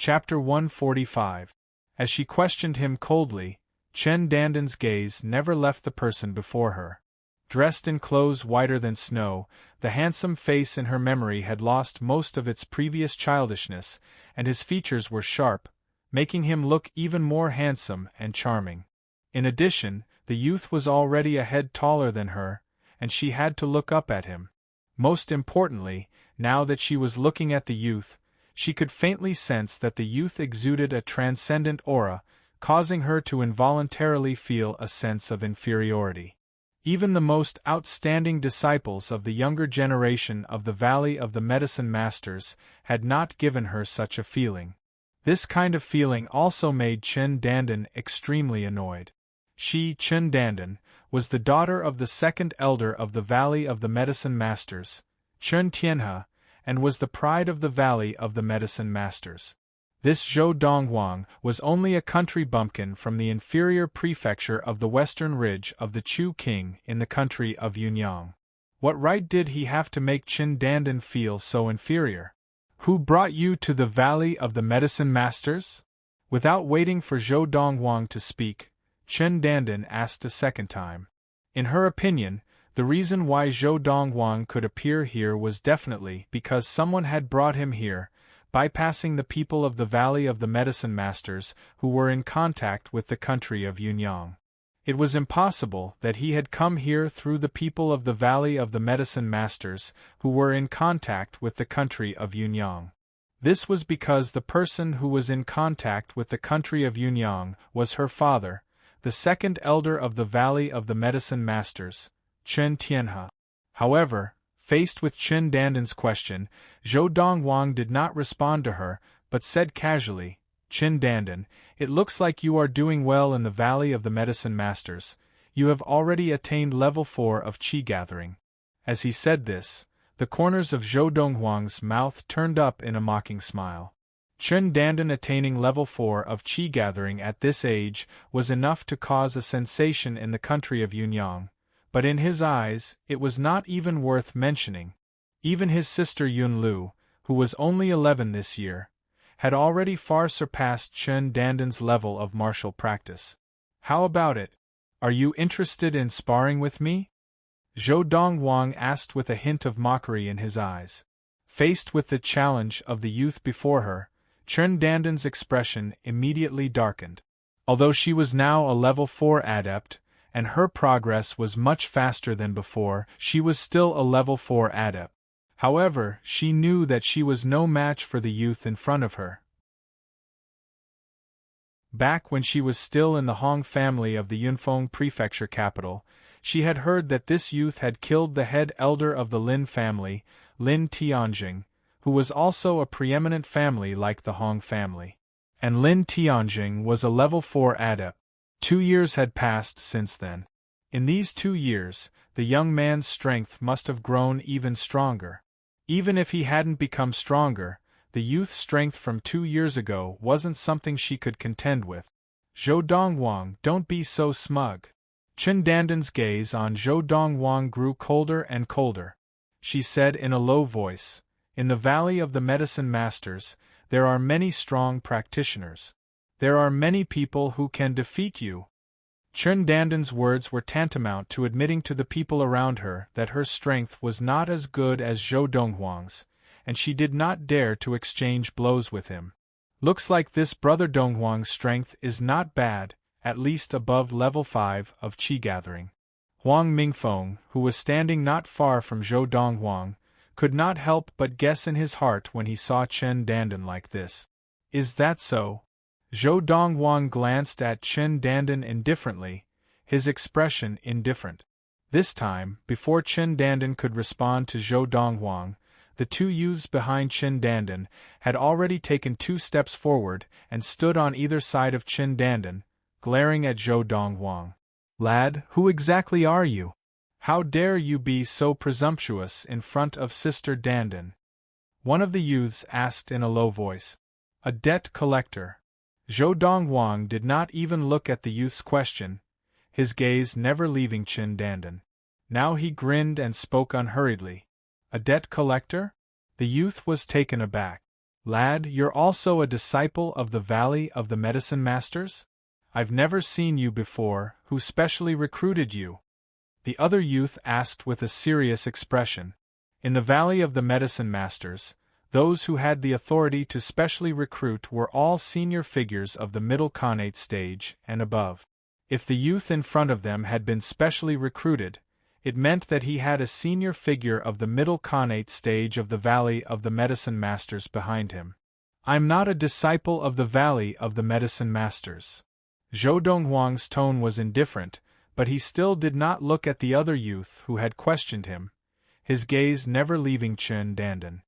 Chapter 145. As she questioned him coldly, Chen Danden's gaze never left the person before her. Dressed in clothes whiter than snow, the handsome face in her memory had lost most of its previous childishness, and his features were sharp, making him look even more handsome and charming. In addition, the youth was already a head taller than her, and she had to look up at him. Most importantly, now that she was looking at the youth, she could faintly sense that the youth exuded a transcendent aura, causing her to involuntarily feel a sense of inferiority. Even the most outstanding disciples of the younger generation of the Valley of the Medicine Masters had not given her such a feeling. This kind of feeling also made Chen Danden extremely annoyed. She, Chen Danden, was the daughter of the second elder of the Valley of the Medicine Masters, Chen Tianhe, and was the pride of the Valley of the Medicine Masters. This Zhou Donghuang was only a country bumpkin from the inferior prefecture of the western ridge of the Chu King in the country of Yunyang. What right did he have to make Chen Danden feel so inferior? Who brought you to the Valley of the Medicine Masters? Without waiting for Zhou Donghuang to speak, Chen Danden asked a second time. In her opinion, the reason why Zhou Donghuang could appear here was definitely because someone had brought him here, bypassing the people of the Valley of the Medicine Masters who were in contact with the country of Yunyang. It was impossible that he had come here through the people of the Valley of the Medicine Masters who were in contact with the country of Yunyang. This was because the person who was in contact with the country of Yunyang was her father, the second elder of the Valley of the Medicine Masters, Chen Tianhe. However, faced with Chen Danden's question, Zhou Donghuang did not respond to her, but said casually, "Chen Danden, it looks like you are doing well in the Valley of the Medicine Masters. You have already attained level 4 of Qi gathering." As he said this, the corners of Zhou Donghuang's mouth turned up in a mocking smile. Chen Danden attaining level 4 of Qi gathering at this age was enough to cause a sensation in the country of Yunyang, but in his eyes, it was not even worth mentioning. Even his sister Yunlu, who was only 11 this year, had already far surpassed Chen Danden's level of martial practice. "How about it? Are you interested in sparring with me?" Zhou Donghuang asked with a hint of mockery in his eyes. Faced with the challenge of the youth before her, Chen Danden's expression immediately darkened. Although she was now a level 4 adept, and her progress was much faster than before, she was still a level 4 adept. However, she knew that she was no match for the youth in front of her. Back when she was still in the Hong family of the Yunfeng prefecture capital, she had heard that this youth had killed the head elder of the Lin family, Lin Tianjing, who was also a preeminent family like the Hong family. And Lin Tianjing was a level 4 adept. 2 years had passed since then. In these 2 years, the young man's strength must have grown even stronger. Even if he hadn't become stronger, the youth's strength from 2 years ago wasn't something she could contend with. "Zhou Donghuang, don't be so smug." Chen Danden's gaze on Zhou Donghuang grew colder and colder. She said in a low voice, "In the Valley of the Medicine Masters, there are many strong practitioners. There are many people who can defeat you." Chen Danden's words were tantamount to admitting to the people around her that her strength was not as good as Zhou Donghuang's, and she did not dare to exchange blows with him. "Looks like this brother Donghuang's strength is not bad, at least above level 5 of Qi gathering." Huang Mingfeng, who was standing not far from Zhou Donghuang, could not help but guess in his heart when he saw Chen Danden like this. "Is that so?" Zhou Donghuang glanced at Chen Danden indifferently, his expression indifferent. This time, before Chen Danden could respond to Zhou Donghuang, the 2 youths behind Chen Danden had already taken 2 steps forward and stood on either side of Chen Danden, glaring at Zhou Donghuang. "Lad, who exactly are you? How dare you be so presumptuous in front of Sister Danden?" One of the youths asked in a low voice. "A debt collector." Zhou Donghuang did not even look at the youth's question, his gaze never leaving Chen Danden. Now he grinned and spoke unhurriedly. "A debt collector?" The youth was taken aback. Lad, you're also a disciple of the Valley of the Medicine Masters? I've never seen you before. Who specially recruited you? The other youth asked with a serious expression. In the Valley of the Medicine Masters, those who had the authority to specially recruit were all senior figures of the middle Khanate stage and above. If the youth in front of them had been specially recruited, it meant that he had a senior figure of the middle Khanate stage of the Valley of the Medicine Masters behind him. I'm not a disciple of the Valley of the Medicine Masters. Zhou Donghuang's tone was indifferent, but he still did not look at the other youth who had questioned him, his gaze never leaving Chen Dandan.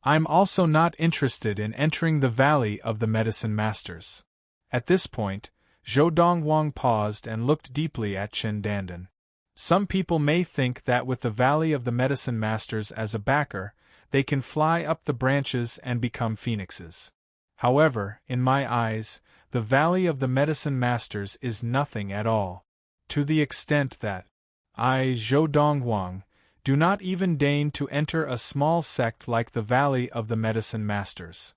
I'm also not interested in entering the Valley of the Medicine Masters. At this point, Zhou Donghuang paused and looked deeply at Chen Dandan. Some people may think that with the Valley of the Medicine Masters as a backer, they can fly up the branches and become phoenixes. However, in my eyes, the Valley of the Medicine Masters is nothing at all. To the extent that I, Zhou Donghuang, do not even deign to enter a small sect like the Valley of the Medicine Masters.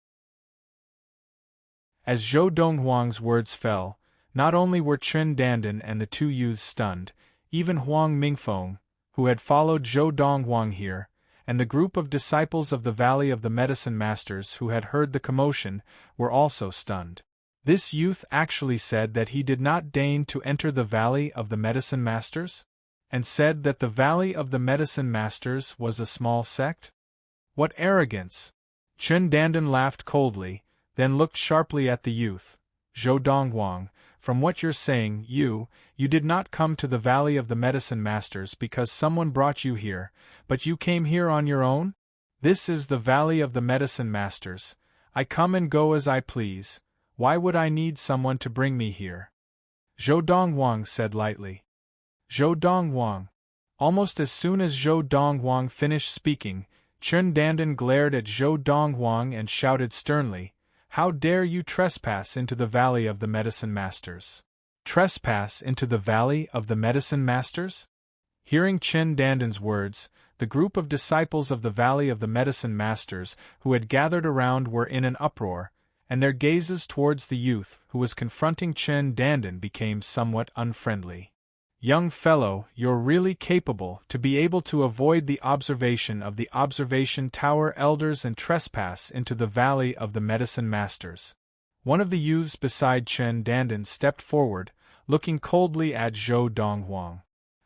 As Zhou Donghuang's words fell, not only were Chen Dandan and the two youths stunned, even Huang Mingfeng, who had followed Zhou Donghuang here, and the group of disciples of the Valley of the Medicine Masters who had heard the commotion, were also stunned. This youth actually said that he did not deign to enter the Valley of the Medicine Masters? And said that the Valley of the Medicine Masters was a small sect? What arrogance! Chen Dandan laughed coldly, then looked sharply at the youth. Zhou Donghuang, from what you're saying, you did not come to the Valley of the Medicine Masters because someone brought you here, but you came here on your own? This is the Valley of the Medicine Masters. I come and go as I please. Why would I need someone to bring me here? Zhou Donghuang said lightly. Zhou Donghuang. Almost as soon as Zhou Donghuang finished speaking, Chen Dandan glared at Zhou Donghuang and shouted sternly, "How dare you trespass into the Valley of the Medicine Masters?" Trespass into the Valley of the Medicine Masters? Hearing Chen Dandan's words, the group of disciples of the Valley of the Medicine Masters who had gathered around were in an uproar, and their gazes towards the youth who was confronting Chen Dandan became somewhat unfriendly. Young fellow, you're really capable to be able to avoid the observation of the Observation Tower elders and trespass into the Valley of the Medicine Masters. One of the youths beside Chen Dandan stepped forward, looking coldly at Zhou Donghuang.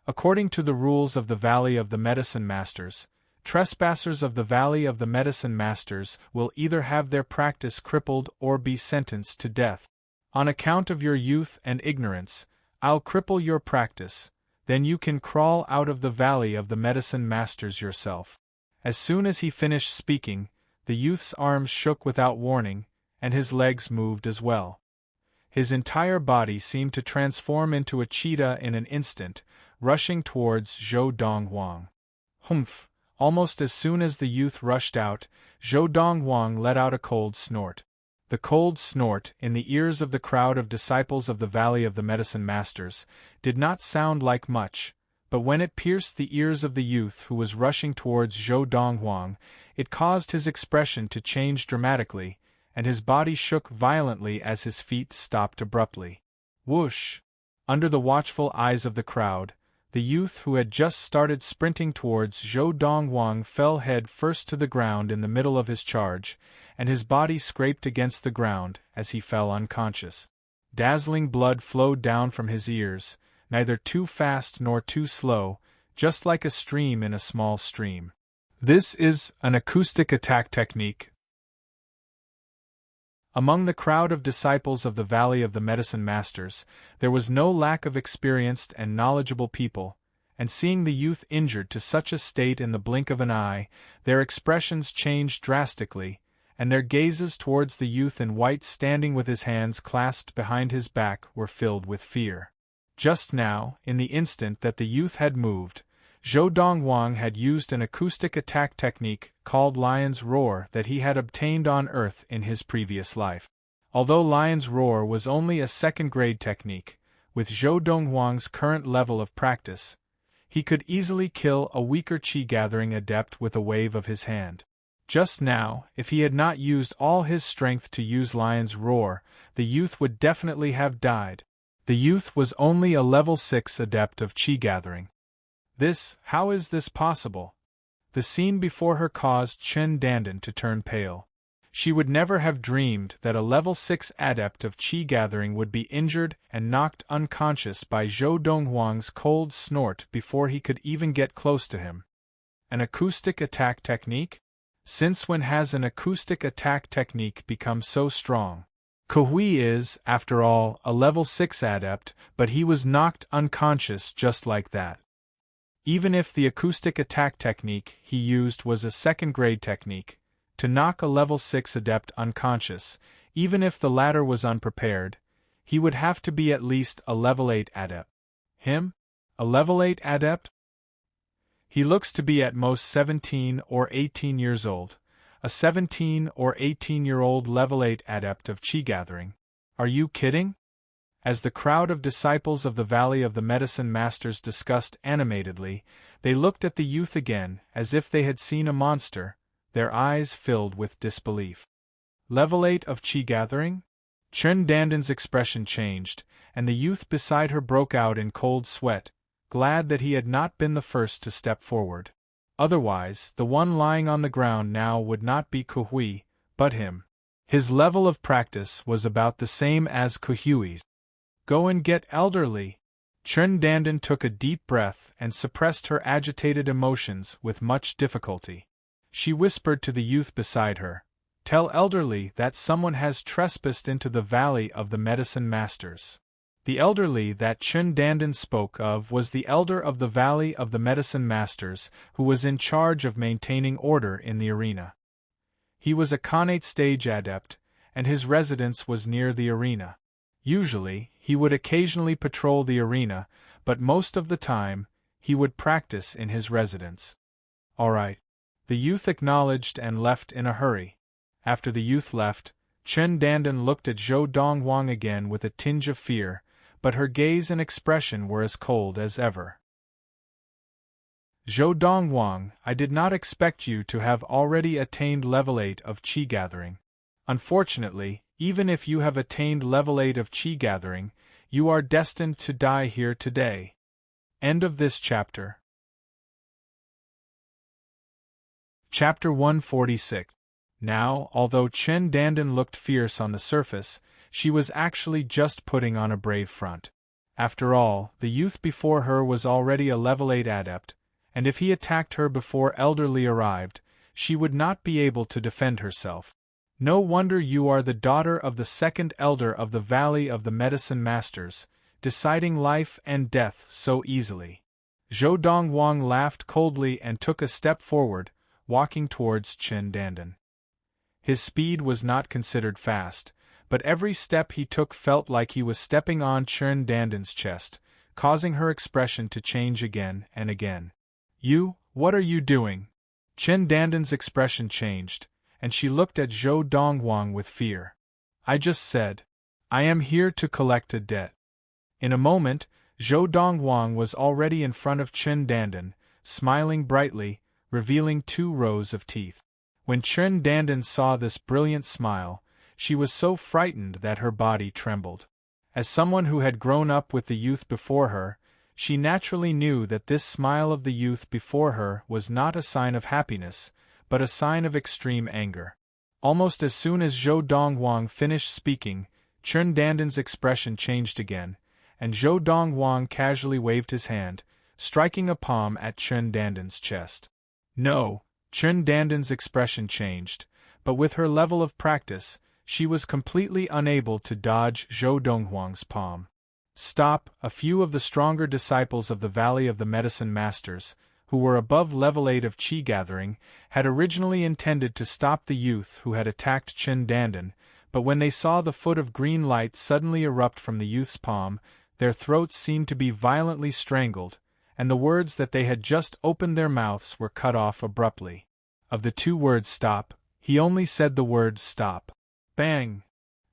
According to the rules of the Valley of the Medicine Masters, trespassers of the Valley of the Medicine Masters will either have their practice crippled or be sentenced to death. On account of your youth and ignorance, I'll cripple your practice, then you can crawl out of the Valley of the Medicine Masters yourself. As soon as he finished speaking, the youth's arms shook without warning, and his legs moved as well. His entire body seemed to transform into a cheetah in an instant, rushing towards Zhou Donghuang. Humph! Almost as soon as the youth rushed out, Zhou Donghuang let out a cold snort. The cold snort, in the ears of the crowd of disciples of the Valley of the Medicine Masters, did not sound like much, but when it pierced the ears of the youth who was rushing towards Zhou Donghuang, it caused his expression to change dramatically, and his body shook violently as his feet stopped abruptly. Whoosh! Under the watchful eyes of the crowd, the youth who had just started sprinting towards Zhou Donghuang fell head first to the ground in the middle of his charge, and his body scraped against the ground as he fell unconscious. Dazzling blood flowed down from his ears, neither too fast nor too slow, just like a stream in a small stream. This is an acoustic attack technique. Among the crowd of disciples of the Valley of the Medicine Masters, there was no lack of experienced and knowledgeable people, and seeing the youth injured to such a state in the blink of an eye, their expressions changed drastically, and their gazes towards the youth in white standing with his hands clasped behind his back were filled with fear. Just now, in the instant that the youth had moved, Zhou Donghuang had used an acoustic attack technique called Lion's Roar that he had obtained on Earth in his previous life. Although Lion's Roar was only a second-grade technique, with Zhou Donghuang's current level of practice, he could easily kill a weaker qi-gathering adept with a wave of his hand. Just now, if he had not used all his strength to use Lion's Roar, the youth would definitely have died. The youth was only a level 6 adept of chi gathering. How is this possible? The scene before her caused Chen Dandan to turn pale. She would never have dreamed that a level 6 adept of chi gathering would be injured and knocked unconscious by Zhou Donghuang's cold snort before he could even get close to him. An acoustic attack technique? Since when has an acoustic attack technique become so strong? Kuhui is, after all, a level 6 adept, but he was knocked unconscious just like that. Even if the acoustic attack technique he used was a second-grade technique, to knock a level 6 adept unconscious, even if the latter was unprepared, he would have to be at least a level 8 adept. Him? A level 8 adept? He looks to be at most 17 or 18 years old, a 17 or 18-year-old level 8 adept of chi gathering. Are you kidding? As the crowd of disciples of the Valley of the Medicine Masters discussed animatedly, they looked at the youth again as if they had seen a monster, their eyes filled with disbelief. Level 8 of chi gathering? Chen Dandan's expression changed, and the youth beside her broke out in cold sweat, glad that he had not been the first to step forward. Otherwise, the one lying on the ground now would not be Kuhui, but him. His level of practice was about the same as Kuhui's. Go and get elderly. Chen Dandan took a deep breath and suppressed her agitated emotions with much difficulty. She whispered to the youth beside her, "Tell elderly that someone has trespassed into the Valley of the Medicine Masters." The elderly that Chen Dandan spoke of was the elder of the Valley of the Medicine Masters, who was in charge of maintaining order in the arena. He was a Khanate stage adept, and his residence was near the arena. Usually, he would occasionally patrol the arena, but most of the time, he would practice in his residence. All right. The youth acknowledged and left in a hurry. After the youth left, Chen Dandan looked at Zhou Donghuang again with a tinge of fear, but her gaze and expression were as cold as ever. Zhou Donghuang, I did not expect you to have already attained level 8 of chi gathering. Unfortunately, even if you have attained level 8 of chi gathering, you are destined to die here today. End of this chapter. Chapter 146. Now, although Chen Dandan looked fierce on the surface, she was actually just putting on a brave front. After all, the youth before her was already a level 8 adept, and if he attacked her before elderly arrived, she would not be able to defend herself. No wonder you are the daughter of the second elder of the Valley of the Medicine Masters, deciding life and death so easily. Zhou Donghuang laughed coldly and took a step forward, walking towards Chen Dandan. His speed was not considered fast, but every step he took felt like he was stepping on Chen Dandan's chest, causing her expression to change again and again. What are you doing? Chen Dandan's expression changed, and she looked at Zhou Donghuang with fear. I just said, I am here to collect a debt. In a moment, Zhou Donghuang was already in front of Chen Dandan, smiling brightly, revealing 2 rows of teeth. When Chen Dandan saw this brilliant smile, she was so frightened that her body trembled. As someone who had grown up with the youth before her, she naturally knew that this smile of the youth before her was not a sign of happiness, but a sign of extreme anger. Almost as soon as Zhou Donghuang finished speaking, Chen Dandan's expression changed again, and Zhou Donghuang casually waved his hand, striking a palm at Chen Dandan's chest. No, Chen Dandan's expression changed, but with her level of practice, she was completely unable to dodge Zhou Donghuang's palm. Stop! A few of the stronger disciples of the Valley of the Medicine Masters, who were above level 8 of chi gathering, had originally intended to stop the youth who had attacked Chen Dandan, but when they saw the foot of green light suddenly erupt from the youth's palm, their throats seemed to be violently strangled, and the words that they had just opened their mouths were cut off abruptly. Of the 2 words stop, he only said the word stop. Bang!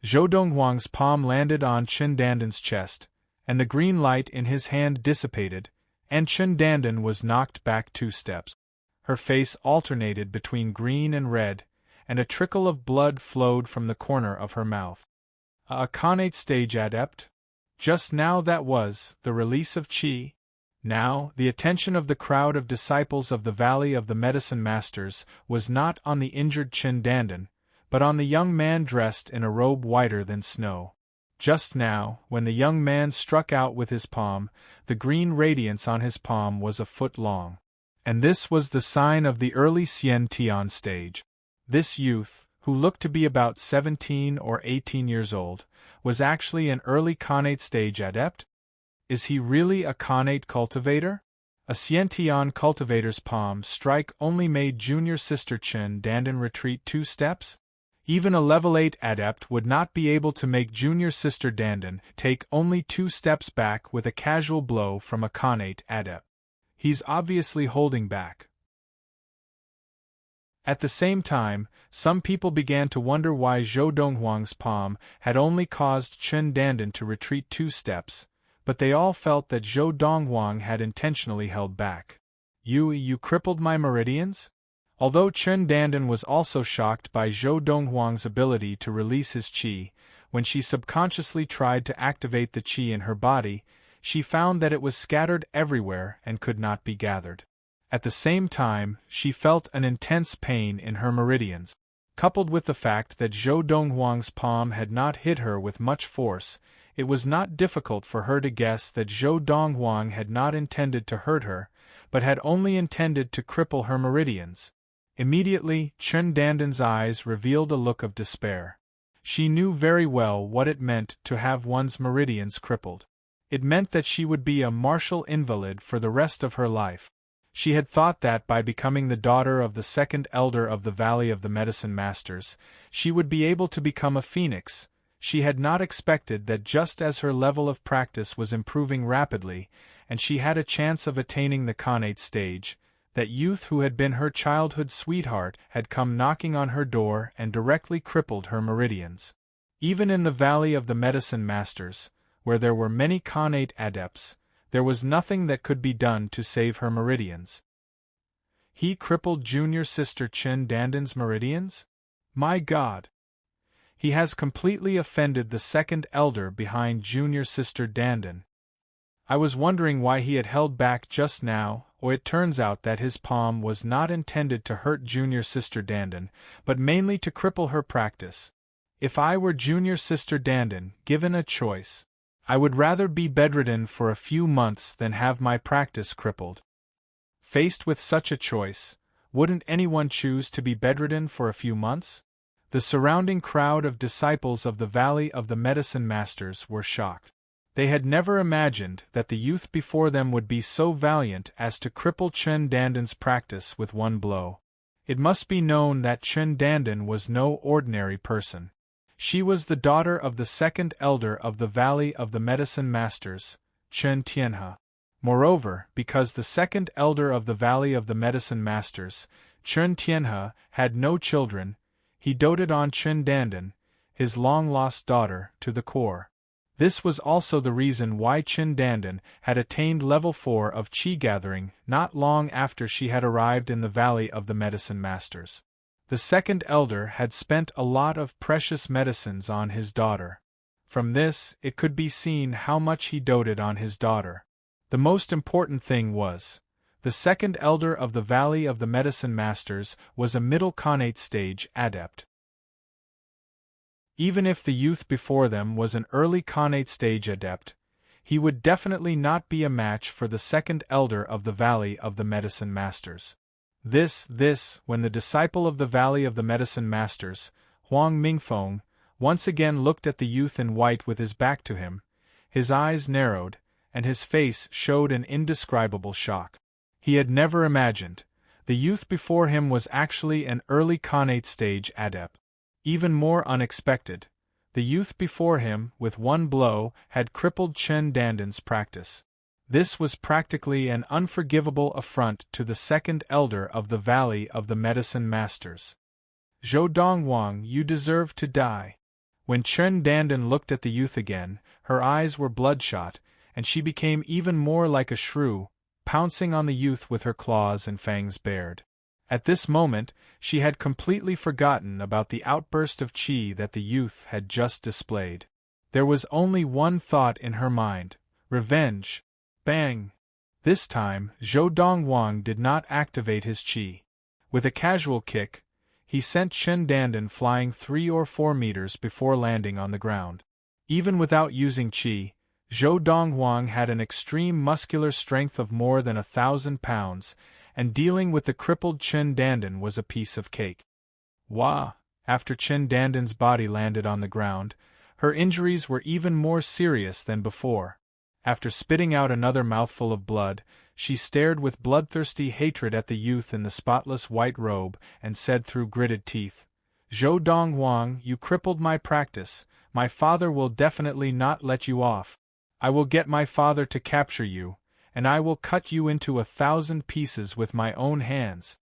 Zhou Donghuang's palm landed on Chen Dandan's chest, and the green light in his hand dissipated, and Chen Dandan was knocked back 2 steps. Her face alternated between green and red, and a trickle of blood flowed from the corner of her mouth. A Khanate stage adept? Just now that was the release of Qi. Now, the attention of the crowd of disciples of the Valley of the Medicine Masters was not on the injured Chen Dandan, but on the young man dressed in a robe whiter than snow. Just now, when the young man struck out with his palm, the green radiance on his palm was a foot long. And this was the sign of the early Xian Tian stage. This youth, who looked to be about 17 or 18 years old, was actually an early Khanate stage adept? Is he really a Khanate cultivator? A Xian Tian cultivator's palm strike only made junior sister Chen Dandan retreat 2 steps? Even a level 8 adept would not be able to make junior sister Dandan take only 2 steps back with a casual blow from a Khanate adept. He's obviously holding back. At the same time, some people began to wonder why Zhou Donghuang's palm had only caused Chen Dandan to retreat 2 steps, but they all felt that Zhou Donghuang had intentionally held back. You crippled my meridians? Although Chen Dandan was also shocked by Zhou Donghuang's ability to release his qi, when she subconsciously tried to activate the qi in her body, she found that it was scattered everywhere and could not be gathered. At the same time, she felt an intense pain in her meridians. Coupled with the fact that Zhou Donghuang's palm had not hit her with much force, it was not difficult for her to guess that Zhou Donghuang had not intended to hurt her, but had only intended to cripple her meridians. Immediately, Chen Dandan's eyes revealed a look of despair. She knew very well what it meant to have one's meridians crippled. It meant that she would be a martial invalid for the rest of her life. She had thought that by becoming the daughter of the second elder of the Valley of the Medicine Masters, she would be able to become a phoenix. She had not expected that just as her level of practice was improving rapidly, and she had a chance of attaining the Khanate stage, that youth who had been her childhood sweetheart had come knocking on her door and directly crippled her meridians. Even in the Valley of the Medicine Masters, where there were many Khanate adepts, there was nothing that could be done to save her meridians. He crippled junior sister Chen Dandan's meridians? My God! He has completely offended the second elder behind junior sister Dandan. I was wondering why he had held back just now, or it turns out that his palm was not intended to hurt junior sister Dandan, but mainly to cripple her practice. If I were junior sister Dandan, given a choice, I would rather be bedridden for a few months than have my practice crippled. Faced with such a choice, wouldn't anyone choose to be bedridden for a few months? The surrounding crowd of disciples of the Valley of the Medicine Masters were shocked. They had never imagined that the youth before them would be so valiant as to cripple Chen Dandan's practice with one blow. It must be known that Chen Dandan was no ordinary person. She was the daughter of the second elder of the Valley of the Medicine Masters, Chen Tianhe. Moreover, because the second elder of the Valley of the Medicine Masters, Chen Tianhe, had no children, he doted on Chen Dandan, his long-lost daughter, to the core. This was also the reason why Chen Dandan had attained level 4 of Qi gathering not long after she had arrived in the Valley of the Medicine Masters. The second elder had spent a lot of precious medicines on his daughter. From this, it could be seen how much he doted on his daughter. The most important thing was, the second elder of the Valley of the Medicine Masters was a middle Khanate stage adept. Even if the youth before them was an early Khanate stage adept, he would definitely not be a match for the second elder of the Valley of the Medicine Masters. When the disciple of the Valley of the Medicine Masters, Huang Mingfeng, once again looked at the youth in white with his back to him, his eyes narrowed, and his face showed an indescribable shock. He had never imagined. The youth before him was actually an early Khanate stage adept. Even more unexpected, the youth before him, with one blow, had crippled Chen Dandan's practice. This was practically an unforgivable affront to the second elder of the Valley of the Medicine Masters. Zhou Donghuang, you deserve to die. When Chen Dandan looked at the youth again, her eyes were bloodshot, and she became even more like a shrew, pouncing on the youth with her claws and fangs bared. At this moment, she had completely forgotten about the outburst of qi that the youth had just displayed. There was only one thought in her mind: revenge. Bang! This time, Zhou Dongwang did not activate his qi. With a casual kick, he sent Chen Dandan flying 3 or 4 meters before landing on the ground. Even without using qi, Zhou Dongwang had an extreme muscular strength of more than 1,000 pounds, and dealing with the crippled Chen Dandan was a piece of cake. Wah! After Chen Dandan's body landed on the ground, her injuries were even more serious than before. After spitting out another mouthful of blood, she stared with bloodthirsty hatred at the youth in the spotless white robe and said through gritted teeth, "Zhou Dongwang, you crippled my practice. My father will definitely not let you off. I will get my father to capture you, and I will cut you into 1,000 pieces with my own hands."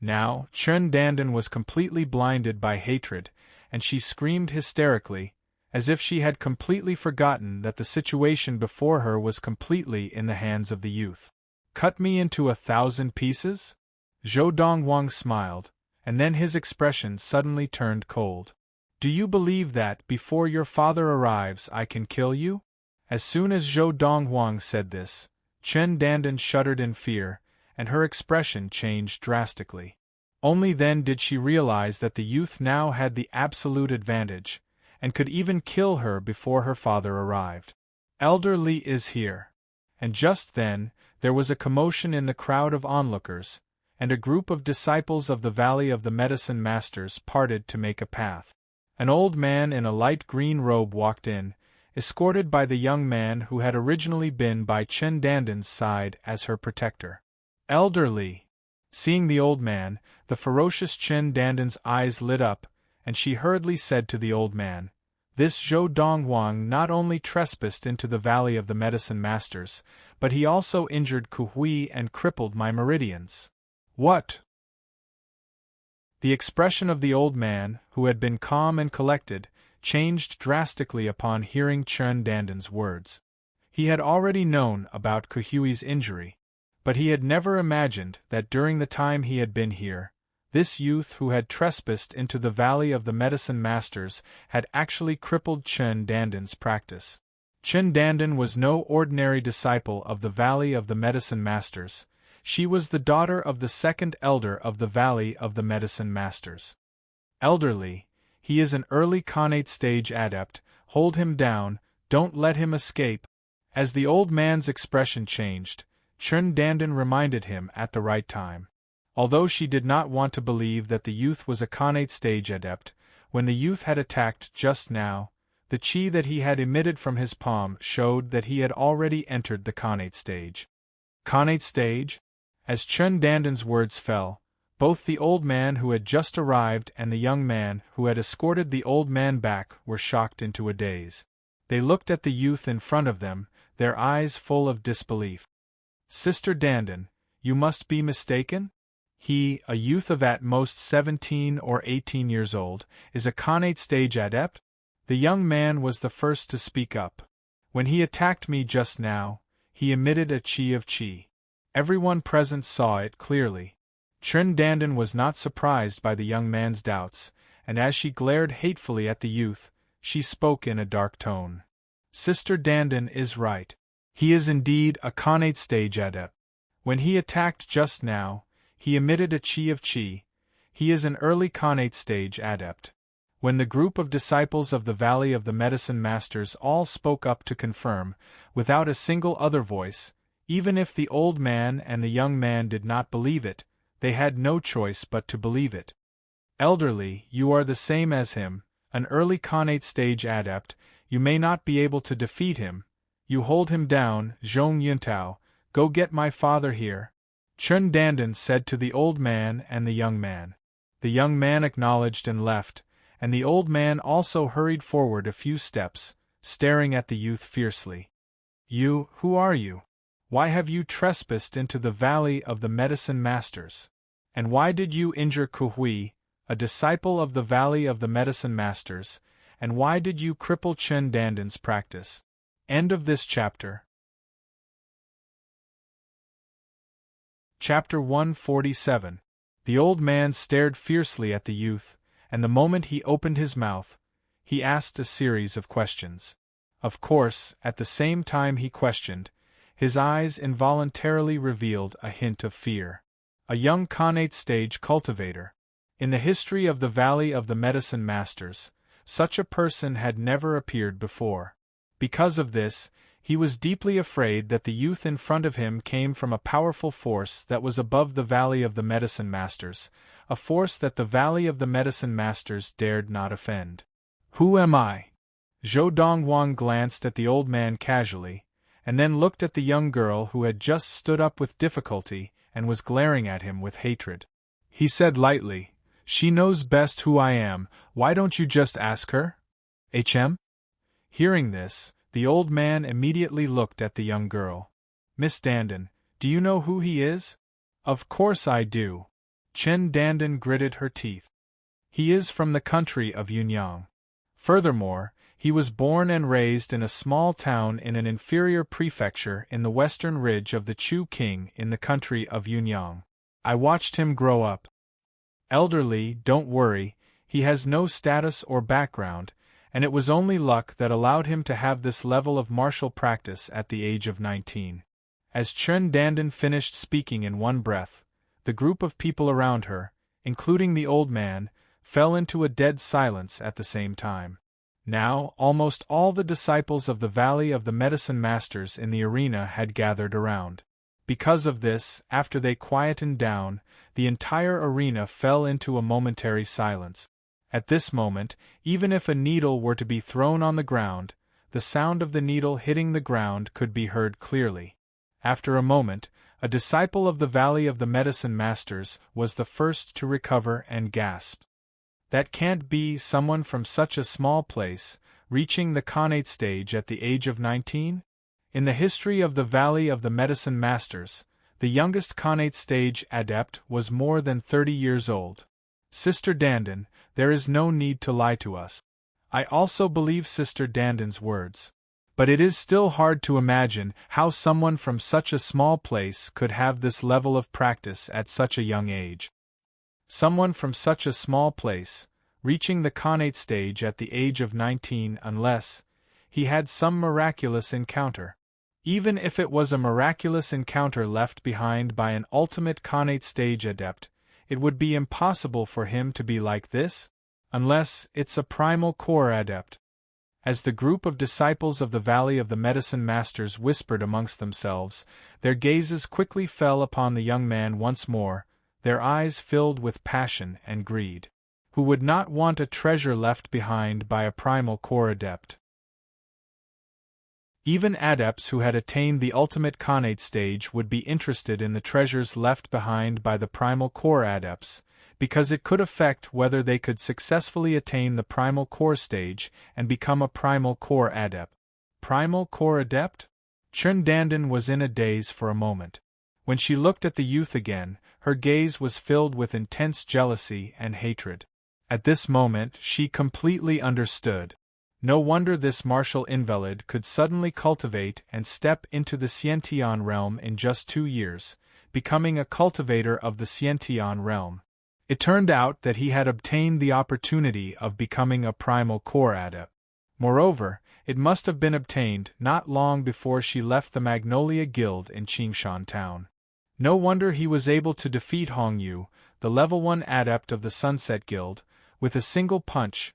Now, Chen Dandan was completely blinded by hatred, and she screamed hysterically, as if she had completely forgotten that the situation before her was completely in the hands of the youth. "Cut me into 1,000 pieces?" Zhou Dongwang smiled, and then his expression suddenly turned cold. "Do you believe that, before your father arrives, I can kill you?" As soon as Zhou Dongwang said this, Chen Dandan shuddered in fear, and her expression changed drastically. Only then did she realize that the youth now had the absolute advantage, and could even kill her before her father arrived. "Elder Li is here." And just then, there was a commotion in the crowd of onlookers, and a group of disciples of the Valley of the Medicine Masters parted to make a path. An old man in a light green robe walked in, escorted by the young man who had originally been by Chen Dandan's side as her protector. "Elder Li." Seeing the old man, the ferocious Chen Dandan's eyes lit up, and she hurriedly said to the old man, "This Zhou Dongwang not only trespassed into the Valley of the Medicine Masters, but he also injured Kuhui and crippled my meridians." "What?" The expression of the old man, who had been calm and collected, changed drastically upon hearing Chen Dandan's words. He had already known about Kuhui's injury, but he had never imagined that during the time he had been here, this youth who had trespassed into the Valley of the Medicine Masters had actually crippled Chen Dandan's practice. Chen Dandan was no ordinary disciple of the Valley of the Medicine Masters. She was the daughter of the second elder of the Valley of the Medicine Masters. "Elder Li, he is an early Khanate stage adept, hold him down, don't let him escape." As the old man's expression changed, Chen Dandan reminded him at the right time. Although she did not want to believe that the youth was a Khanate stage adept, when the youth had attacked just now, the qi that he had emitted from his palm showed that he had already entered the Khanate stage. Khanate stage? As Chen Dandan's words fell, both the old man who had just arrived and the young man who had escorted the old man back were shocked into a daze. They looked at the youth in front of them, their eyes full of disbelief. "Sister Dandan, you must be mistaken? He, a youth of at most 17 or 18 years old, is a Khanate stage adept?" The young man was the first to speak up. "When he attacked me just now, he emitted a qi of qi." Everyone present saw it clearly. Chen Dandan was not surprised by the young man's doubts, and as she glared hatefully at the youth, she spoke in a dark tone. "Sister Dandan is right. He is indeed a Khanate stage adept. When he attacked just now, he emitted a qi of qi. He is an early Khanate stage adept." When the group of disciples of the Valley of the Medicine Masters all spoke up to confirm, without a single other voice, even if the old man and the young man did not believe it, they had no choice but to believe it. "Elder Li, you are the same as him, an early Khanate stage adept. You may not be able to defeat him. You hold him down, Zhong Yuntao. Go get my father here," Chen Dandan said to the old man and the young man. The young man acknowledged and left, and the old man also hurried forward a few steps, staring at the youth fiercely. "You, who are you? Why have you trespassed into the Valley of the Medicine Masters? And why did you injure Kuhui, a disciple of the Valley of the Medicine Masters, and why did you cripple Chen Dandan's practice?" End of this chapter. Chapter 147. The old man stared fiercely at the youth, and the moment he opened his mouth, he asked a series of questions. Of course, at the same time he questioned, his eyes involuntarily revealed a hint of fear. A young Khanate stage cultivator. In the history of the Valley of the Medicine Masters, such a person had never appeared before. Because of this, he was deeply afraid that the youth in front of him came from a powerful force that was above the Valley of the Medicine Masters, a force that the Valley of the Medicine Masters dared not offend. Who am I? Zhou Dongwang glanced at the old man casually, and then looked at the young girl who had just stood up with difficulty and was glaring at him with hatred. He said lightly, "She knows best who I am, why don't you just ask her? HM?" Hearing this, the old man immediately looked at the young girl. "Miss Dandan, do you know who he is?" "Of course I do." Chen Dandan gritted her teeth. "He is from the country of Yunyang. Furthermore, he was born and raised in a small town in an inferior prefecture in the western ridge of the Chu King in the country of Yunyang. I watched him grow up. Elderly, don't worry, he has no status or background, and it was only luck that allowed him to have this level of martial practice at the age of 19. As Chen Dandan finished speaking in one breath, the group of people around her, including the old man, fell into a dead silence at the same time. Now, almost all the disciples of the Valley of the Medicine Masters in the arena had gathered around. Because of this, after they quietened down, the entire arena fell into a momentary silence. At this moment, even if a needle were to be thrown on the ground, the sound of the needle hitting the ground could be heard clearly. After a moment, a disciple of the Valley of the Medicine Masters was the first to recover and gasp. "That can't be someone from such a small place, reaching the Khanate stage at the age of 19? In the history of the Valley of the Medicine Masters, the youngest Khanate stage adept was more than 30 years old. Sister Dandan, there is no need to lie to us. I also believe Sister Dandan's words. But it is still hard to imagine how someone from such a small place could have this level of practice at such a young age. Someone from such a small place, reaching the Khanate stage at the age of 19 unless he had some miraculous encounter. Even if it was a miraculous encounter left behind by an ultimate Khanate stage adept, it would be impossible for him to be like this, unless it's a primal core adept." As the group of disciples of the Valley of the Medicine Masters whispered amongst themselves, their gazes quickly fell upon the young man once more, their eyes filled with passion and greed. Who would not want a treasure left behind by a primal core adept? Even adepts who had attained the ultimate Khanate stage would be interested in the treasures left behind by the primal core adepts, because it could affect whether they could successfully attain the primal core stage and become a primal core adept. Primal core adept? Chen Dandan was in a daze for a moment. When she looked at the youth again, her gaze was filled with intense jealousy and hatred. At this moment, she completely understood. No wonder this martial invalid could suddenly cultivate and step into the Xiantian realm in just 2 years, becoming a cultivator of the Xiantian realm. It turned out that he had obtained the opportunity of becoming a primal core adept. Moreover, it must have been obtained not long before she left the Magnolia Guild in Qingshan Town. No wonder he was able to defeat Hong Yu, the level 1 adept of the Sunset Guild, with a single punch.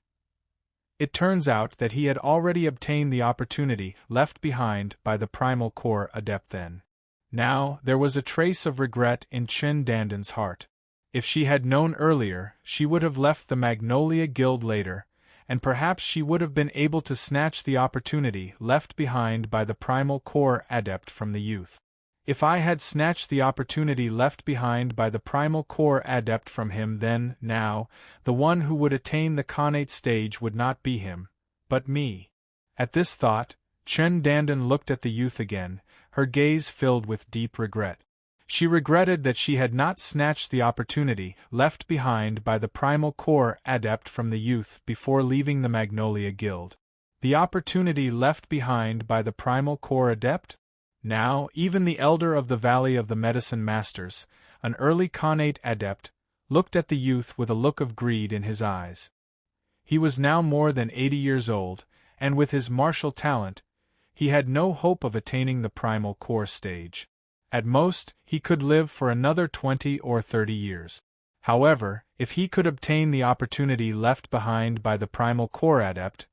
It turns out that he had already obtained the opportunity left behind by the primal core adept then. Now, there was a trace of regret in Chen Dandan's heart. If she had known earlier, she would have left the Magnolia Guild later, and perhaps she would have been able to snatch the opportunity left behind by the primal core adept from the youth. If I had snatched the opportunity left behind by the primal core adept from him, then, now, the one who would attain the Khanate stage would not be him, but me. At this thought, Chen Dandan looked at the youth again, her gaze filled with deep regret. She regretted that she had not snatched the opportunity left behind by the primal core adept from the youth before leaving the Magnolia Guild. The opportunity left behind by the primal core adept? Now, even the elder of the Valley of the Medicine Masters, an early Khanate adept, looked at the youth with a look of greed in his eyes. He was now more than 80 years old, and with his martial talent, he had no hope of attaining the primal core stage. At most, he could live for another 20 or 30 years. However, if he could obtain the opportunity left behind by the primal core adept,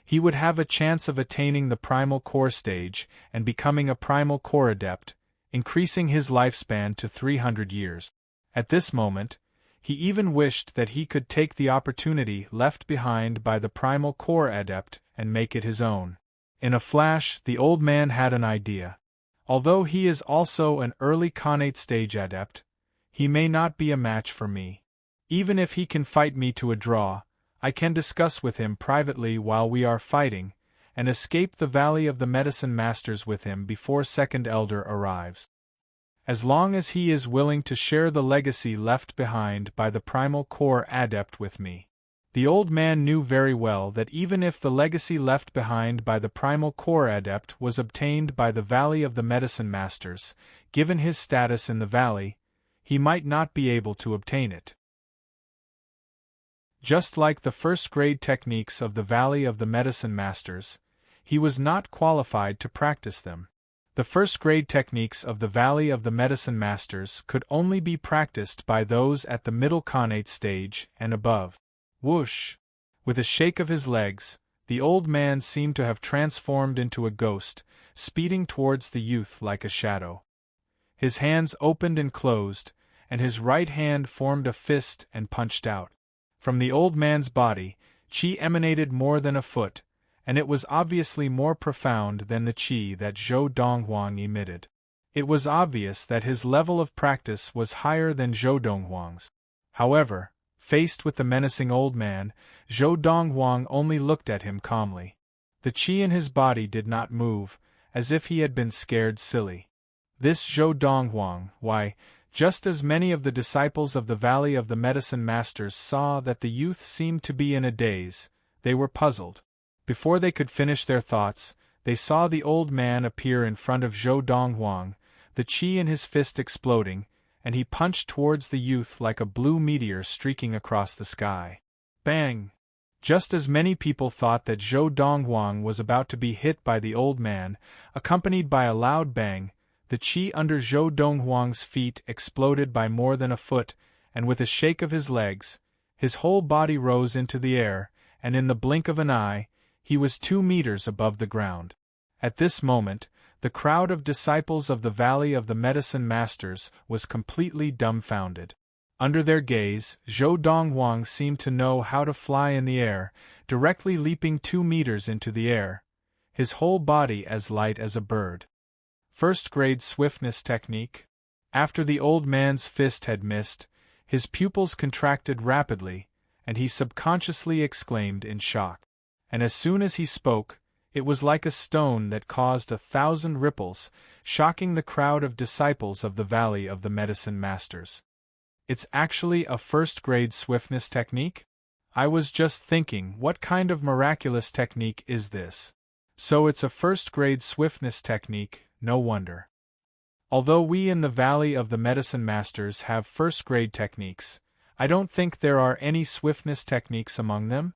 he would have a chance of attaining the primal core stage and becoming a primal core adept, increasing his lifespan to 300 years. At this moment, he even wished that he could take the opportunity left behind by the primal core adept and make it his own. In a flash, the old man had an idea. Although he is also an early Khanate stage adept, he may not be a match for me. Even if he can fight me to a draw, I can discuss with him privately while we are fighting, and escape the Valley of the Medicine Masters with him before Second Elder arrives. As long as he is willing to share the legacy left behind by the Primal Core Adept with me. The old man knew very well that even if the legacy left behind by the Primal Core Adept was obtained by the Valley of the Medicine Masters, given his status in the Valley, he might not be able to obtain it. Just like the first-grade techniques of the Valley of the Medicine Masters, he was not qualified to practice them. The first-grade techniques of the Valley of the Medicine Masters could only be practiced by those at the middle Khanate stage and above. Whoosh! With a shake of his legs, the old man seemed to have transformed into a ghost, speeding towards the youth like a shadow. His hands opened and closed, and his right hand formed a fist and punched out. From the old man's body, qi emanated more than a foot, and it was obviously more profound than the qi that Zhou Donghuang emitted. It was obvious that his level of practice was higher than Zhou Donghuang's. However, faced with the menacing old man, Zhou Donghuang only looked at him calmly. The qi in his body did not move, as if he had been scared silly. This Zhou Donghuang, why, just as many of the disciples of the Valley of the Medicine Masters saw that the youth seemed to be in a daze, they were puzzled. Before they could finish their thoughts, they saw the old man appear in front of Zhou Donghuang, the qi in his fist exploding, and he punched towards the youth like a blue meteor streaking across the sky. Bang! Just as many people thought that Zhou Donghuang was about to be hit by the old man, accompanied by a loud bang, the qi under Zhou Donghuang's feet exploded by more than a foot, and with a shake of his legs, his whole body rose into the air, and in the blink of an eye, he was 2 meters above the ground. At this moment, the crowd of disciples of the Valley of the Medicine Masters was completely dumbfounded. Under their gaze, Zhou Donghuang seemed to know how to fly in the air, directly leaping 2 meters into the air, his whole body as light as a bird. First-grade swiftness technique. After the old man's fist had missed, his pupils contracted rapidly, and he subconsciously exclaimed in shock. And as soon as he spoke, it was like a stone that caused 1,000 ripples, shocking the crowd of disciples of the Valley of the Medicine Masters. It's actually a first-grade swiftness technique? I was just thinking, what kind of miraculous technique is this? So it's a first-grade swiftness technique, no wonder. Although we in the Valley of the Medicine Masters have first-grade techniques, I don't think there are any swiftness techniques among them.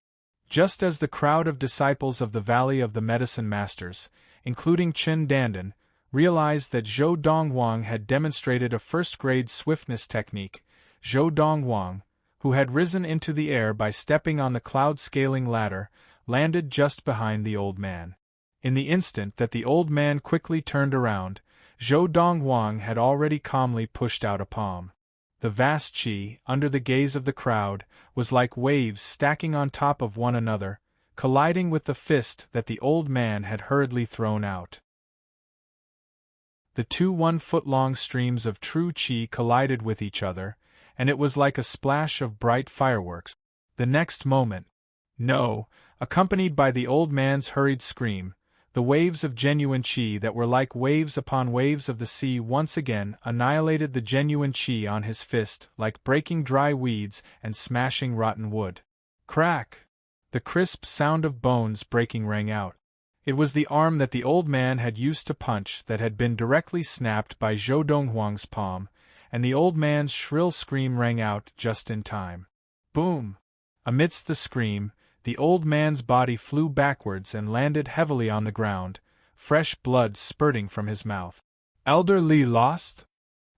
Just as the crowd of disciples of the Valley of the Medicine Masters, including Chen Dandan, realized that Zhou Donghuang had demonstrated a first-grade swiftness technique, Zhou Donghuang, who had risen into the air by stepping on the cloud-scaling ladder, landed just behind the old man. In the instant that the old man quickly turned around, Zhou Donghuang had already calmly pushed out a palm. The vast qi, under the gaze of the crowd, was like waves stacking on top of one another, colliding with the fist that the old man had hurriedly thrown out. The 2 1-foot-long streams of true qi collided with each other, and it was like a splash of bright fireworks. The next moment, no, accompanied by the old man's hurried scream, the waves of genuine qi that were like waves upon waves of the sea once again annihilated the genuine qi on his fist like breaking dry weeds and smashing rotten wood. Crack! The crisp sound of bones breaking rang out. It was the arm that the old man had used to punch that had been directly snapped by Zhou Donghuang's palm, and the old man's shrill scream rang out just in time. Boom! Amidst the scream, the old man's body flew backwards and landed heavily on the ground, fresh blood spurting from his mouth. Elder Li lost?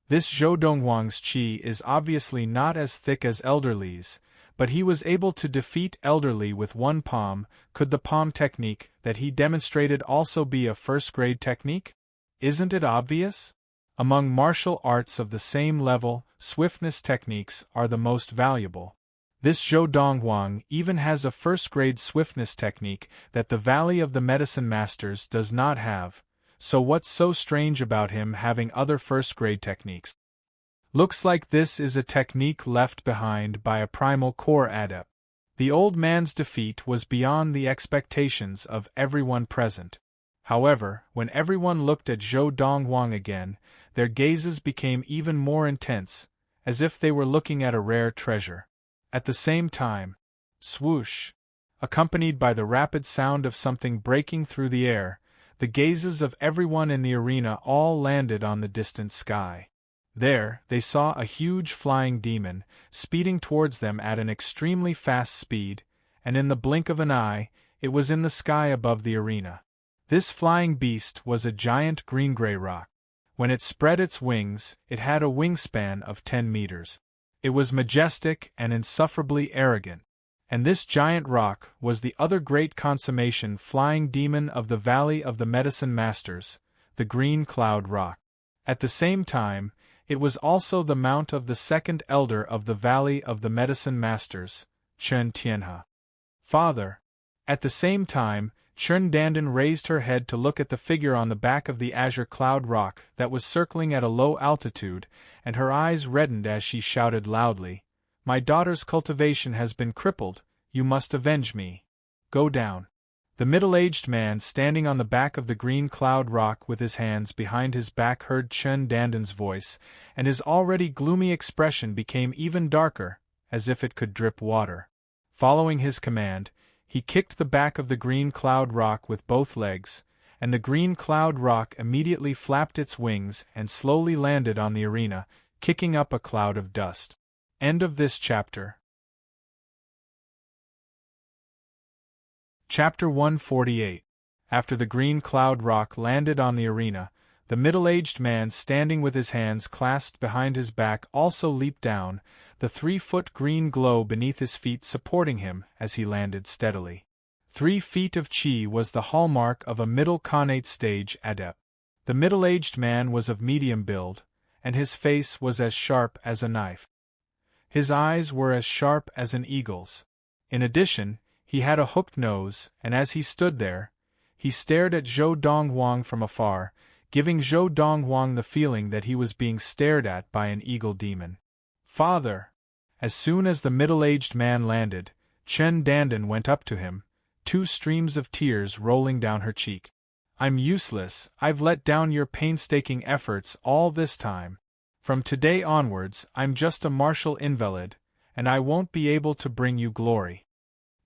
This Zhou Donghuang's qi is obviously not as thick as Elder Li's, but he was able to defeat Elder Li with one palm. Could the palm technique that he demonstrated also be a first-grade technique? Isn't it obvious? Among martial arts of the same level, swiftness techniques are the most valuable. This Zhou Donghuang even has a first-grade swiftness technique that the Valley of the Medicine Masters does not have, so what's so strange about him having other first-grade techniques? Looks like this is a technique left behind by a primal core adept. The old man's defeat was beyond the expectations of everyone present. However, when everyone looked at Zhou Donghuang again, their gazes became even more intense, as if they were looking at a rare treasure. At the same time, swoosh! Accompanied by the rapid sound of something breaking through the air, the gazes of everyone in the arena all landed on the distant sky. There, they saw a huge flying demon, speeding towards them at an extremely fast speed, and in the blink of an eye, it was in the sky above the arena. This flying beast was a giant green-gray rock. When it spread its wings, it had a wingspan of 10 meters. It was majestic and insufferably arrogant. And this giant rock was the other great consummation flying demon of the Valley of the Medicine Masters, the Green Cloud Rock. At the same time, it was also the mount of the second elder of the Valley of the Medicine Masters, Chen Tianhe. Father! At the same time, Chen Dandan raised her head to look at the figure on the back of the azure cloud rock that was circling at a low altitude, and her eyes reddened as she shouted loudly, "My daughter's cultivation has been crippled, you must avenge me. Go down." The middle-aged man standing on the back of the green cloud rock with his hands behind his back heard Chen Dandan's voice, and his already gloomy expression became even darker, as if it could drip water. Following his command, he kicked the back of the green cloud rock with both legs, and the green cloud rock immediately flapped its wings and slowly landed on the arena, kicking up a cloud of dust. End of this chapter. Chapter 148. After the green cloud rock landed on the arena, the middle-aged man standing with his hands clasped behind his back also leaped down, the 3-foot green glow beneath his feet supporting him as he landed steadily. 3 feet of chi was the hallmark of a middle Khanate stage adept. The middle-aged man was of medium build, and his face was as sharp as a knife. His eyes were as sharp as an eagle's. In addition, he had a hooked nose, and as he stood there, he stared at Zhou Donghuang from afar, giving Zhou Donghuang the feeling that he was being stared at by an eagle demon. "Father!" As soon as the middle-aged man landed, Chen Dandan went up to him, 2 streams of tears rolling down her cheek. "I'm useless, I've let down your painstaking efforts all this time. From today onwards, I'm just a martial invalid, and I won't be able to bring you glory."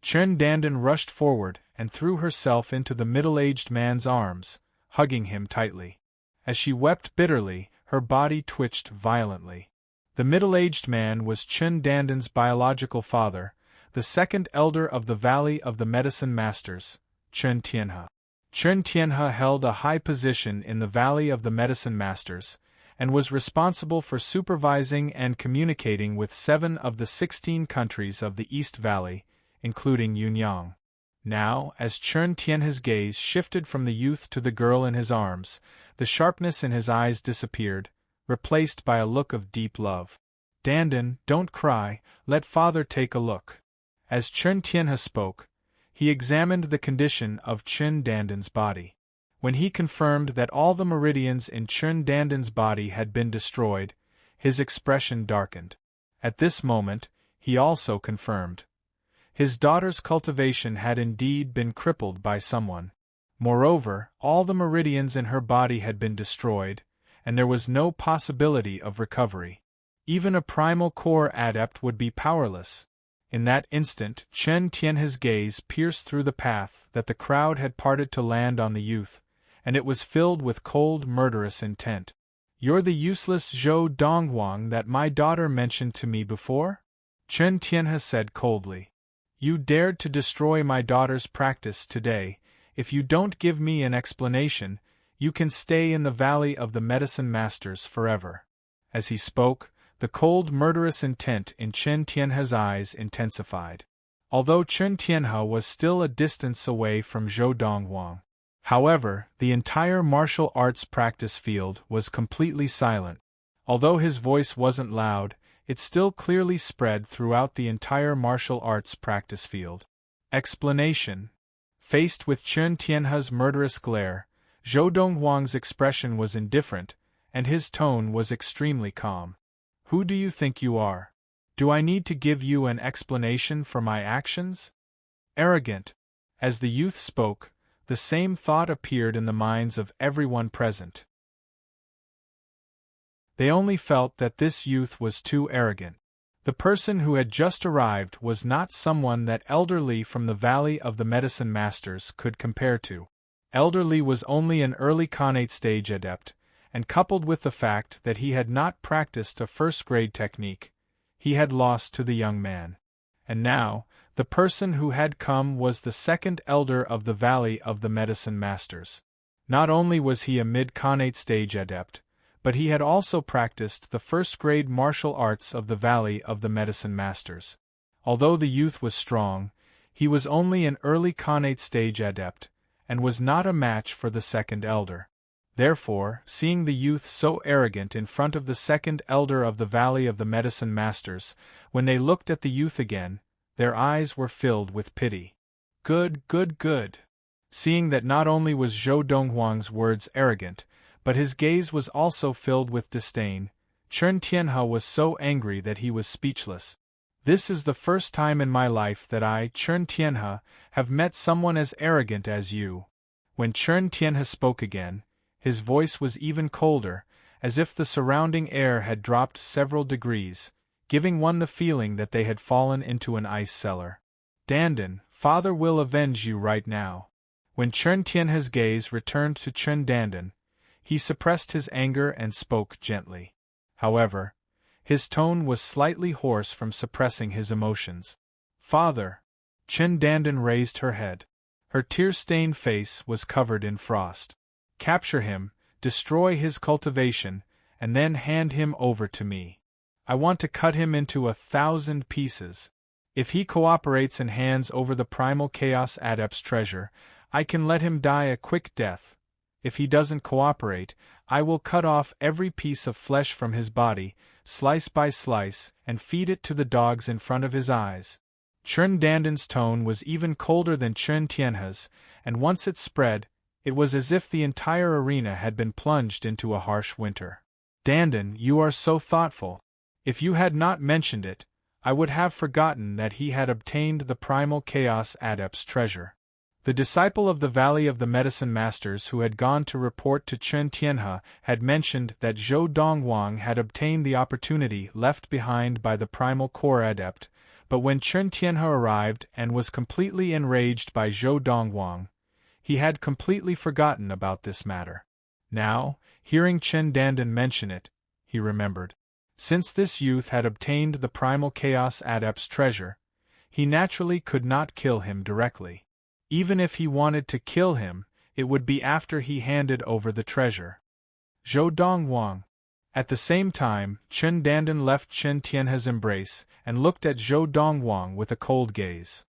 Chen Dandan rushed forward and threw herself into the middle-aged man's arms, hugging him tightly. As she wept bitterly, her body twitched violently. The middle-aged man was Chen Dandan's biological father, the second elder of the Valley of the Medicine Masters, Chen Tianhe. Chen Tianhe held a high position in the Valley of the Medicine Masters, and was responsible for supervising and communicating with 7 of the 16 countries of the East Valley, including Yunyang. Now, as Chen Tianhe's gaze shifted from the youth to the girl in his arms, the sharpness in his eyes disappeared, replaced by a look of deep love. "Dandan, don't cry, let father take a look." As Chen Tianhe spoke, he examined the condition of Chen Dandan's body. When he confirmed that all the meridians in Chen Dandan's body had been destroyed, his expression darkened. At this moment, he also confirmed his daughter's cultivation had indeed been crippled by someone. Moreover, all the meridians in her body had been destroyed, and there was no possibility of recovery. Even a primal core adept would be powerless. In that instant, Chen Tianhe's gaze pierced through the path that the crowd had parted to land on the youth, and it was filled with cold, murderous intent. You're the useless Zhou Donghuang that my daughter mentioned to me before? Chen Tianhe said coldly. You dared to destroy my daughter's practice today. If you don't give me an explanation, you can stay in the Valley of the Medicine Masters forever. As he spoke, the cold, murderous intent in Chen Tianhe's eyes intensified. Although Chen Tianhe was still a distance away from Zhou Donghuang. However, the entire martial arts practice field was completely silent. Although his voice wasn't loud, it still clearly spread throughout the entire martial arts practice field. Explanation. Faced with Chen Tianhe's murderous glare, Zhou Donghuang's expression was indifferent, and his tone was extremely calm. Who do you think you are? Do I need to give you an explanation for my actions? Arrogant. As the youth spoke, the same thought appeared in the minds of everyone present. They only felt that this youth was too arrogant. The person who had just arrived was not someone that Elder Li from the Valley of the Medicine Masters could compare to. Elder Li was only an early Khanate stage adept, and coupled with the fact that he had not practiced a first-grade technique, he had lost to the young man. And now, the person who had come was the second elder of the Valley of the Medicine Masters. Not only was he a mid-Khanate stage adept, but he had also practiced the first-grade martial arts of the Valley of the Medicine Masters. Although the youth was strong, he was only an early Khanate stage adept, and was not a match for the second elder. Therefore, seeing the youth so arrogant in front of the second elder of the Valley of the Medicine Masters, when they looked at the youth again, their eyes were filled with pity. Good, good, good. Seeing that not only was Zhou Donghuang's words arrogant, but his gaze was also filled with disdain, Chen Tianhe was so angry that he was speechless. This is the first time in my life that I, Chen Tianhe, have met someone as arrogant as you. When Chen Tianhe spoke again, his voice was even colder, as if the surrounding air had dropped several degrees, giving one the feeling that they had fallen into an ice cellar. Dandan, father will avenge you right now. When Chen Tianhe's gaze returned to Chen Dandan, he suppressed his anger and spoke gently. However, his tone was slightly hoarse from suppressing his emotions. Father! Chen Dandan raised her head. Her tear-stained face was covered in frost. Capture him, destroy his cultivation, and then hand him over to me. I want to cut him into 1,000 pieces. If he cooperates and hands over the Primal Chaos Adept's treasure, I can let him die a quick death. If he doesn't cooperate, I will cut off every piece of flesh from his body, slice by slice, and feed it to the dogs in front of his eyes. Chen Dandan's tone was even colder than Chen Tianhe's, and once it spread, it was as if the entire arena had been plunged into a harsh winter. Dandan, you are so thoughtful. If you had not mentioned it, I would have forgotten that he had obtained the Primal Chaos Adept's treasure. The disciple of the Valley of the Medicine Masters who had gone to report to Chen Tianhe had mentioned that Zhou Donghuang had obtained the opportunity left behind by the Primal Core Adept, but when Chen Tianhe arrived and was completely enraged by Zhou Donghuang, he had completely forgotten about this matter. Now, hearing Chen Dandan mention it, he remembered. Since this youth had obtained the Primal Chaos Adept's treasure, he naturally could not kill him directly. Even if he wanted to kill him, it would be after he handed over the treasure. Zhou Donghuang. At the same time, Chen Dandan left Chen Tianhe's embrace and looked at Zhou Donghuang with a cold gaze.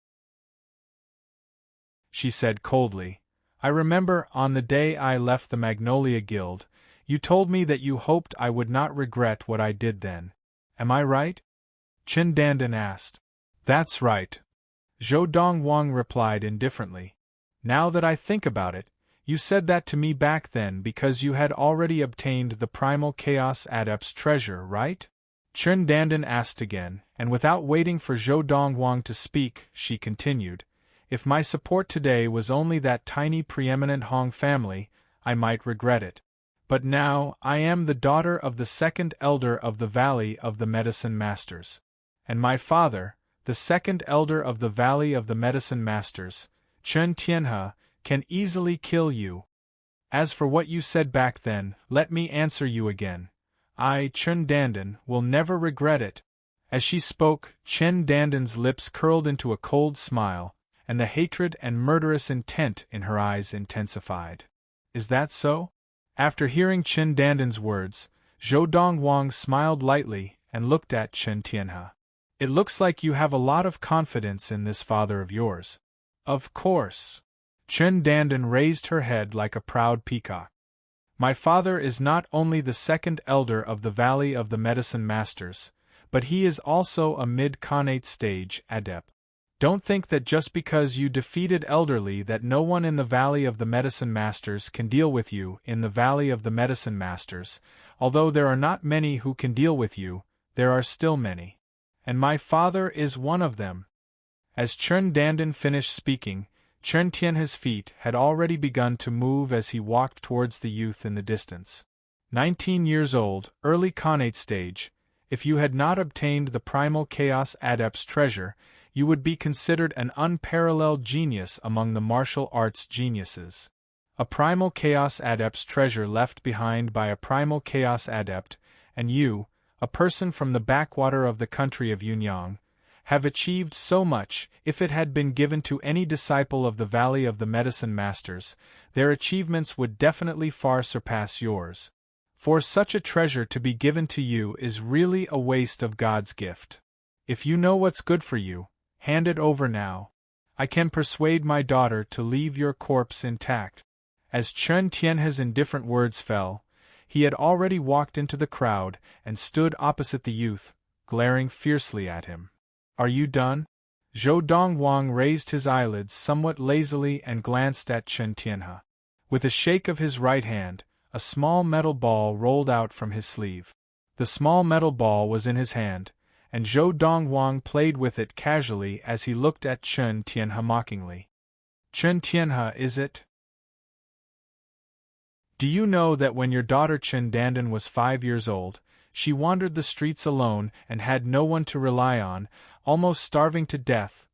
She said coldly, I remember, on the day I left the Magnolia Guild, you told me that you hoped I would not regret what I did then. Am I right? Chen Dandan asked. That's right. Zhou Donghuang replied indifferently. Now that I think about it, you said that to me back then because you had already obtained the Primal Chaos Adept's treasure, right? Chen Dandan asked again, and without waiting for Zhou Donghuang to speak, she continued, If my support today was only that tiny preeminent Hong family, I might regret it. But now, I am the daughter of the second elder of the Valley of the Medicine Masters. And my father, the second elder of the Valley of the Medicine Masters, Chen Tianhe, can easily kill you. As for what you said back then, let me answer you again. I, Chen Dandan, will never regret it. As she spoke, Chen Dandan's lips curled into a cold smile, and the hatred and murderous intent in her eyes intensified. Is that so? After hearing Chen Dandan's words, Zhou Dongwang smiled lightly and looked at Chen Tianhe. It looks like you have a lot of confidence in this father of yours. Of course. Chen Dandan raised her head like a proud peacock. My father is not only the second elder of the Valley of the Medicine Masters, but he is also a mid-Khanate stage adept. Don't think that just because you defeated elderly that no one in the Valley of the Medicine Masters can deal with you in the Valley of the Medicine Masters. Although there are not many who can deal with you, there are still many. And my father is one of them. As Chen Dandan finished speaking, Chen Tianhe's feet had already begun to move as he walked towards the youth in the distance. 19 years old, early Khanate stage. If you had not obtained the Primal Chaos Adept's treasure, you would be considered an unparalleled genius among the martial arts geniuses. A Primal Chaos Adept's treasure left behind by a Primal Chaos Adept, and you, a person from the backwater of the country of Yunyang, have achieved so much. If it had been given to any disciple of the Valley of the Medicine Masters, their achievements would definitely far surpass yours. For such a treasure to be given to you is really a waste of God's gift. If you know what's good for you, hand it over now. I can persuade my daughter to leave your corpse intact. As Chen Tianhe's indifferent words fell, he had already walked into the crowd and stood opposite the youth, glaring fiercely at him. Are you done? Zhou Dongwang raised his eyelids somewhat lazily and glanced at Chen Tianhe. With a shake of his right hand, a small metal ball rolled out from his sleeve. The small metal ball was in his hand, and Zhou Dongwang played with it casually as he looked at Chen Tianhe mockingly. Chen Tianhe, is it? Do you know that when your daughter Chen Dandan was 5 years old, she wandered the streets alone and had no one to rely on, almost starving to death?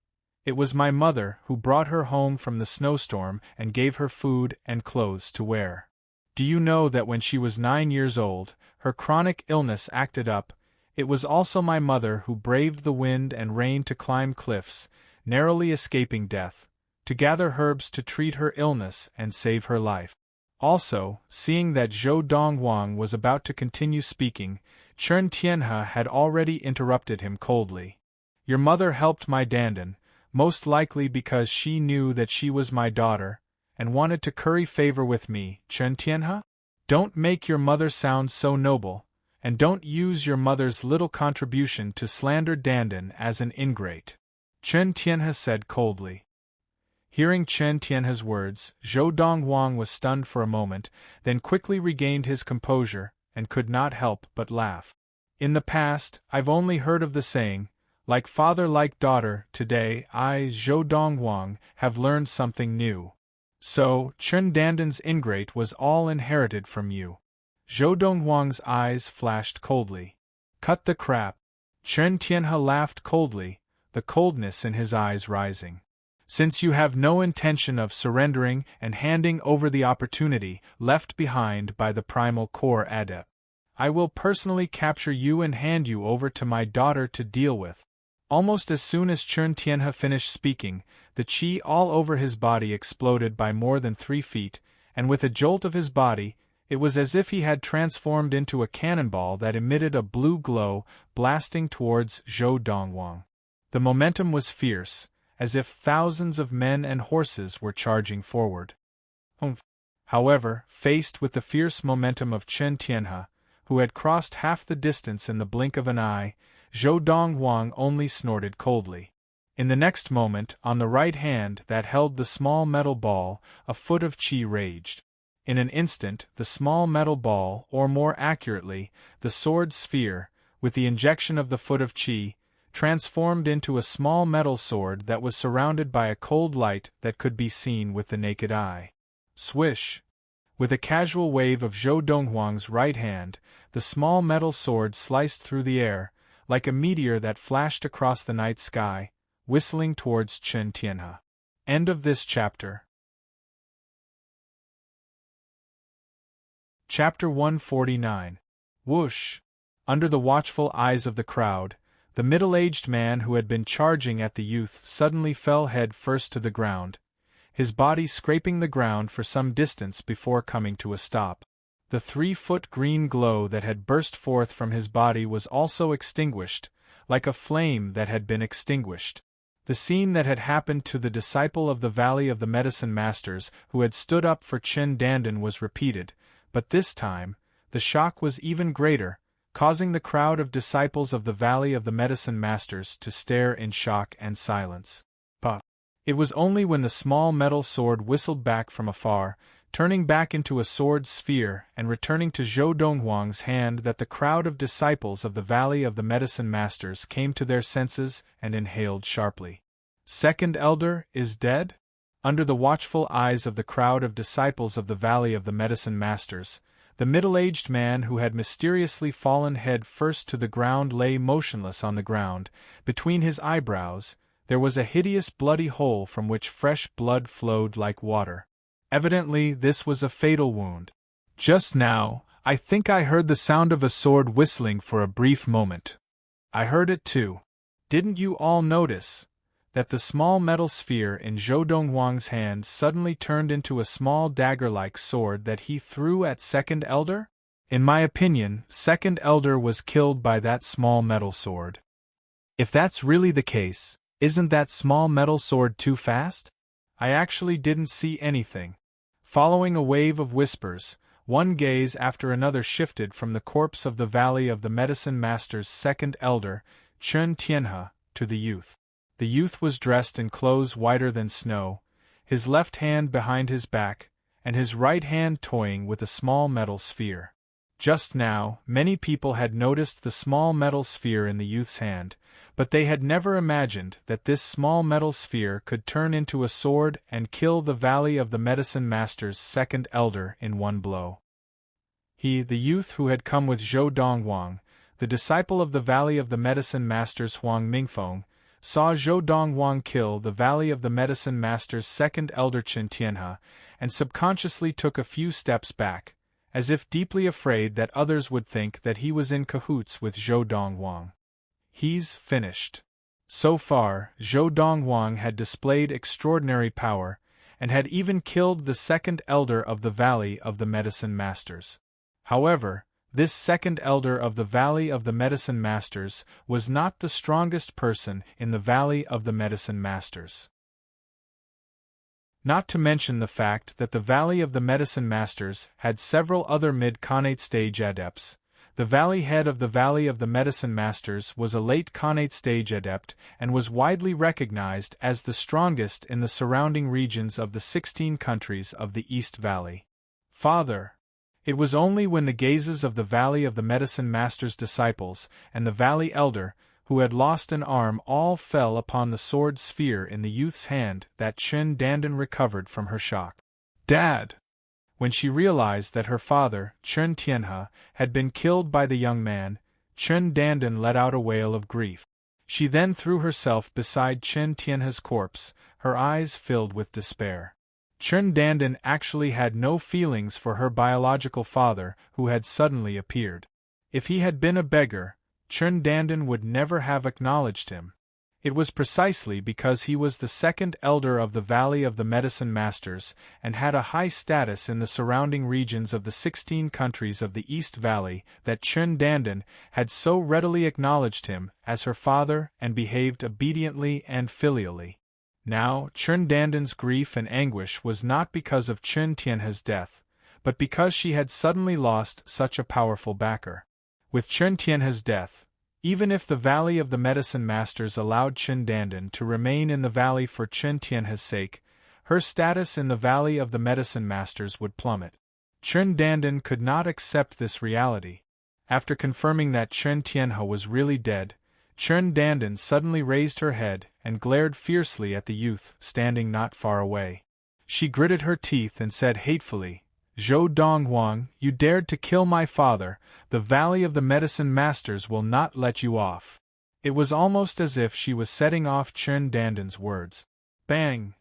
It was my mother who brought her home from the snowstorm and gave her food and clothes to wear. Do you know that when she was 9 years old, her chronic illness acted up? It was also my mother who braved the wind and rain to climb cliffs, narrowly escaping death, to gather herbs to treat her illness and save her life. Also, seeing that Zhou Dongwang was about to continue speaking, Chen Tianhe had already interrupted him coldly. Your mother helped my Dandan, most likely because she knew that she was my daughter, and wanted to curry favor with me, Chen Tianhe? Don't make your mother sound so noble, and don't use your mother's little contribution to slander Dandan as an ingrate, Chen Tianhe said coldly. Hearing Chen Tianhe's words, Zhou Dongwang was stunned for a moment, then quickly regained his composure, and could not help but laugh. In the past, I've only heard of the saying, like father like daughter. Today I, Zhou Dongwang, have learned something new. So, Chen Dandan's ingrate was all inherited from you. Zhou Dongwang's eyes flashed coldly. Cut the crap. Chen Tianhe laughed coldly, the coldness in his eyes rising. Since you have no intention of surrendering and handing over the opportunity left behind by the Primal Core Adept, I will personally capture you and hand you over to my daughter to deal with. Almost as soon as Chen Tianhe finished speaking, the qi all over his body exploded by more than 3 feet, and with a jolt of his body, it was as if he had transformed into a cannonball that emitted a blue glow, blasting towards Zhou Dongwang. The momentum was fierce, as if thousands of men and horses were charging forward. However, faced with the fierce momentum of Chen Tianhe, who had crossed half the distance in the blink of an eye, Zhou Dongwang only snorted coldly. In the next moment, on the right hand that held the small metal ball, a foot of qi raged. In an instant, the small metal ball, or more accurately, the sword sphere, with the injection of the foot of qi, transformed into a small metal sword that was surrounded by a cold light that could be seen with the naked eye. Swish! With a casual wave of Zhou Donghuang's right hand, the small metal sword sliced through the air, like a meteor that flashed across the night sky, whistling towards Chen Tianhe. End of this chapter. Chapter 149. Whoosh! Under the watchful eyes of the crowd, the middle-aged man who had been charging at the youth suddenly fell head first to the ground, his body scraping the ground for some distance before coming to a stop. The 3-foot green glow that had burst forth from his body was also extinguished, like a flame that had been extinguished. The scene that had happened to the disciple of the Valley of the Medicine Masters who had stood up for Chen Dandan was repeated, but this time, the shock was even greater, causing the crowd of disciples of the Valley of the Medicine Masters to stare in shock and silence. But it was only when the small metal sword whistled back from afar, turning back into a sword sphere and returning to Zhou Donghuang's hand that the crowd of disciples of the Valley of the Medicine Masters came to their senses and inhaled sharply. Second Elder is dead? Under the watchful eyes of the crowd of disciples of the Valley of the Medicine Masters, the middle-aged man who had mysteriously fallen head first to the ground lay motionless on the ground. Between his eyebrows, there was a hideous bloody hole from which fresh blood flowed like water. Evidently, this was a fatal wound. Just now, I think I heard the sound of a sword whistling for a brief moment. I heard it too. Didn't you all notice that the small metal sphere in Zhou Donghuang's hand suddenly turned into a small dagger-like sword that he threw at Second Elder? In my opinion, Second Elder was killed by that small metal sword. If that's really the case, isn't that small metal sword too fast? I actually didn't see anything. Following a wave of whispers, one gaze after another shifted from the corpse of the Valley of the Medicine Master's Second Elder, Chen Tianhe, to the youth. The youth was dressed in clothes whiter than snow, his left hand behind his back, and his right hand toying with a small metal sphere. Just now, many people had noticed the small metal sphere in the youth's hand, but they had never imagined that this small metal sphere could turn into a sword and kill the Valley of the Medicine Master's Second Elder in one blow. He, the youth who had come with Zhou Donghuang, the disciple of the Valley of the Medicine Masters Huang Mingfeng, saw Zhou Donghuang kill the Valley of the Medicine Master's Second Elder Chen Tianhe, and subconsciously took a few steps back, as if deeply afraid that others would think that he was in cahoots with Zhou Donghuang. He's finished. So far, Zhou Donghuang had displayed extraordinary power, and had even killed the Second Elder of the Valley of the Medicine Masters. However, this Second Elder of the Valley of the Medicine Masters was not the strongest person in the Valley of the Medicine Masters. Not to mention the fact that the Valley of the Medicine Masters had several other mid-Khanate stage adepts. The Valley head of the Valley of the Medicine Masters was a late Khanate stage adept and was widely recognized as the strongest in the surrounding regions of the 16 countries of the East Valley. Father! It was only when the gazes of the Valley of the Medicine Masters' disciples and the Valley Elder, who had lost an arm, all fell upon the sword sphere in the youth's hand that Chen Dandan recovered from her shock. Dad! When she realized that her father, Chen Tianhe, had been killed by the young man, Chen Dandan let out a wail of grief. She then threw herself beside Chen Tianhe's corpse, her eyes filled with despair. Chen Dandan actually had no feelings for her biological father, who had suddenly appeared. If he had been a beggar, Chen Dandan would never have acknowledged him. It was precisely because he was the Second Elder of the Valley of the Medicine Masters and had a high status in the surrounding regions of the 16 countries of the East Valley that Chen Dandan had so readily acknowledged him as her father and behaved obediently and filially. Now, Chen Dandan's grief and anguish was not because of Chen Tianhe's death, but because she had suddenly lost such a powerful backer. With Chen Tianhe's death, even if the Valley of the Medicine Masters allowed Chen Dandan to remain in the valley for Chen Tianhe's sake, her status in the Valley of the Medicine Masters would plummet. Chen Dandan could not accept this reality. After confirming that Chen Tianhe was really dead, Chen Dandan suddenly raised her head and glared fiercely at the youth standing not far away. She gritted her teeth and said hatefully, "Zhou Donghuang, you dared to kill my father. The Valley of the Medicine Masters will not let you off." It was almost as if she was setting off Chen Dandan's words. Bang!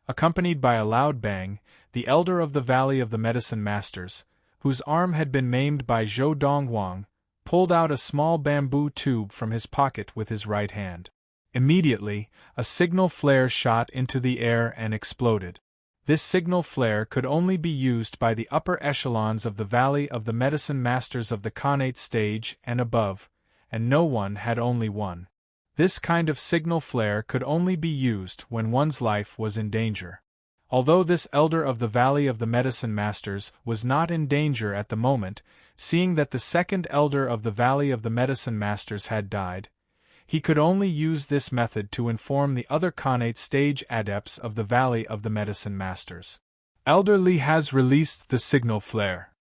Accompanied by a loud bang, the Elder of the Valley of the Medicine Masters, whose arm had been maimed by Zhou Donghuang, pulled out a small bamboo tube from his pocket with his right hand. Immediately, a signal flare shot into the air and exploded. This signal flare could only be used by the upper echelons of the Valley of the Medicine Masters of the Khanate stage and above, and no one had only one. This kind of signal flare could only be used when one's life was in danger. Although this elder of the Valley of the Medicine Masters was not in danger at the moment, seeing that the second elder of the Valley of the Medicine Masters had died, he could only use this method to inform the other Khanate stage adepts of the Valley of the Medicine Masters. Elder Li has released the signal flare.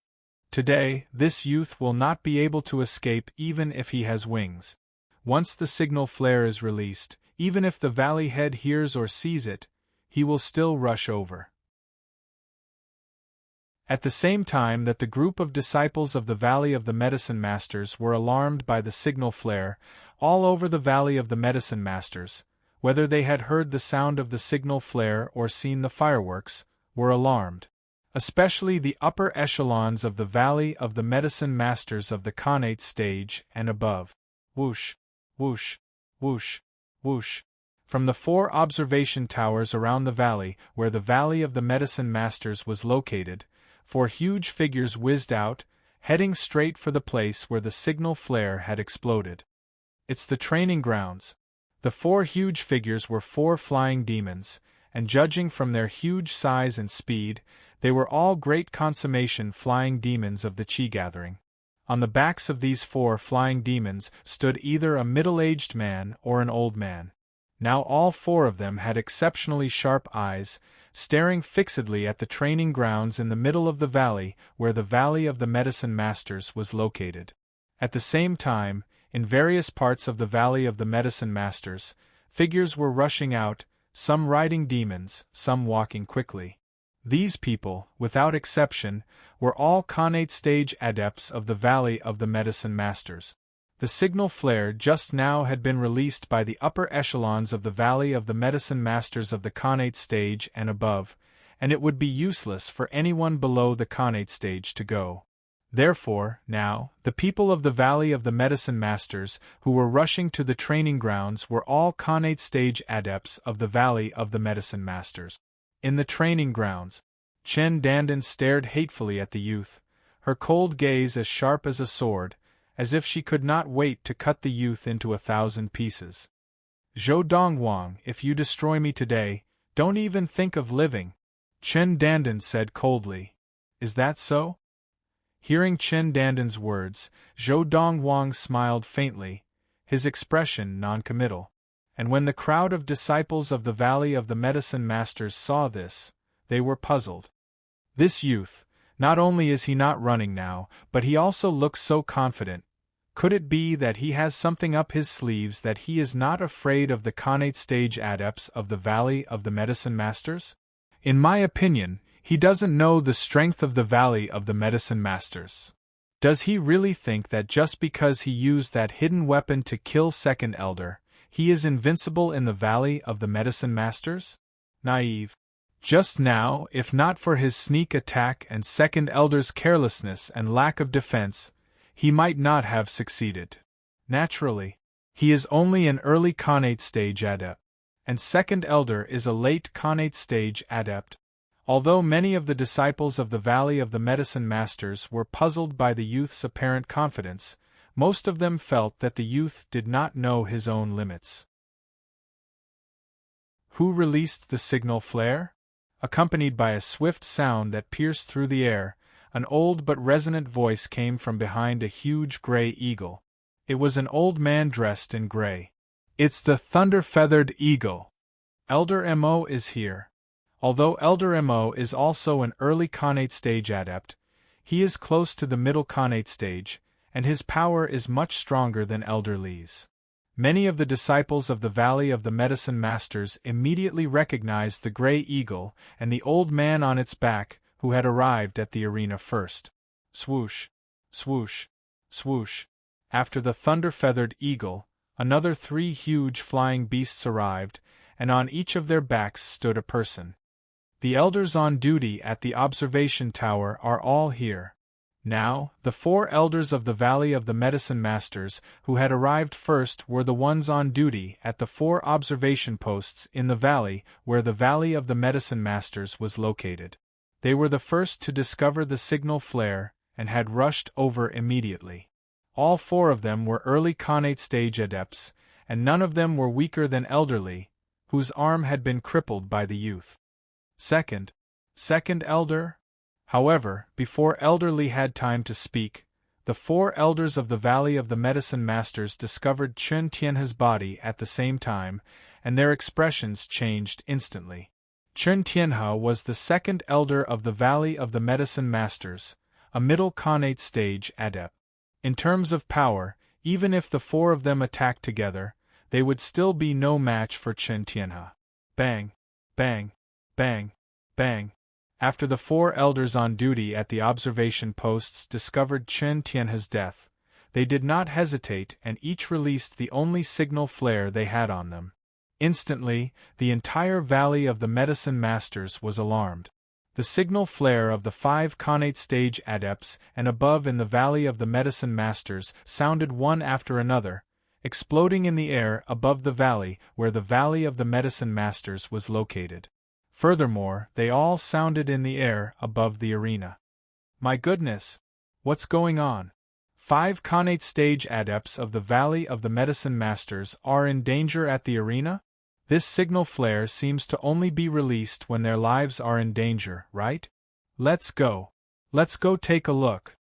Today, this youth will not be able to escape even if he has wings. Once the signal flare is released, even if the Valley head hears or sees it, he will still rush over. At the same time that the group of disciples of the Valley of the Medicine Masters were alarmed by the signal flare, all over the Valley of the Medicine Masters, whether they had heard the sound of the signal flare or seen the fireworks, were alarmed. Especially the upper echelons of the Valley of the Medicine Masters of the Khanate stage and above. Whoosh, whoosh, whoosh, whoosh. From the 4 observation towers around the valley, where the Valley of the Medicine Masters was located, 4 huge figures whizzed out, heading straight for the place where the signal flare had exploded. It's the training grounds. The 4 huge figures were 4 flying demons, and judging from their huge size and speed, they were all great consummation flying demons of the Qi gathering. On the backs of these 4 flying demons stood either a middle-aged man or an old man. Now all 4 of them had exceptionally sharp eyes, staring fixedly at the training grounds in the middle of the valley where the Valley of the Medicine Masters was located. At the same time, in various parts of the Valley of the Medicine Masters, figures were rushing out, some riding demons, some walking quickly. These people, without exception, were all Khanate stage adepts of the Valley of the Medicine Masters. The signal flare just now had been released by the upper echelons of the Valley of the Medicine Masters of the Khanate stage and above, and it would be useless for anyone below the Khanate stage to go. Therefore, now, the people of the Valley of the Medicine Masters who were rushing to the training grounds were all Khanate stage adepts of the Valley of the Medicine Masters. In the training grounds, Chen Dandan stared hatefully at the youth, her cold gaze as sharp as a sword, as if she could not wait to cut the youth into 1,000 pieces. Zhou Donghuang, if you destroy me today, don't even think of living, Chen Dandan said coldly. Is that so? Hearing Chen Dandan's words, Zhou Donghuang smiled faintly, his expression non-committal. And when the crowd of disciples of the Valley of the Medicine Masters saw this, they were puzzled. This youth, not only is he not running now, but he also looks so confident. Could it be that he has something up his sleeves, that he is not afraid of the Khanate stage adepts of the Valley of the Medicine Masters? In my opinion, he doesn't know the strength of the Valley of the Medicine Masters. Does he really think that just because he used that hidden weapon to kill Second Elder, he is invincible in the Valley of the Medicine Masters? Naive. Just now, if not for his sneak attack and Second Elder's carelessness and lack of defense, he might not have succeeded. Naturally, he is only an early Khanate stage adept, and Second Elder is a late Khanate stage adept. Although many of the disciples of the Valley of the Medicine Masters were puzzled by the youth's apparent confidence, most of them felt that the youth did not know his own limits. Who released the signal flare? Accompanied by a swift sound that pierced through the air, an old but resonant voice came from behind a huge gray eagle. It was an old man dressed in gray. It's the thunder-feathered eagle. Elder Mo is here. Although Elder Mo is also an early Khanate stage adept, he is close to the middle Khanate stage, and his power is much stronger than Elder Li's. Many of the disciples of the Valley of the Medicine Masters immediately recognized the gray eagle and the old man on its back, who had arrived at the arena first. Swoosh, swoosh, swoosh. After the thunder-feathered eagle, another 3 huge flying beasts arrived, and on each of their backs stood a person. The elders on duty at the observation tower are all here. Now, the 4 elders of the Valley of the Medicine Masters who had arrived first were the ones on duty at the 4 observation posts in the valley where the Valley of the Medicine Masters was located. They were the first to discover the signal flare and had rushed over immediately. All 4 of them were early Khanate stage adepts, and none of them were weaker than Elderly, whose arm had been crippled by the youth. Second elder? However, before Elderly had time to speak, the 4 elders of the Valley of the Medicine Masters discovered Chen Tianhe's body at the same time, and their expressions changed instantly. Chen Tianhe was the 2nd elder of the Valley of the Medicine Masters, a middle Khanate stage adept. In terms of power, even if the 4 of them attacked together, they would still be no match for Chen Tianhe. Bang! Bang! Bang! Bang! After the 4 elders on duty at the observation posts discovered Chen Tianhe's death, they did not hesitate and each released the only signal flare they had on them. Instantly, the entire Valley of the Medicine Masters was alarmed. The signal flare of the 5 Khanate stage adepts and above in the Valley of the Medicine Masters sounded one after another, exploding in the air above the valley where the Valley of the Medicine Masters was located. Furthermore, they all sounded in the air above the arena. My goodness! What's going on? 5 Khanate stage adepts of the Valley of the Medicine Masters are in danger at the arena? This signal flare seems to only be released when their lives are in danger, right? Let's go. Let's go take a look.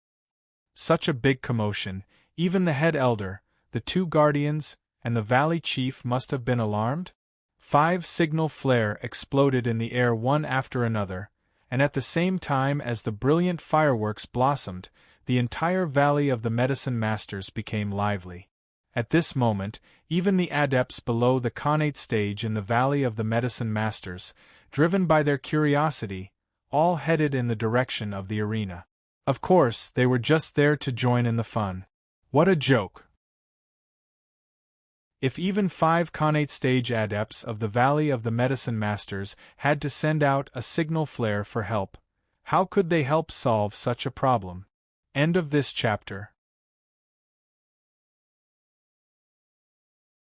Such a big commotion, even the head elder, the 2 guardians, and the valley chief must have been alarmed? 5 signal flare exploded in the air one after another, and at the same time as the brilliant fireworks blossomed, the entire Valley of the Medicine Masters became lively. At this moment, even the adepts below the Khanate stage in the Valley of the Medicine Masters, driven by their curiosity, all headed in the direction of the arena. Of course, they were just there to join in the fun. What a joke! If even 5 Khanate stage adepts of the Valley of the Medicine Masters had to send out a signal flare for help, how could they help solve such a problem? End of this chapter.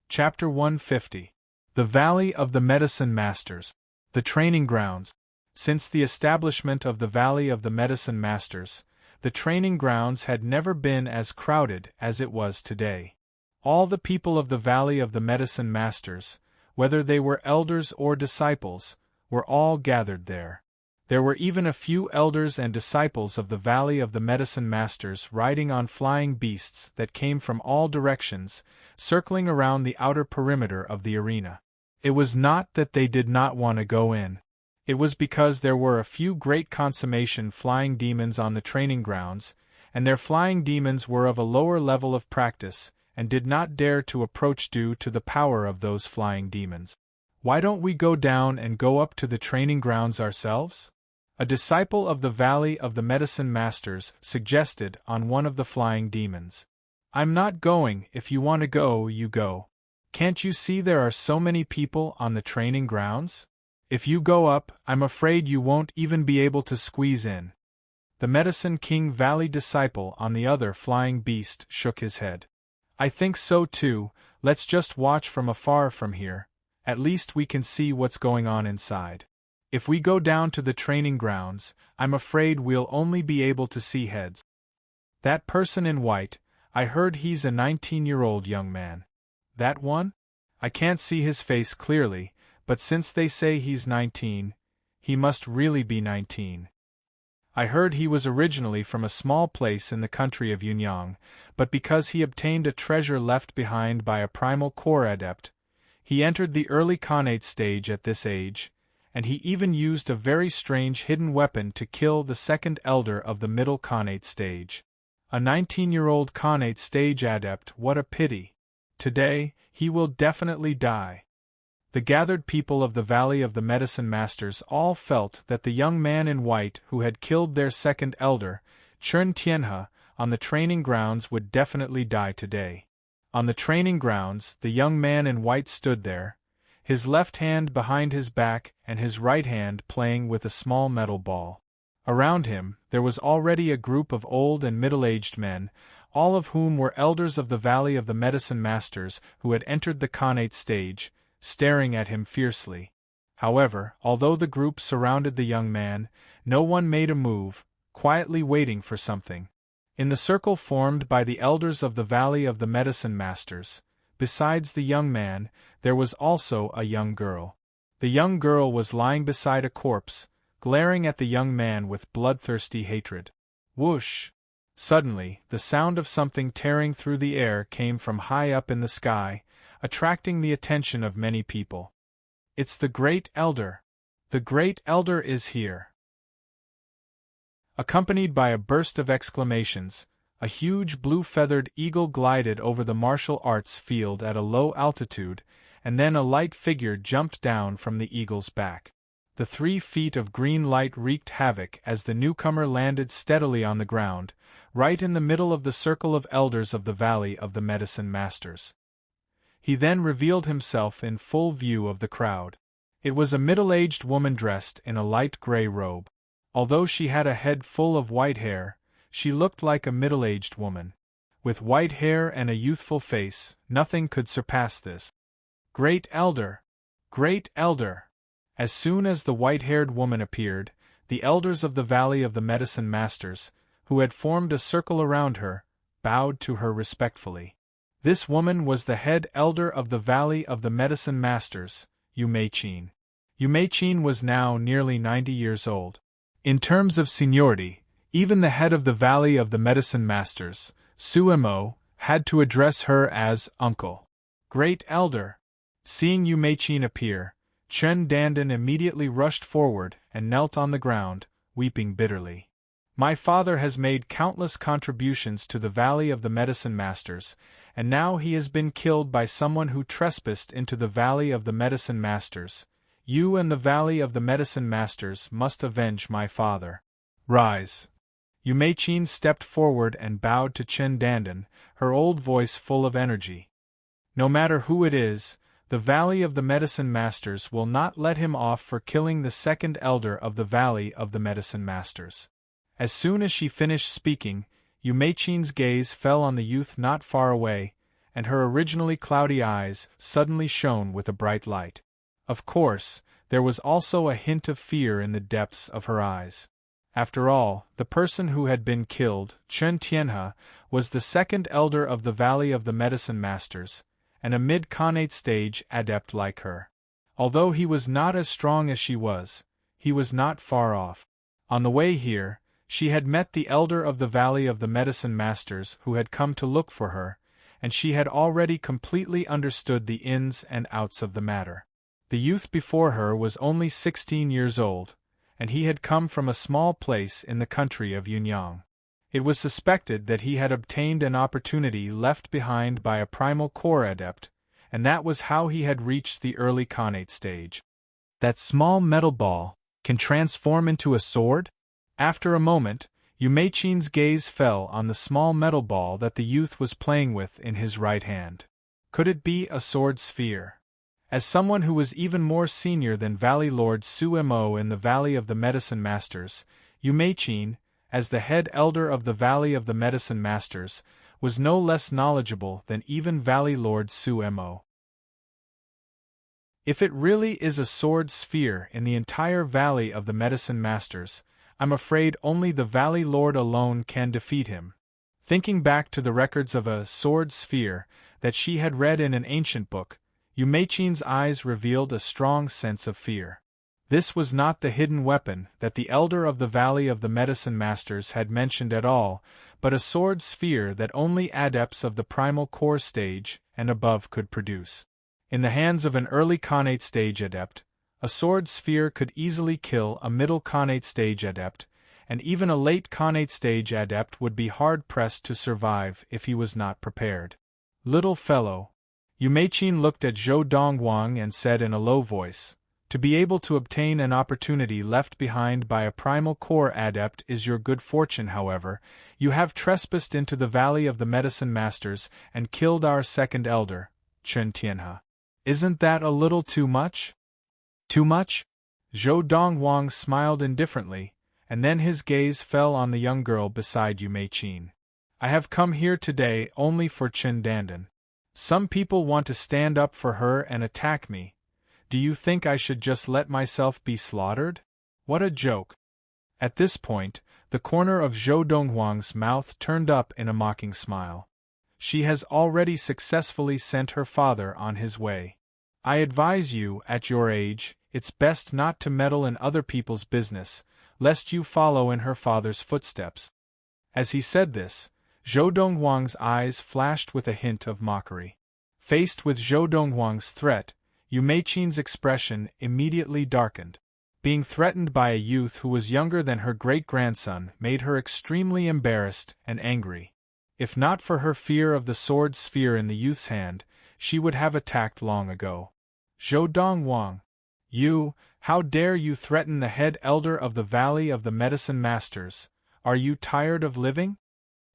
Chapter 150. The Valley of the Medicine Masters. The Training Grounds. Since the establishment of the Valley of the Medicine Masters, the training grounds had never been as crowded as it was today. All the people of the Valley of the Medicine Masters, whether they were elders or disciples, were all gathered there. There were even a few elders and disciples of the Valley of the Medicine Masters riding on flying beasts that came from all directions, circling around the outer perimeter of the arena. It was not that they did not want to go in. It was because there were a few great consummation flying demons on the training grounds, and their flying demons were of a lower level of practice, and did not dare to approach due to the power of those flying demons. Why don't we go down and go up to the training grounds ourselves? A disciple of the Valley of the Medicine Masters suggested on one of the flying demons. I'm not going. If you want to go, you go. Can't you see there are so many people on the training grounds? If you go up, I'm afraid you won't even be able to squeeze in. The Medicine King Valley disciple on the other flying beast shook his head. I think so too. Let's just watch from afar from here. At least we can see what's going on inside. If we go down to the training grounds, I'm afraid we'll only be able to see heads. That person in white, I heard he's a 19-year-old young man. That one? I can't see his face clearly, but since they say he's 19, he must really be 19. I heard he was originally from a small place in the country of Yunyang, but because he obtained a treasure left behind by a primal core adept, he entered the early Khanate stage at this age, and he even used a very strange hidden weapon to kill the 2nd elder of the middle Khanate stage. A 19-year-old Khanate stage adept, what a pity. Today, he will definitely die. The gathered people of the Valley of the Medicine Masters all felt that the young man in white who had killed their 2nd elder, Chen Tianhe, on the training grounds would definitely die today. On the training grounds, the young man in white stood there, his left hand behind his back and his right hand playing with a small metal ball. Around him, there was already a group of old and middle-aged men, all of whom were elders of the Valley of the Medicine Masters who had entered the Khanate stage, staring at him fiercely. However, although the group surrounded the young man, no one made a move, quietly waiting for something. In the circle formed by the elders of the Valley of the Medicine Masters, besides the young man, there was also a young girl. The young girl was lying beside a corpse, glaring at the young man with bloodthirsty hatred. Whoosh! Suddenly, the sound of something tearing through the air came from high up in the sky, attracting the attention of many people. It's the Great Elder! The Great Elder is here! Accompanied by a burst of exclamations, a huge blue-feathered eagle glided over the martial arts field at a low altitude, and then a light figure jumped down from the eagle's back. The 3 feet of green light wreaked havoc as the newcomer landed steadily on the ground, right in the middle of the circle of elders of the Valley of the Medicine Masters. He then revealed himself in full view of the crowd. It was a middle-aged woman dressed in a light gray robe. Although she had a head full of white hair, she looked like a middle-aged woman. With white hair and a youthful face, nothing could surpass this. Great Elder! Great Elder! As soon as the white-haired woman appeared, the elders of the Valley of the Medicine Masters, who had formed a circle around her, bowed to her respectfully. This woman was the head elder of the Valley of the Medicine Masters, Umei-chin. Umei-chin was now nearly 90 years old. In terms of seniority, even the head of the Valley of the Medicine Masters, Suemo, had to address her as uncle. Great Elder! Seeing Umei-chin appear, Chen Dandan immediately rushed forward and knelt on the ground, weeping bitterly. My father has made countless contributions to the Valley of the Medicine Masters, and now he has been killed by someone who trespassed into the Valley of the Medicine Masters. You and the Valley of the Medicine Masters must avenge my father. Rise! Umei-chin stepped forward and bowed to Chen Dandan, her old voice full of energy. No matter who it is, the Valley of the Medicine Masters will not let him off for killing the second elder of the Valley of the Medicine Masters. As soon as she finished speaking, Umei-chin's gaze fell on the youth not far away, and her originally cloudy eyes suddenly shone with a bright light. Of course, there was also a hint of fear in the depths of her eyes. After all, the person who had been killed, Chen Tianhe, was the second elder of the Valley of the Medicine Masters, and a mid-Khanate stage adept like her. Although he was not as strong as she was, he was not far off. On the way here, she had met the elder of the Valley of the Medicine Masters who had come to look for her, and she had already completely understood the ins and outs of the matter. The youth before her was only 16 years old, and he had come from a small place in the country of Yunyang. It was suspected that he had obtained an opportunity left behind by a primal core adept, and that was how he had reached the early Khanate stage. That small metal ball can transform into a sword? After a moment, Umei-chin's gaze fell on the small metal ball that the youth was playing with in his right hand. Could it be a sword sphere? As someone who was even more senior than Valley Lord Suemo in the Valley of the Medicine Masters, Umei-chin, as the head elder of the Valley of the Medicine Masters, was no less knowledgeable than even Valley Lord Suemo. If it really is a sword sphere in the entire Valley of the Medicine Masters, I'm afraid only the Valley Lord alone can defeat him. Thinking back to the records of a sword sphere that she had read in an ancient book, Umei-chin's eyes revealed a strong sense of fear. This was not the hidden weapon that the elder of the Valley of the Medicine Masters had mentioned at all, but a sword sphere that only adepts of the primal core stage and above could produce. In the hands of an early Khanate stage adept, a sword sphere could easily kill a middle Khanate stage adept, and even a late Khanate stage adept would be hard-pressed to survive if he was not prepared. Little fellow. Umei-chin looked at Zhou Dongguang and said in a low voice, "To be able to obtain an opportunity left behind by a primal core adept is your good fortune. However, you have trespassed into the Valley of the Medicine Masters and killed our second elder, Chen Tianhe. Isn't that a little too much?" "Too much?" Zhou Dongguang smiled indifferently, and then his gaze fell on the young girl beside Yume-chin. I have come here today only for Chen Dandan. Some people want to stand up for her and attack me. Do you think I should just let myself be slaughtered? What a joke. At this point, the corner of Zhou Donghuang's mouth turned up in a mocking smile. She has already successfully sent her father on his way. I advise you, at your age, it's best not to meddle in other people's business, lest you follow in her father's footsteps. As he said this, Zhou Donghuang's eyes flashed with a hint of mockery. Faced with Zhou Donghuang's threat, Yume-chin's expression immediately darkened. Being threatened by a youth who was younger than her great-grandson made her extremely embarrassed and angry. If not for her fear of the sword sphere in the youth's hand, she would have attacked long ago. Zhou Donghuang, how dare you threaten the head elder of the Valley of the Medicine Masters? Are you tired of living?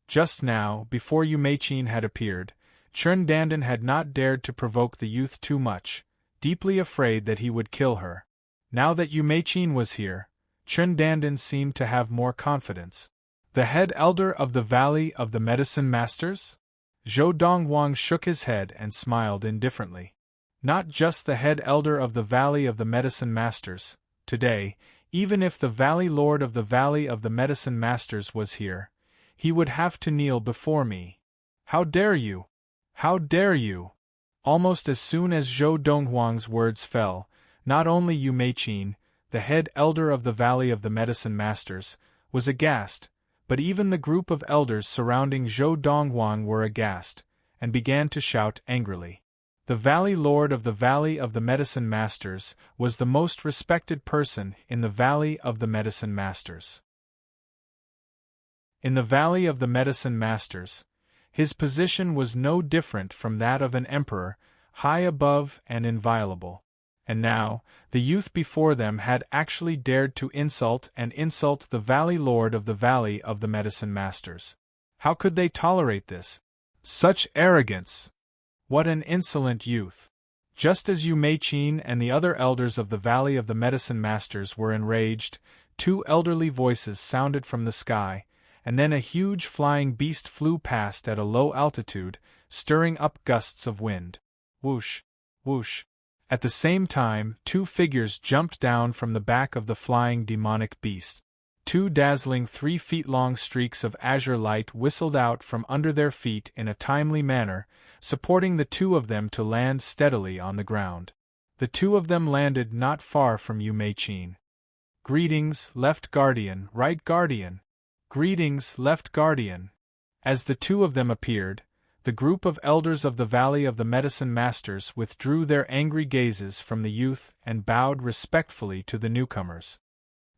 Just now, before Yume-chin had appeared, Chen Dandan had not dared to provoke the youth too much, deeply afraid that he would kill her. Now that Yume-chin was here, Chen Dandan seemed to have more confidence. The head elder of the Valley of the Medicine Masters? Zhou Donghuang shook his head and smiled indifferently. Not just the head elder of the Valley of the Medicine Masters. Today, even if the Valley Lord of the Valley of the Medicine Masters was here, he would have to kneel before me. How dare you? How dare you? Almost as soon as Zhou Donghuang's words fell, not only Yume-chin, the head elder of the Valley of the Medicine Masters, was aghast, but even the group of elders surrounding Zhou Donghuang were aghast, and began to shout angrily. The Valley Lord of the Valley of the Medicine Masters was the most respected person in the Valley of the Medicine Masters. In the Valley of the Medicine Masters, his position was no different from that of an emperor, high above and inviolable. And now, the youth before them had actually dared to insult the Valley Lord of the Valley of the Medicine Masters. How could they tolerate this? Such arrogance! What an insolent youth! Just as Yume-chin and the other elders of the Valley of the Medicine Masters were enraged, two elderly voices sounded from the sky, and then a huge flying beast flew past at a low altitude, stirring up gusts of wind. Whoosh! Whoosh! At the same time, two figures jumped down from the back of the flying demonic beast. Two dazzling 3-feet-long streaks of azure light whistled out from under their feet in a timely manner, supporting the two of them to land steadily on the ground. The two of them landed not far from Yume-chin. Greetings, left guardian, right guardian. Greetings, left guardian. As the two of them appeared, the group of elders of the Valley of the Medicine Masters withdrew their angry gazes from the youth and bowed respectfully to the newcomers.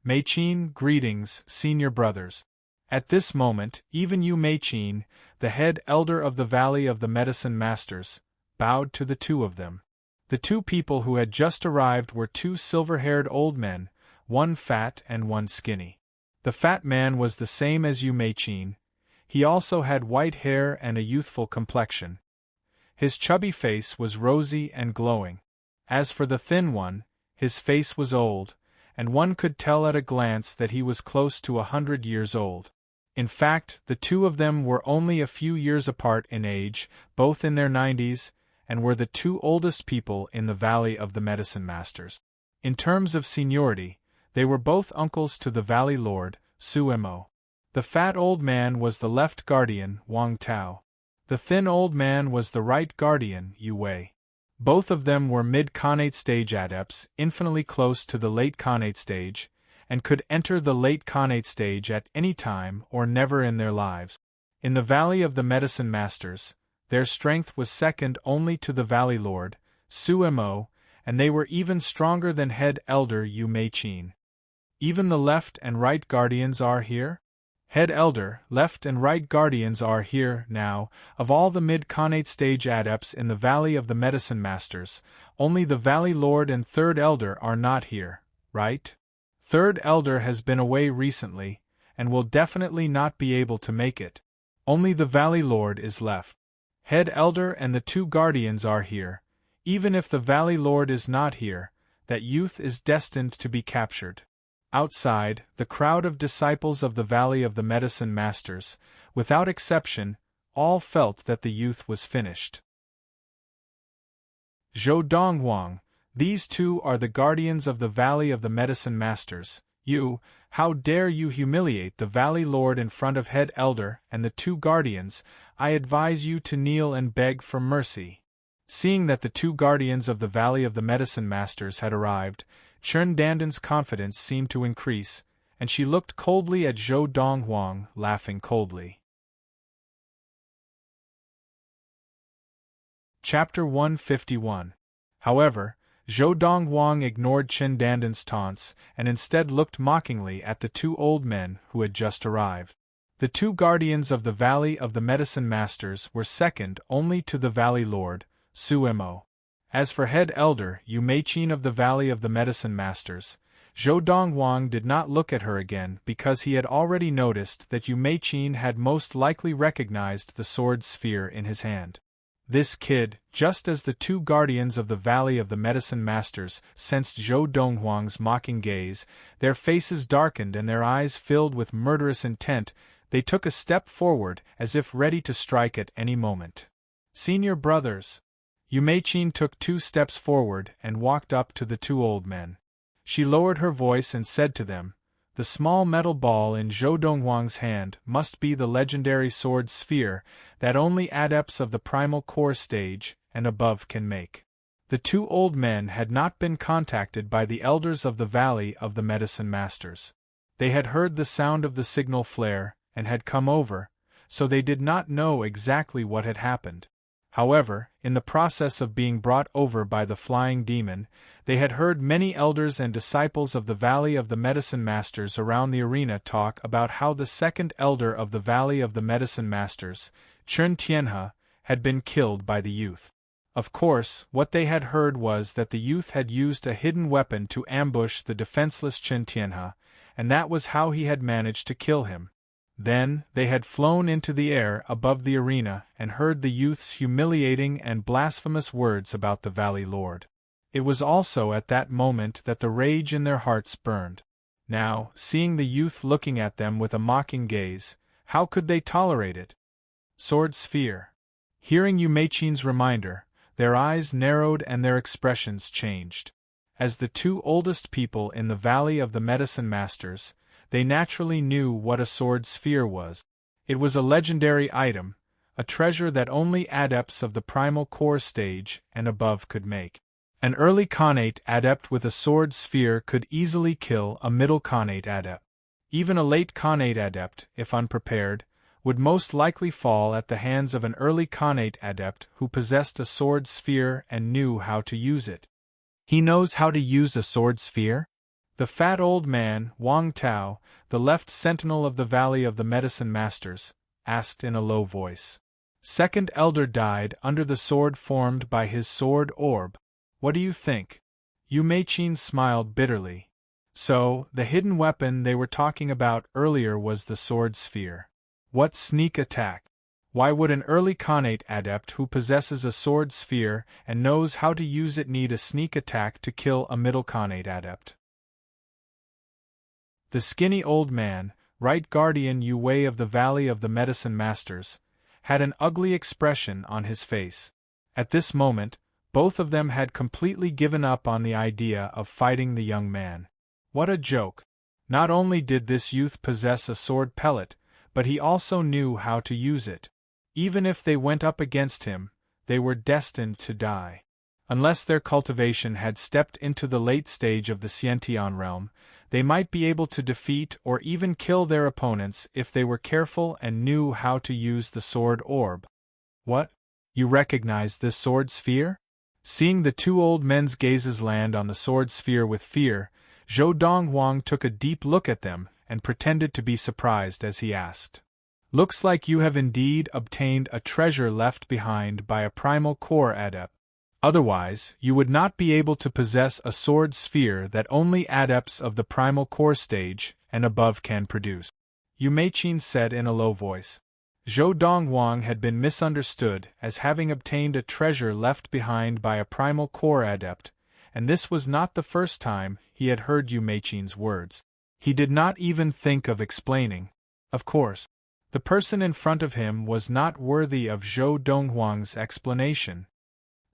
Mei-chin, greetings, senior brothers. At this moment, even Yume-chin, the head elder of the Valley of the Medicine Masters, bowed to the two of them. The two people who had just arrived were two silver-haired old men, one fat and one skinny. The fat man was the same as Yume-chin. He also had white hair and a youthful complexion. His chubby face was rosy and glowing. As for the thin one, his face was old, and one could tell at a glance that he was close to 100 years old. In fact, the two of them were only a few years apart in age, both in their 90s, and were the two oldest people in the Valley of the Medicine Masters. In terms of seniority, they were both uncles to the Valley Lord, Suemo. The fat old man was the left guardian, Wang Tao. The thin old man was the right guardian, Yu Wei. Both of them were mid-Khanate stage adepts, infinitely close to the late Khanate stage, and could enter the late Khanate stage at any time or never in their lives. In the Valley of the Medicine Masters, their strength was second only to the Valley Lord, Suemo, and they were even stronger than head elder Yume-chin. Even the left and right guardians are here? Head elder, left and right guardians are here now. Of all the mid-Khanate stage adepts in the Valley of the Medicine Masters, only the Valley Lord and third elder are not here, right? Third elder has been away recently, and will definitely not be able to make it. Only the Valley Lord is left. Head elder and the two guardians are here. Even if the Valley Lord is not here, that youth is destined to be captured. Outside, the crowd of disciples of the Valley of the Medicine Masters, without exception, all felt that the youth was finished. Zhou Donghuang, these two are the guardians of the Valley of the Medicine Masters. How dare you humiliate the Valley Lord in front of Head Elder and the two guardians? I advise you to kneel and beg for mercy. Seeing that the two guardians of the Valley of the Medicine Masters had arrived, Chen Dandan's confidence seemed to increase, and she looked coldly at Zhou Donghuang, laughing coldly. Chapter 151. However, Zhou Donghuang ignored Chen Dandan's taunts and instead looked mockingly at the two old men who had just arrived. The two guardians of the Valley of the Medicine Masters were second only to the Valley Lord, Su Mo. As for Head Elder Yu Meichin of the Valley of the Medicine Masters, Zhou Donghuang did not look at her again because he had already noticed that Yu Meichin had most likely recognized the sword sphere in his hand. This kid, just as the two guardians of the Valley of the Medicine Masters sensed Zhou Donghuang's mocking gaze, their faces darkened and their eyes filled with murderous intent. They took a step forward as if ready to strike at any moment. Senior brothers. Yu Meichin took 2 steps forward and walked up to the two old men. She lowered her voice and said to them, "The small metal ball in Zhou Donghuang's hand must be the legendary sword sphere that only adepts of the primal core stage and above can make." The two old men had not been contacted by the elders of the Valley of the Medicine Masters. They had heard the sound of the signal flare and had come over, so they did not know exactly what had happened. However, in the process of being brought over by the flying demon, they had heard many elders and disciples of the Valley of the Medicine Masters around the arena talk about how the second elder of the Valley of the Medicine Masters, Chen Tianhe, had been killed by the youth. Of course, what they had heard was that the youth had used a hidden weapon to ambush the defenseless Chen Tianhe, and that was how he had managed to kill him. Then, they had flown into the air above the arena and heard the youth's humiliating and blasphemous words about the Valley Lord. It was also at that moment that the rage in their hearts burned. Now, seeing the youth looking at them with a mocking gaze, how could they tolerate it? Sword sphere. Hearing Yu Meichin's reminder, their eyes narrowed and their expressions changed. As the two oldest people in the Valley of the Medicine Masters, they naturally knew what a sword sphere was. It was a legendary item, a treasure that only adepts of the primal core stage and above could make. An early Khanate adept with a sword sphere could easily kill a middle Khanate adept. Even a late Khanate adept, if unprepared, would most likely fall at the hands of an early Khanate adept who possessed a sword sphere and knew how to use it. He knows how to use a sword sphere? The fat old man, Wang Tao, the left sentinel of the Valley of the Medicine Masters, asked in a low voice. Second elder died under the sword formed by his sword orb. What do you think? Yu Meichin smiled bitterly. So, the hidden weapon they were talking about earlier was the sword sphere. What sneak attack! Why would an early Khanate adept who possesses a sword sphere and knows how to use it need a sneak attack to kill a middle Khanate adept? The skinny old man, right guardian Yu Wei of the Valley of the Medicine Masters, had an ugly expression on his face. At this moment, both of them had completely given up on the idea of fighting the young man. What a joke! Not only did this youth possess a sword pellet, but he also knew how to use it. Even if they went up against him, they were destined to die. Unless their cultivation had stepped into the late stage of the Xiantian realm, they might be able to defeat or even kill their opponents if they were careful and knew how to use the sword orb. What? You recognize this sword sphere? Seeing the two old men's gazes land on the sword sphere with fear, Zhou Donghuang took a deep look at them and pretended to be surprised as he asked. Looks like you have indeed obtained a treasure left behind by a primal core adept. Otherwise, you would not be able to possess a sword sphere that only adepts of the primal core stage and above can produce. Yu Meichin said in a low voice. Zhou Donghuang had been misunderstood as having obtained a treasure left behind by a primal core adept, and this was not the first time he had heard Yu Meichin's words. He did not even think of explaining. Of course, the person in front of him was not worthy of Zhou Donghuang's explanation.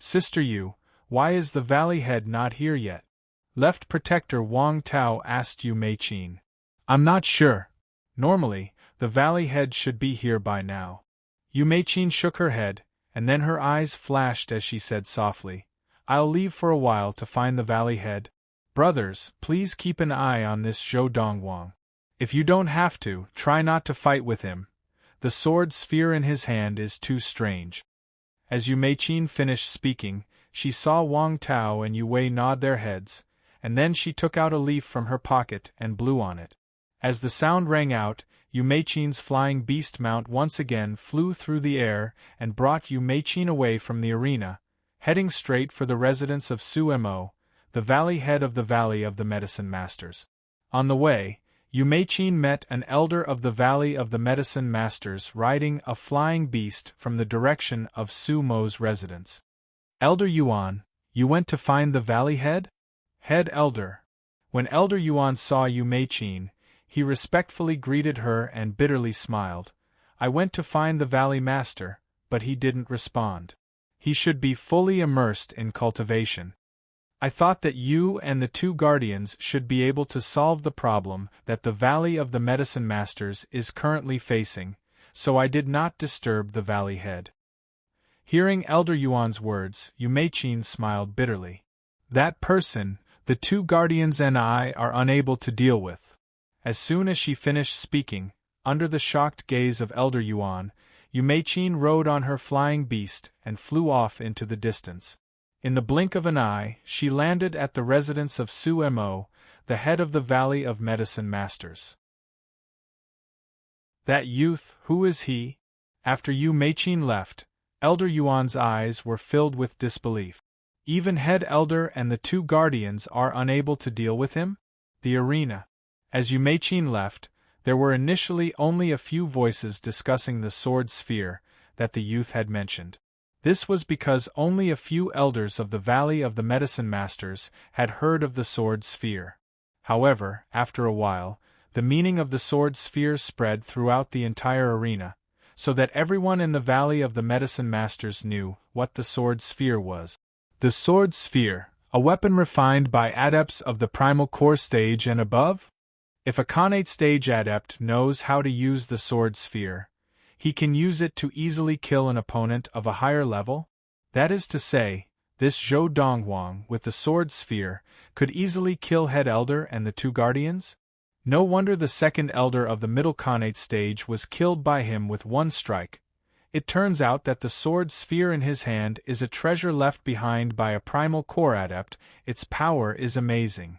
Sister Yu, why is the valley head not here yet? Left Protector Wang Tao asked Yu Meiqin. I'm not sure. Normally, the valley head should be here by now. Yu Meiqin shook her head, and then her eyes flashed as she said softly, I'll leave for a while to find the valley head. Brothers, please keep an eye on this Zhou Donghuang. If you don't have to, try not to fight with him. The sword sphere in his hand is too strange. As Yu Meiqin finished speaking, she saw Wang Tao and Yu Wei nod their heads, and then she took out a leaf from her pocket and blew on it. As the sound rang out, Yu Meiqin's flying beast mount once again flew through the air and brought Yu Meiqin away from the arena, heading straight for the residence of Su Mo, the valley head of the Valley of the Medicine Masters. On the way, Yu Meiqin met an elder of the Valley of the Medicine Masters riding a flying beast from the direction of Su Mo's residence. Elder Yuan, you went to find the valley head? Head Elder. When Elder Yuan saw Yu Meiqin, he respectfully greeted her and bitterly smiled. I went to find the Valley Master, but he didn't respond. He should be fully immersed in cultivation. I thought that you and the two guardians should be able to solve the problem that the Valley of the Medicine Masters is currently facing, so I did not disturb the Valley Head. Hearing Elder Yuan's words, Yu Meiqin smiled bitterly. That person, the two guardians and I are unable to deal with. As soon as she finished speaking, under the shocked gaze of Elder Yuan, Yu Meiqin rode on her flying beast and flew off into the distance. In the blink of an eye, she landed at the residence of Su Mo, the head of the Valley of Medicine Masters. That youth, who is he? After Yu Meiqin left, Elder Yuan's eyes were filled with disbelief. Even Head Elder and the two guardians are unable to deal with him? The arena. As Yu Meiqin left, there were initially only a few voices discussing the sword sphere that the youth had mentioned. This was because only a few elders of the Valley of the Medicine Masters had heard of the sword sphere. However, after a while, the meaning of the sword sphere spread throughout the entire arena, so that everyone in the Valley of the Medicine Masters knew what the sword sphere was. The sword sphere, a weapon refined by adepts of the primal core stage and above? If a Khanate stage adept knows how to use the sword sphere, he can use it to easily kill an opponent of a higher level? That is to say, this Zhou Donghuang with the sword sphere could easily kill Head Elder and the two guardians? No wonder the second elder of the middle Khanate stage was killed by him with one strike. It turns out that the sword sphere in his hand is a treasure left behind by a primal core adept. Its power is amazing.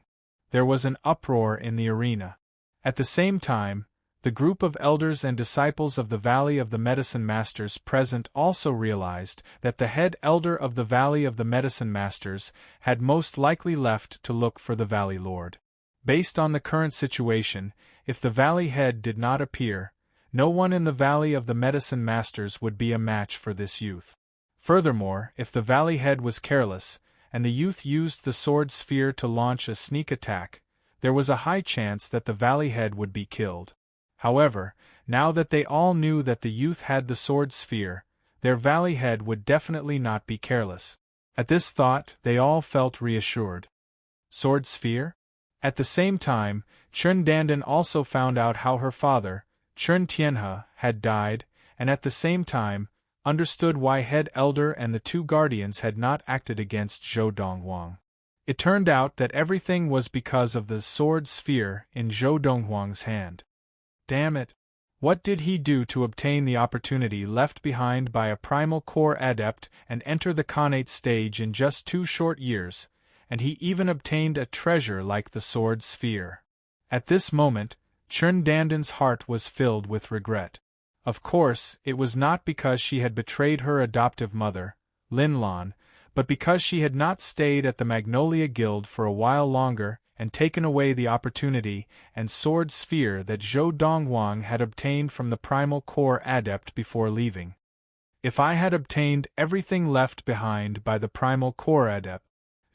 There was an uproar in the arena. At the same time, the group of elders and disciples of the Valley of the Medicine Masters present also realized that the head elder of the Valley of the Medicine Masters had most likely left to look for the Valley Lord. Based on the current situation, if the Valley head did not appear, no one in the Valley of the Medicine Masters would be a match for this youth. Furthermore, if the Valley head was careless, and the youth used the sword sphere to launch a sneak attack, there was a high chance that the Valley head would be killed. However, now that they all knew that the youth had the sword sphere, their Valley head would definitely not be careless. At this thought, they all felt reassured. Sword sphere? At the same time, Chen Dandan also found out how her father, Chen Tianhe, had died, and at the same time, understood why Head Elder and the two guardians had not acted against Zhou Donghuang. It turned out that everything was because of the sword sphere in Zhou Donghuang's hand. Damn it! What did he do to obtain the opportunity left behind by a primal core adept and enter the Khanate stage in just 2 short years, and he even obtained a treasure like the sword sphere? At this moment, Chen Dandan's heart was filled with regret. Of course, it was not because she had betrayed her adoptive mother, Lin Lan, but because she had not stayed at the Magnolia Guild for a while longer and taken away the opportunity and sword sphere that Zhou Donghuang had obtained from the primal core adept before leaving. If I had obtained everything left behind by the primal core adept,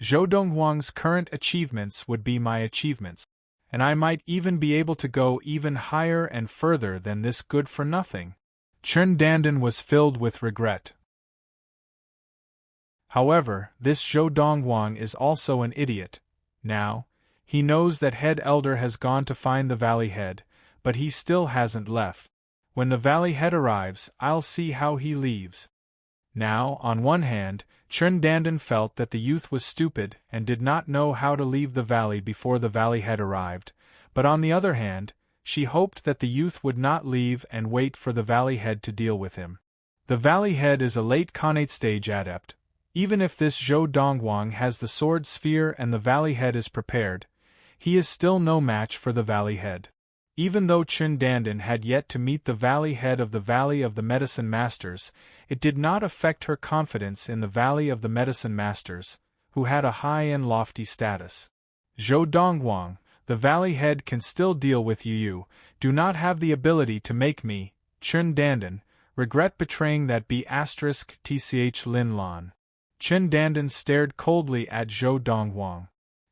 Zhou Donghuang's current achievements would be my achievements, and I might even be able to go even higher and further than this good-for-nothing. Chen Dandan was filled with regret. However, this Zhou Dongwang is also an idiot. Now, he knows that head elder has gone to find the valley head, but he still hasn't left. When the valley head arrives, I'll see how he leaves. Now, on one hand, Chen Dandan felt that the youth was stupid and did not know how to leave the valley before the valley head arrived, but on the other hand, she hoped that the youth would not leave and wait for the valley head to deal with him. The valley head is a late Khanate stage adept. Even if this Zhou Dongwang has the sword sphere and the valley head is prepared, he is still no match for the valley head. Even though Chen Dandan had yet to meet the valley head of the Valley of the Medicine Masters, it did not affect her confidence in the Valley of the Medicine Masters, who had a high and lofty status. Zhou Dongwang, the valley head can still deal with you, do not have the ability to make me, Chen Dandan, regret betraying that B***tch Lin Lan. Chen Dandan stared coldly at Zhou Dongwang.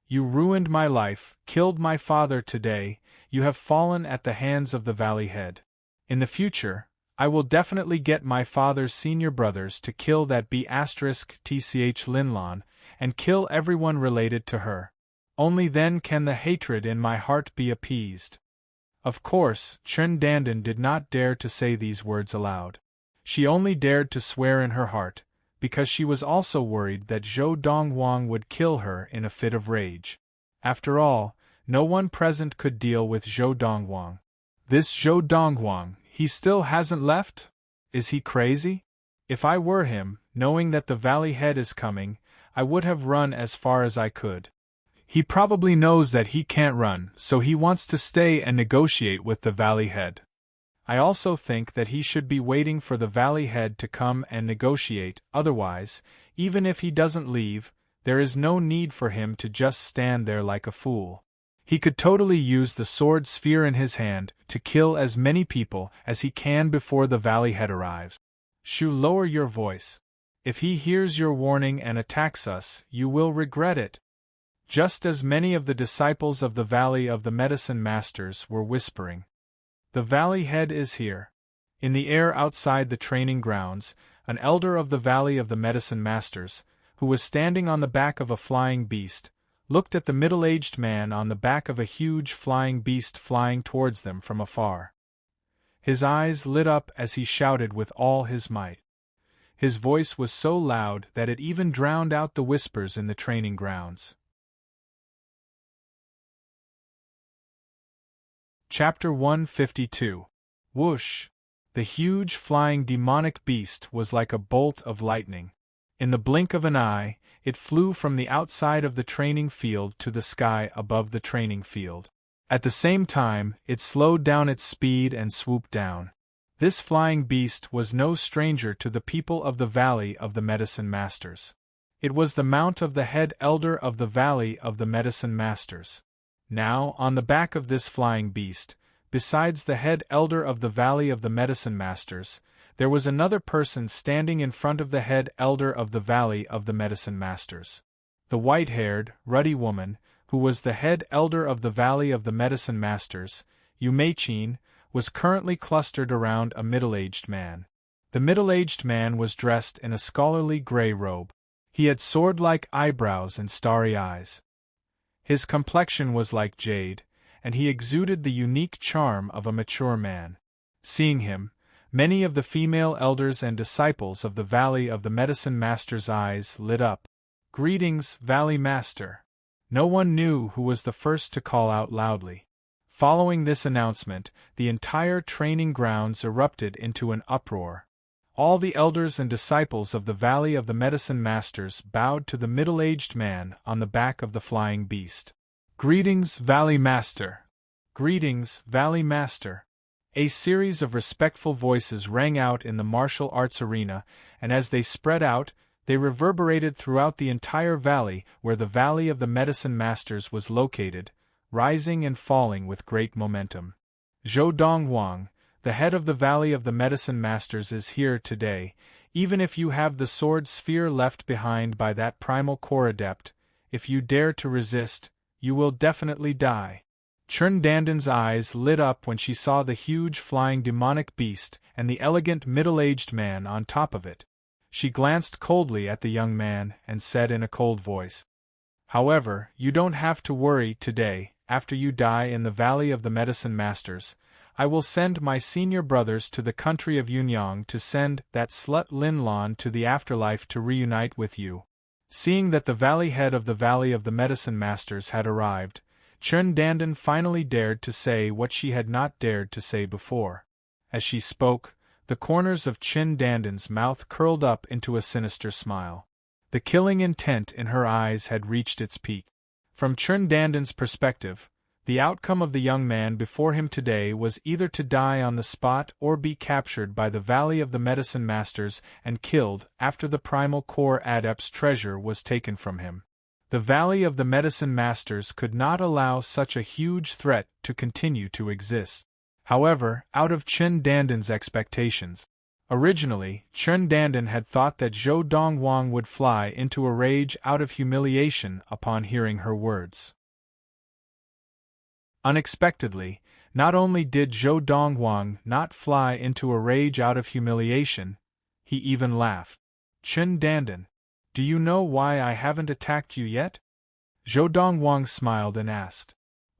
You ruined my life, killed my father today. You have fallen at the hands of the valley head. In the future, I will definitely get my father's senior brothers to kill that B***tch Lin Lan, and kill everyone related to her. Only then can the hatred in my heart be appeased. Of course, Chen Dandan did not dare to say these words aloud. She only dared to swear in her heart, because she was also worried that Zhou Dongwang would kill her in a fit of rage. After all, no one present could deal with Zhou Dongwang. This Zhou Dongwang, he still hasn't left? Is he crazy? If I were him, knowing that the valley head is coming, I would have run as far as I could. He probably knows that he can't run, so he wants to stay and negotiate with the valley head. I also think that he should be waiting for the valley head to come and negotiate, otherwise, even if he doesn't leave, there is no need for him to just stand there like a fool. He could totally use the sword sphere in his hand to kill as many people as he can before the valley head arrives. Shu, lower your voice. If he hears your warning and attacks us, you will regret it. Just as many of the disciples of the Valley of the Medicine Masters were whispering. The valley head is here. In the air outside the training grounds, an elder of the Valley of the Medicine Masters, who was standing on the back of a flying beast, looked at the middle-aged man on the back of a huge flying beast flying towards them from afar. His eyes lit up as he shouted with all his might. His voice was so loud that it even drowned out the whispers in the training grounds. Chapter 152. Whoosh! The huge flying demonic beast was like a bolt of lightning. In the blink of an eye, it flew from the outside of the training field to the sky above the training field. At the same time, it slowed down its speed and swooped down. This flying beast was no stranger to the people of the Valley of the Medicine Masters. It was the mount of the head elder of the Valley of the Medicine Masters. Now, on the back of this flying beast, besides the head elder of the Valley of the Medicine Masters, there was another person standing in front of the head elder of the Valley of the Medicine Masters. The white-haired, ruddy woman, who was the head elder of the Valley of the Medicine Masters, Yumei-chin, was currently clustered around a middle-aged man. The middle-aged man was dressed in a scholarly gray robe. He had sword-like eyebrows and starry eyes. His complexion was like jade, and he exuded the unique charm of a mature man. Seeing him, many of the female elders and disciples of the Valley of the Medicine Master's eyes lit up. "Greetings, Valley Master." No one knew who was the first to call out loudly. Following this announcement, the entire training grounds erupted into an uproar. All the elders and disciples of the Valley of the Medicine Masters bowed to the middle-aged man on the back of the flying beast. "Greetings, Valley Master." "Greetings, Valley Master." A series of respectful voices rang out in the martial arts arena, and as they spread out, they reverberated throughout the entire valley where the Valley of the Medicine Masters was located, rising and falling with great momentum. Zhou Dongwang, the head of the Valley of the Medicine Masters, is here today. Even if you have the sword sphere left behind by that primal core adept, if you dare to resist, you will definitely die. Danden's eyes lit up when she saw the huge flying demonic beast and the elegant middle-aged man on top of it. She glanced coldly at the young man and said in a cold voice, "However, you don't have to worry today. After you die in the Valley of the Medicine Masters, I will send my senior brothers to the country of Yunyang to send that slut Lin Lan to the afterlife to reunite with you." Seeing that the valley head of the Valley of the Medicine Masters had arrived, Danden finally dared to say what she had not dared to say before. As she spoke, the corners of Danden's mouth curled up into a sinister smile. The killing intent in her eyes had reached its peak. From Danden's perspective, the outcome of the young man before him today was either to die on the spot or be captured by the Valley of the Medicine Masters and killed after the Primal Core Adept's treasure was taken from him. The Valley of the Medicine Masters could not allow such a huge threat to continue to exist. However, out of Danden's expectations, originally, Danden had thought that Zhou Dongwang would fly into a rage out of humiliation upon hearing her words. Unexpectedly, not only did Zhou Dongwang not fly into a rage out of humiliation, he even laughed. Danden, do you know why I haven't attacked you yet? Zhou Dongwang smiled and asked.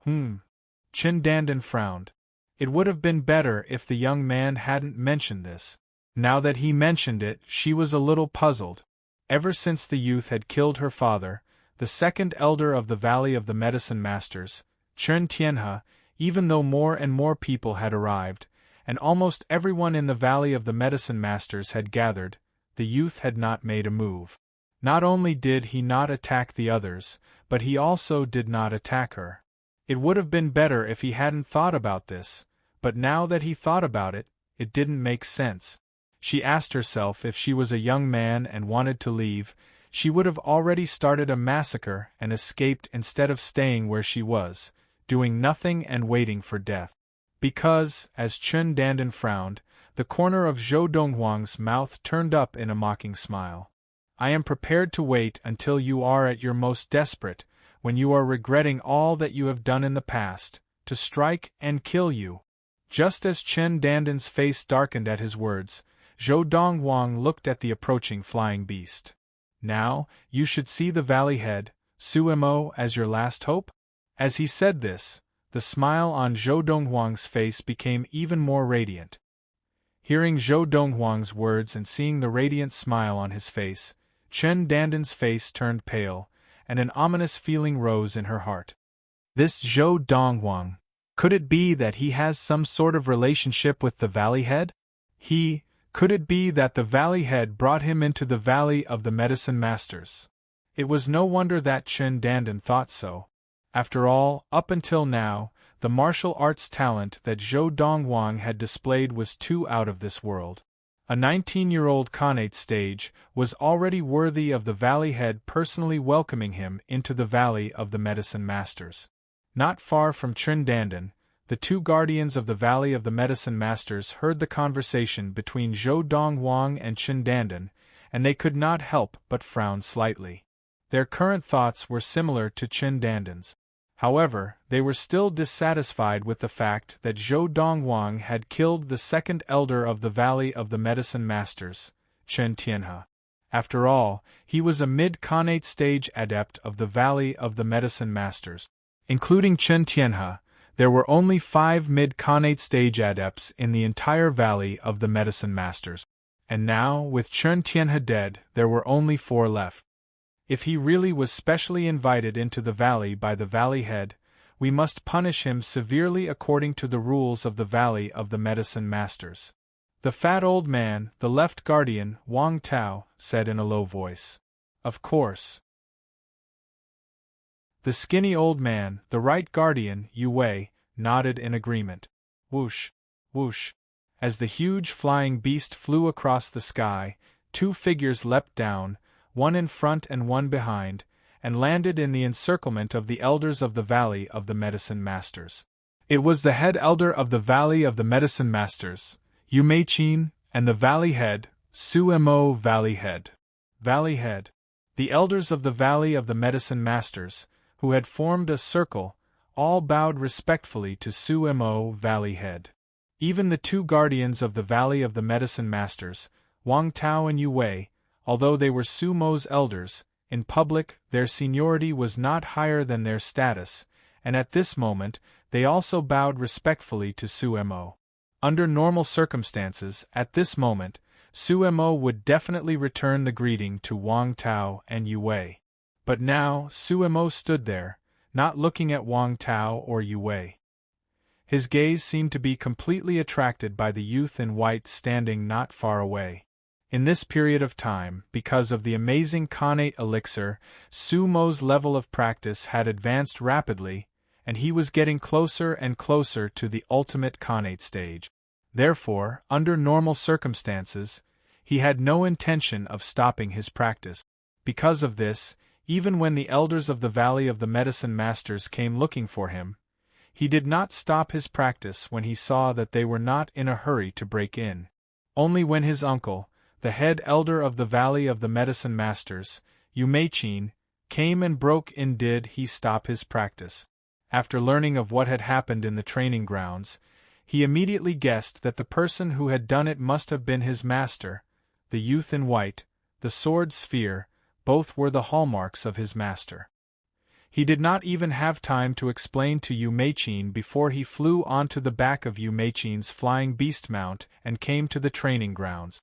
Danden frowned. It would have been better if the young man hadn't mentioned this. Now that he mentioned it, she was a little puzzled. Ever since the youth had killed her father, the second elder of the Valley of the Medicine Masters, Chen Tianhe, even though more and more people had arrived, and almost everyone in the Valley of the Medicine Masters had gathered, the youth had not made a move. Not only did he not attack the others, but he also did not attack her. It would have been better if he hadn't thought about this, but now that he thought about it, it didn't make sense. She asked herself if she was a young man and wanted to leave, she would have already started a massacre and escaped instead of staying where she was, doing nothing and waiting for death. Because, as Danden frowned, the corner of Zhou Donghuang's mouth turned up in a mocking smile. I am prepared to wait until you are at your most desperate, when you are regretting all that you have done in the past, to strike and kill you. Just as Danden's face darkened at his words, Zhou Donghuang looked at the approaching flying beast. Now, you should see the valley head, Sumo, as your last hope? As he said this, the smile on Zhou Donghuang's face became even more radiant. Hearing Zhou Donghuang's words and seeing the radiant smile on his face, Danden's face turned pale, and an ominous feeling rose in her heart. This Zhou Donghuang, could it be that he has some sort of relationship with the valley head? Could it be that the valley head brought him into the Valley of the Medicine Masters? It was no wonder that Danden thought so. After all, up until now, the martial arts talent that Zhou Donghuang had displayed was too out of this world. A 19-year-old Khanate stage was already worthy of the Valley Head personally welcoming him into the Valley of the Medicine Masters. Not far from Danden, the two guardians of the Valley of the Medicine Masters heard the conversation between Zhou Donghuang and Danden, and they could not help but frown slightly. Their current thoughts were similar to Danden's. However, they were still dissatisfied with the fact that Zhou Donghuang had killed the second elder of the Valley of the Medicine Masters, Chen Tianhe. After all, he was a mid-Khanate stage adept of the Valley of the Medicine Masters. Including Chen Tianhe, there were only 5 mid-Khanate stage adepts in the entire Valley of the Medicine Masters. And now, with Chen Tianhe dead, there were only 4 left. If he really was specially invited into the valley by the valley head, we must punish him severely according to the rules of the Valley of the Medicine Masters. The fat old man, the left guardian, Wang Tao, said in a low voice. Of course. The skinny old man, the right guardian, Yu Wei, nodded in agreement. Whoosh, whoosh. As the huge flying beast flew across the sky, 2 figures leapt down, one in front and one behind, and landed in the encirclement of the elders of the Valley of the Medicine Masters. It was the head elder of the Valley of the Medicine Masters, Yu Meichin, and the valley head, Sumo Valley Head. Valley Head. The elders of the Valley of the Medicine Masters, who had formed a circle, all bowed respectfully to Su-mo Valley Head. Even the two guardians of the Valley of the Medicine Masters, Wang Tao and Yu Wei, although they were Su-mo's elders, in public their seniority was not higher than their status, and at this moment they also bowed respectfully to Su-mo. Under normal circumstances, at this moment, Su-mo would definitely return the greeting to Wang Tao and Yu Wei. But now Su-mo stood there, not looking at Wang Tao or Yu Wei. His gaze seemed to be completely attracted by the youth in white standing not far away. In this period of time, because of the amazing Khanate elixir, Su-mo's level of practice had advanced rapidly, and he was getting closer and closer to the ultimate Khanate stage. Therefore, under normal circumstances, he had no intention of stopping his practice. Because of this, even when the elders of the Valley of the Medicine Masters came looking for him, he did not stop his practice when he saw that they were not in a hurry to break in. Only when his uncle, the head elder of the Valley of the Medicine Masters, Yu Mei-chin, came and broke in did he stop his practice. After learning of what had happened in the training grounds, he immediately guessed that the person who had done it must have been his master. The youth in white, the sword sphere, both were the hallmarks of his master. He did not even have time to explain to Yu Mei-chin before he flew onto the back of Yu Mei-chin's flying beast mount and came to the training grounds.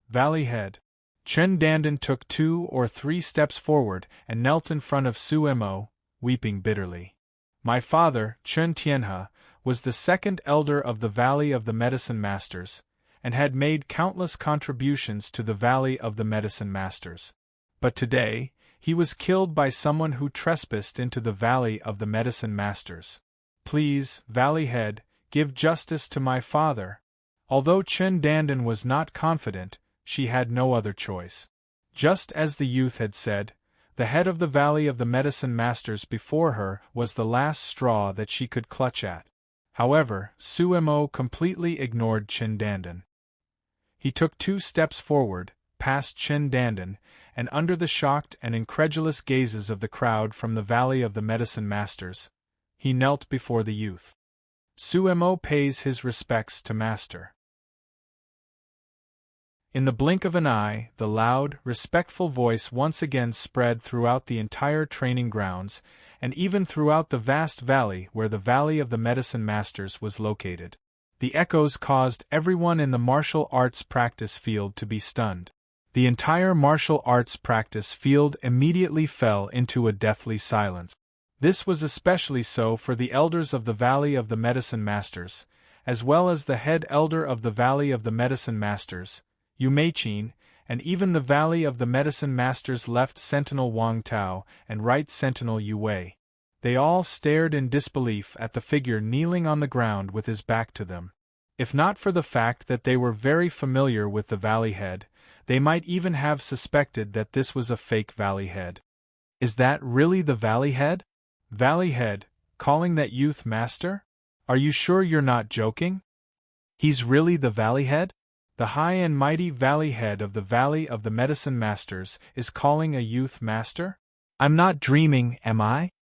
Valley Head. Chen Dandan took 2 or 3 steps forward and knelt in front of Su-mo, weeping bitterly. My father, Chen Tianhe, was the second elder of the Valley of the Medicine Masters, and had made countless contributions to the Valley of the Medicine Masters. But today, he was killed by someone who trespassed into the Valley of the Medicine Masters. Please, Valley Head, give justice to my father. Although Chen Dandan was not confident, she had no other choice. Just as the youth had said, the head of the Valley of the Medicine Masters before her was the last straw that she could clutch at. However, Su-mo completely ignored Chen Dandan. He took 2 steps forward, past Chen Dandan, and under the shocked and incredulous gazes of the crowd from the Valley of the Medicine Masters, he knelt before the youth. Su-mo pays his respects to Master. In the blink of an eye, the loud, respectful voice once again spread throughout the entire training grounds, and even throughout the vast valley where the Valley of the Medicine Masters was located. The echoes caused everyone in the martial arts practice field to be stunned. The entire martial arts practice field immediately fell into a deathly silence. This was especially so for the elders of the Valley of the Medicine Masters, as well as the head elder of the Valley of the Medicine Masters, Yu Mei-chin, and even the Valley of the Medicine Masters left sentinel Wang Tao and right sentinel Yu Wei. They all stared in disbelief at the figure kneeling on the ground with his back to them. If not for the fact that they were very familiar with the Valley Head, they might even have suspected that this was a fake Valley Head. Is that really the Valley Head? Valley Head, calling that youth master? Are you sure you're not joking? He's really the Valley Head? The high and mighty Valley Head of the Valley of the Medicine Masters is calling a youth master? I'm not dreaming, am I?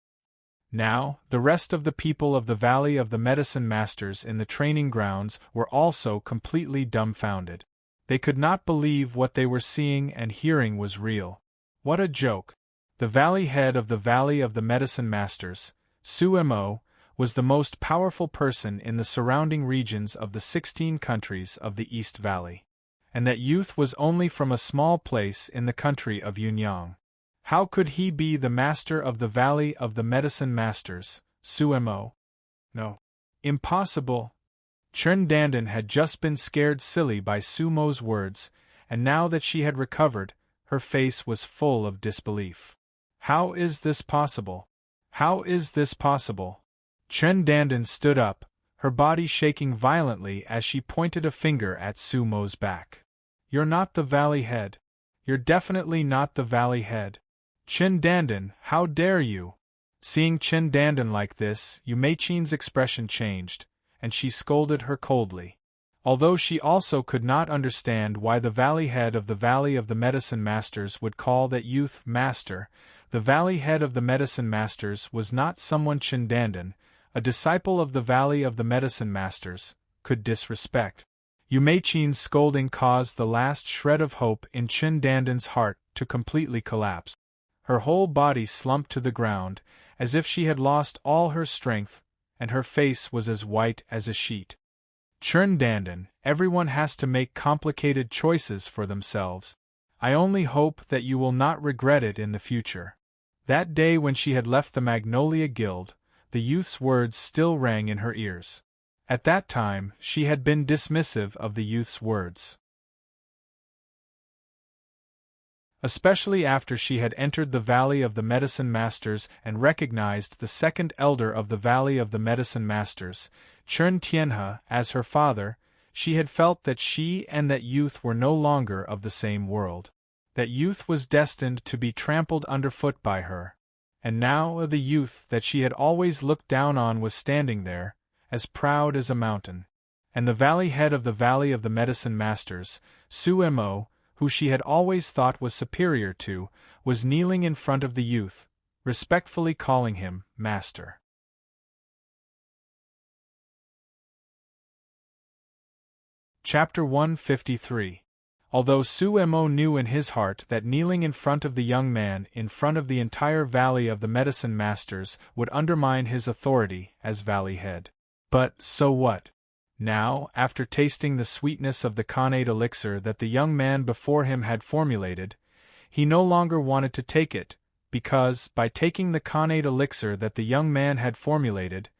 Now, the rest of the people of the Valley of the Medicine Masters in the training grounds were also completely dumbfounded. They could not believe what they were seeing and hearing was real. What a joke! The Valley Head of the Valley of the Medicine Masters, Su-mo, was the most powerful person in the surrounding regions of the 16 countries of the East Valley. And that youth was only from a small place in the country of Yunyang. How could he be the master of the Valley of the Medicine Masters, Su-mo? No. Impossible. Chen Dandan had just been scared silly by Su-mo's words, and now that she had recovered, her face was full of disbelief. How is this possible? How is this possible? Chen Dandan stood up, her body shaking violently as she pointed a finger at Su-mo's back. You're not the Valley Head. You're definitely not the Valley Head. Chen Dandan, how dare you? Seeing Chen Dandan like this, Yu Mei-chin's expression changed, and she scolded her coldly. Although she also could not understand why the Valley Head of the Valley of the Medicine Masters would call that youth master, the Valley Head of the Medicine Masters was not someone Chen Dandan, a disciple of the Valley of the Medicine Masters, could disrespect. Yu Meiqin's scolding caused the last shred of hope in Chen Danden's heart to completely collapse. Her whole body slumped to the ground, as if she had lost all her strength, and her face was as white as a sheet. Chen Danden, everyone has to make complicated choices for themselves. I only hope that you will not regret it in the future. That day when she had left the Magnolia Guild, the youth's words still rang in her ears. At that time, she had been dismissive of the youth's words. Especially after she had entered the Valley of the Medicine Masters and recognized the second elder of the Valley of the Medicine Masters, Chen Tianhe, as her father, she had felt that she and that youth were no longer of the same world. That youth was destined to be trampled underfoot by her. And now the youth that she had always looked down on was standing there, as proud as a mountain. And the valley head of the Valley of the Medicine Masters, Su Mo, who she had always thought was superior to, was kneeling in front of the youth, respectfully calling him Master. Chapter 153. Although Su Mo knew in his heart that kneeling in front of the young man in front of the entire Valley of the Medicine Masters would undermine his authority as Valley Head. But so what? Now, after tasting the sweetness of the Khanate elixir that the young man before him had formulated, he no longer wanted to take it, because, by taking the Khanate elixir that the young man had formulated,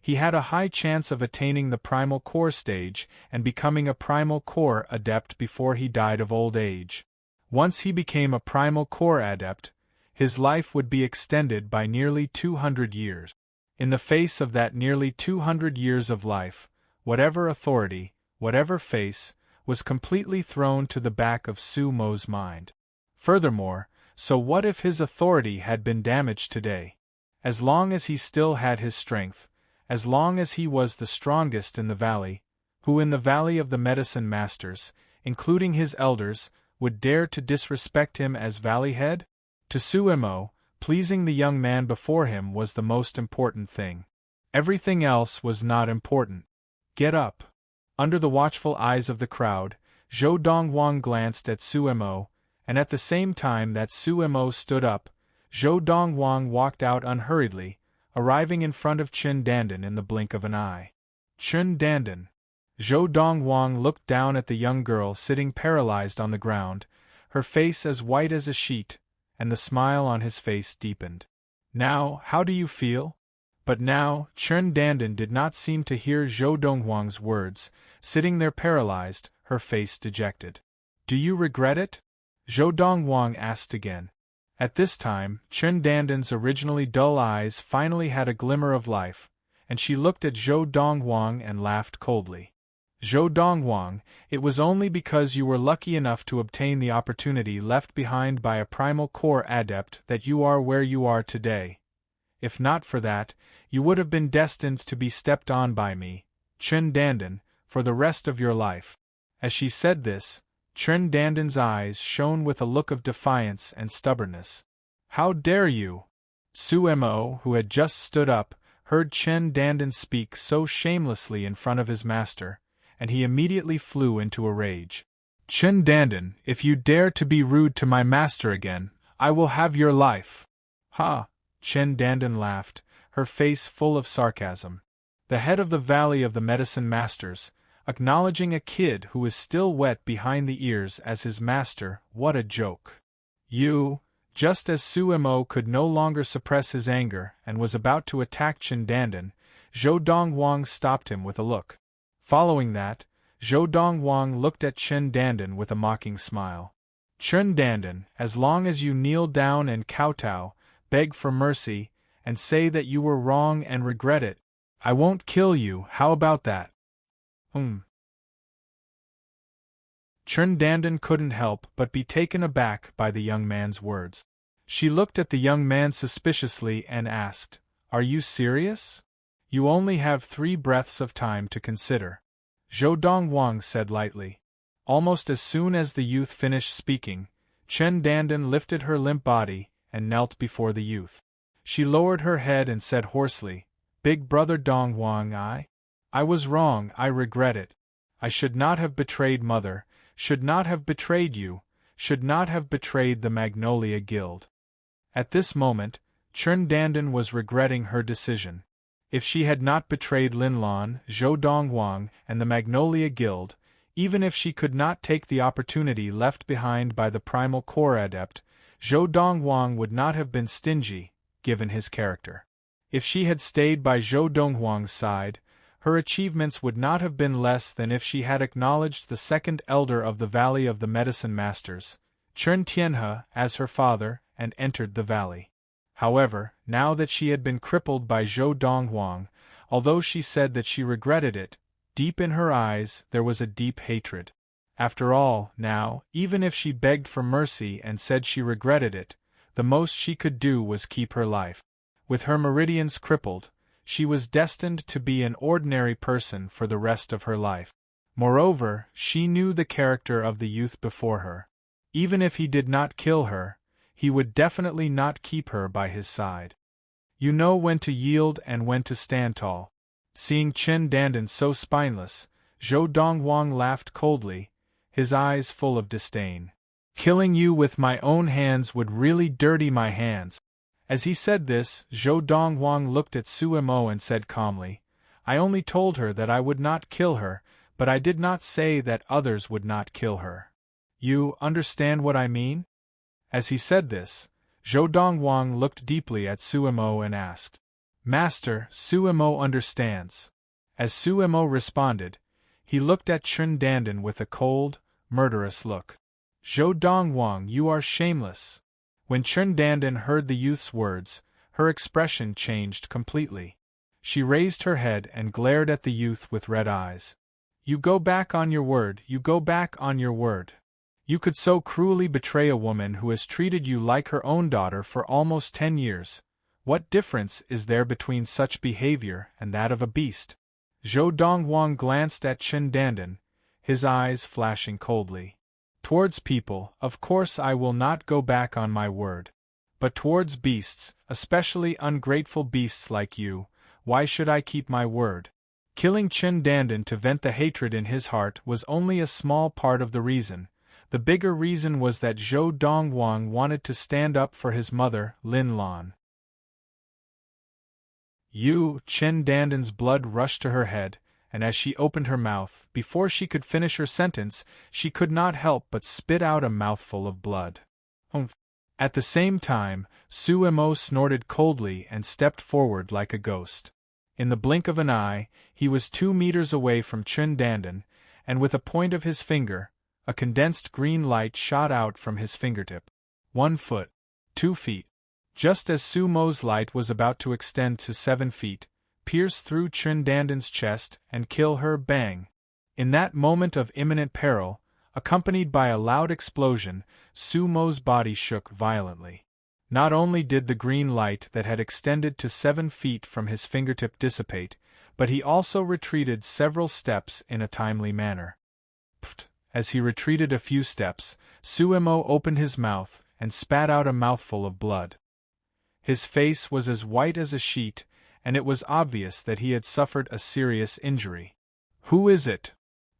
he had a high chance of attaining the Primal Core stage and becoming a Primal Core adept before he died of old age. Once he became a Primal Core adept, his life would be extended by nearly 200 years. In the face of that nearly 200 years of life, whatever authority, whatever face, was completely thrown to the back of Su Mo's mind. Furthermore, so what if his authority had been damaged today? As long as he still had his strength, as long as he was the strongest in the valley, who in the Valley of the Medicine Masters, including his elders, would dare to disrespect him as Valley Head? To Su Mo, pleasing the young man before him was the most important thing. Everything else was not important. Get up. Under the watchful eyes of the crowd, Zhou Donghuang glanced at Su Mo, and at the same time that Su Mo stood up, Zhou Donghuang walked out unhurriedly, arriving in front of Chen Danden in the blink of an eye. Chen Danden. Zhou Donghuang looked down at the young girl sitting paralyzed on the ground, her face as white as a sheet, and the smile on his face deepened. Now, how do you feel? But now, Chen Danden did not seem to hear Zhou Donghuang's words, sitting there paralyzed, her face dejected. Do you regret it? Zhou Donghuang asked again. At this time, Chen Danden's originally dull eyes finally had a glimmer of life, and she looked at Zhou Donghuang and laughed coldly. Zhou Donghuang, it was only because you were lucky enough to obtain the opportunity left behind by a Primal Core adept that you are where you are today. If not for that, you would have been destined to be stepped on by me, Chen Danden, for the rest of your life. As she said this, Chen Danden's eyes shone with a look of defiance and stubbornness. How dare you? Su Mo, who had just stood up, heard Chen Danden speak so shamelessly in front of his master, and he immediately flew into a rage. Chen Danden, if you dare to be rude to my master again, I will have your life. Ha! Chen Danden laughed, her face full of sarcasm. The head of the Valley of the Medicine Masters, acknowledging a kid who is still wet behind the ears as his master, what a joke. You, just as Su Mo could no longer suppress his anger and was about to attack Chen Danden, Zhou Donghuang stopped him with a look. Following that, Zhou Donghuang looked at Chen Danden with a mocking smile. Chen Danden, as long as you kneel down and kowtow, beg for mercy, and say that you were wrong and regret it, I won't kill you, how about that? Chen Danden couldn't help but be taken aback by the young man's words. She looked at the young man suspiciously and asked, Are you serious? You only have 3 breaths of time to consider. Zhou Donghuang said lightly. Almost as soon as the youth finished speaking, Chen Danden lifted her limp body and knelt before the youth. She lowered her head and said hoarsely, Big brother Dong Huang, I was wrong, I regret it. I should not have betrayed Mother, should not have betrayed you, should not have betrayed the Magnolia Guild. At this moment, Chen Dandan was regretting her decision. If she had not betrayed Lin Lan, Zhou Donghuang, and the Magnolia Guild, even if she could not take the opportunity left behind by the Primal Core Adept, Zhou Donghuang would not have been stingy, given his character. If she had stayed by Zhou Donghuang's side, her achievements would not have been less than if she had acknowledged the second elder of the Valley of the Medicine Masters, Chen Tianhe, as her father, and entered the valley. However, now that she had been crippled by Zhou Donghuang, although she said that she regretted it, deep in her eyes there was a deep hatred. After all, now, even if she begged for mercy and said she regretted it, the most she could do was keep her life. With her meridians crippled, she was destined to be an ordinary person for the rest of her life. Moreover, she knew the character of the youth before her. Even if he did not kill her, he would definitely not keep her by his side. You know when to yield and when to stand tall. Seeing Chen Dandan so spineless, Zhou Donghuang laughed coldly, his eyes full of disdain. Killing you with my own hands would really dirty my hands. As he said this, Zhou Donghuang looked at Su Mo and said calmly, I only told her that I would not kill her, but I did not say that others would not kill her. You understand what I mean? As he said this, Zhou Donghuang looked deeply at Su Mo and asked, Master, Su Mo understands. As Su Mo responded, he looked at Chen Dandan with a cold, murderous look. Zhou Donghuang, you are shameless. When Chen Dandan heard the youth's words, her expression changed completely. She raised her head and glared at the youth with red eyes. You go back on your word, you go back on your word. You could so cruelly betray a woman who has treated you like her own daughter for almost 10 years. What difference is there between such behavior and that of a beast? Zhou Donghuang glanced at Chen Dandan, his eyes flashing coldly. Towards people, of course I will not go back on my word. But towards beasts, especially ungrateful beasts like you, why should I keep my word? Killing Chen Dandan to vent the hatred in his heart was only a small part of the reason. The bigger reason was that Zhou Donghuang wanted to stand up for his mother, Lin Lan. Chen Dandan's blood rushed to her head, and as she opened her mouth, before she could finish her sentence, she could not help but spit out a mouthful of blood. At the same time, Su Mo snorted coldly and stepped forward like a ghost. In the blink of an eye, he was 2 meters away from Chen Dandan, and with a point of his finger, a condensed green light shot out from his fingertip. 1 foot. 2 feet. Just as Su Mo's light was about to extend to 7 feet, pierce through Chen Dandan's chest and kill her, bang. In that moment of imminent peril, accompanied by a loud explosion, Su Mo's body shook violently. Not only did the green light that had extended to 7 feet from his fingertip dissipate, but he also retreated several steps in a timely manner. Pft! As he retreated a few steps, Su Mo opened his mouth and spat out a mouthful of blood. His face was as white as a sheet, and it was obvious that he had suffered a serious injury. Who is it?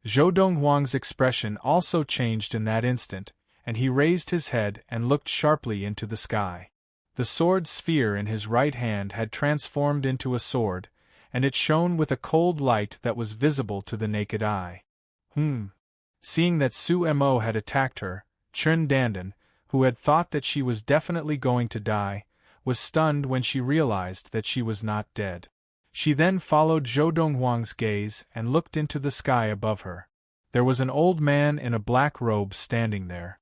Zhou Donghuang's expression also changed in that instant, and he raised his head and looked sharply into the sky. The sword sphere in his right hand had transformed into a sword, and it shone with a cold light that was visible to the naked eye. Seeing that Su Mo had attacked her, Chen Dandan, who had thought that she was definitely going to die, was stunned when she realized that she was not dead. She then followed Zhou Donghuang's gaze and looked into the sky above her. There was an old man in a black robe standing there.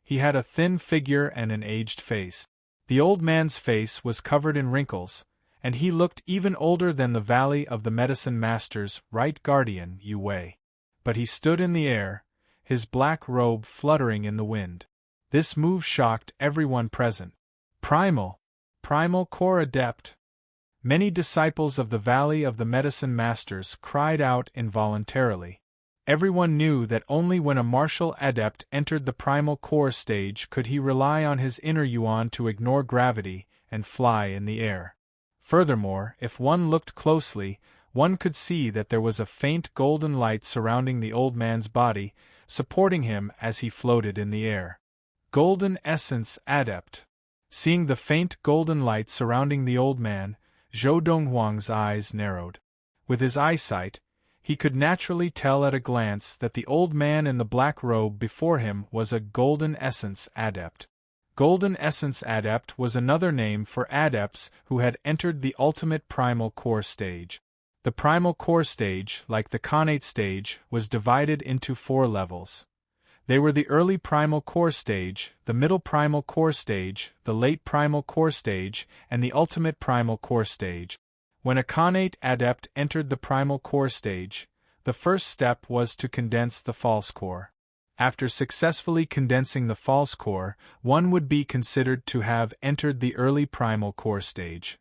He had a thin figure and an aged face. The old man's face was covered in wrinkles, and he looked even older than the Valley of the Medicine Master's right guardian, Yu Wei. But he stood in the air, his black robe fluttering in the wind. This move shocked everyone present. Primal Core Adept. Many disciples of the Valley of the Medicine Masters cried out involuntarily. Everyone knew that only when a martial adept entered the Primal Core stage could he rely on his inner yuan to ignore gravity and fly in the air. Furthermore, if one looked closely, one could see that there was a faint golden light surrounding the old man's body, supporting him as he floated in the air. Golden Essence Adept. Seeing the faint golden light surrounding the old man, Zhou Donghuang's eyes narrowed. With his eyesight, he could naturally tell at a glance that the old man in the black robe before him was a Golden Essence Adept. Golden Essence Adept was another name for adepts who had entered the ultimate primal core stage. The primal core stage, like the Khanate stage, was divided into 4 levels. They were the early primal core stage, the middle primal core stage, the late primal core stage, and the ultimate primal core stage. When a Khanate adept entered the primal core stage, the first step was to condense the false core. After successfully condensing the false core, one would be considered to have entered the early primal core stage.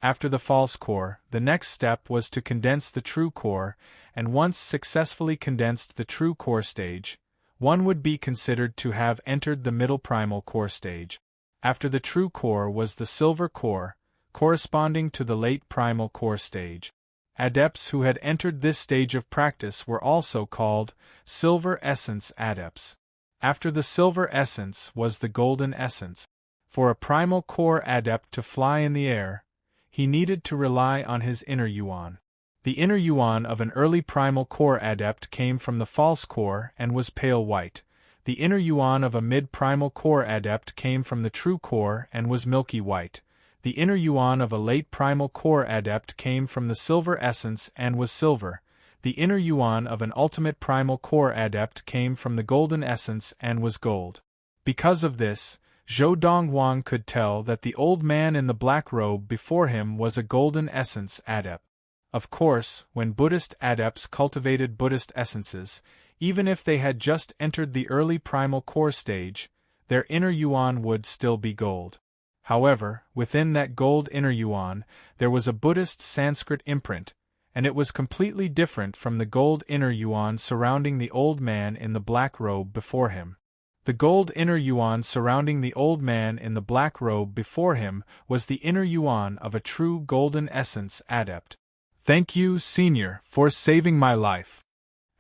After the false core, the next step was to condense the true core, and once successfully condensed the true core stage, one would be considered to have entered the middle primal core stage. After the true core was the silver core, corresponding to the late primal core stage. Adepts who had entered this stage of practice were also called Silver Essence Adepts. After the Silver Essence was the Golden Essence. For a primal core adept to fly in the air, he needed to rely on his inner yuan. The inner yuan of an early primal core adept came from the false core and was pale white. The inner yuan of a mid-primal core adept came from the true core and was milky white. The inner yuan of a late primal core adept came from the silver essence and was silver. The inner yuan of an ultimate primal core adept came from the golden essence and was gold. Because of this, Zhou Donghuang could tell that the old man in the black robe before him was a golden essence adept. Of course, when Buddhist adepts cultivated Buddhist essences, even if they had just entered the early primal core stage, their inner yuan would still be gold. However, within that gold inner yuan, there was a Buddhist Sanskrit imprint, and it was completely different from the gold inner yuan surrounding the old man in the black robe before him. The gold inner yuan surrounding the old man in the black robe before him was the inner yuan of a true golden essence adept. "Thank you, Senior, for saving my life."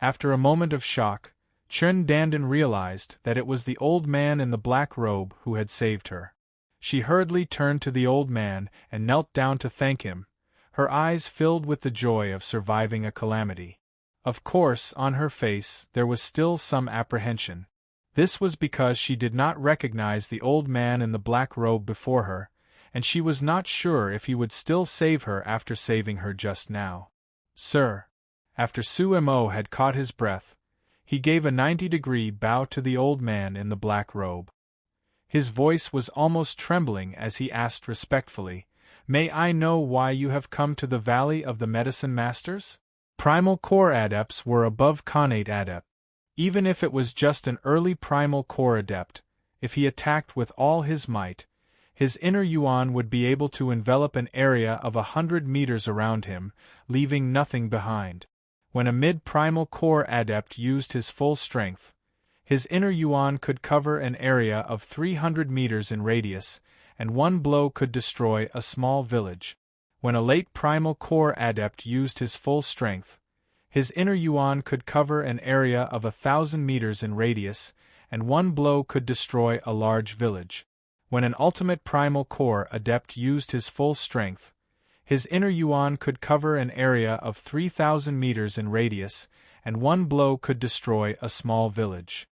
After a moment of shock, Chen Dandan realized that it was the old man in the black robe who had saved her. She hurriedly turned to the old man and knelt down to thank him, her eyes filled with the joy of surviving a calamity. Of course, on her face there was still some apprehension. This was because she did not recognize the old man in the black robe before her, and she was not sure if he would still save her after saving her just now. "Sir." After Su Mo had caught his breath, he gave a 90-degree bow to the old man in the black robe. His voice was almost trembling as he asked respectfully, "May I know why you have come to the Valley of the Medicine Masters?" Primal core adepts were above Khanate adept. Even if it was just an early primal core adept, if he attacked with all his might, his inner yuan would be able to envelop an area of 100 meters around him, leaving nothing behind. When a mid-primal core adept used his full strength, his inner yuan could cover an area of 300 meters in radius, and one blow could destroy a small village. When a late primal core adept used his full strength, his inner yuan could cover an area of 1,000 meters in radius, and one blow could destroy a large village. When an ultimate primal core adept used his full strength, his inner yuan could cover an area of 3,000 meters in radius, and one blow could destroy a small village.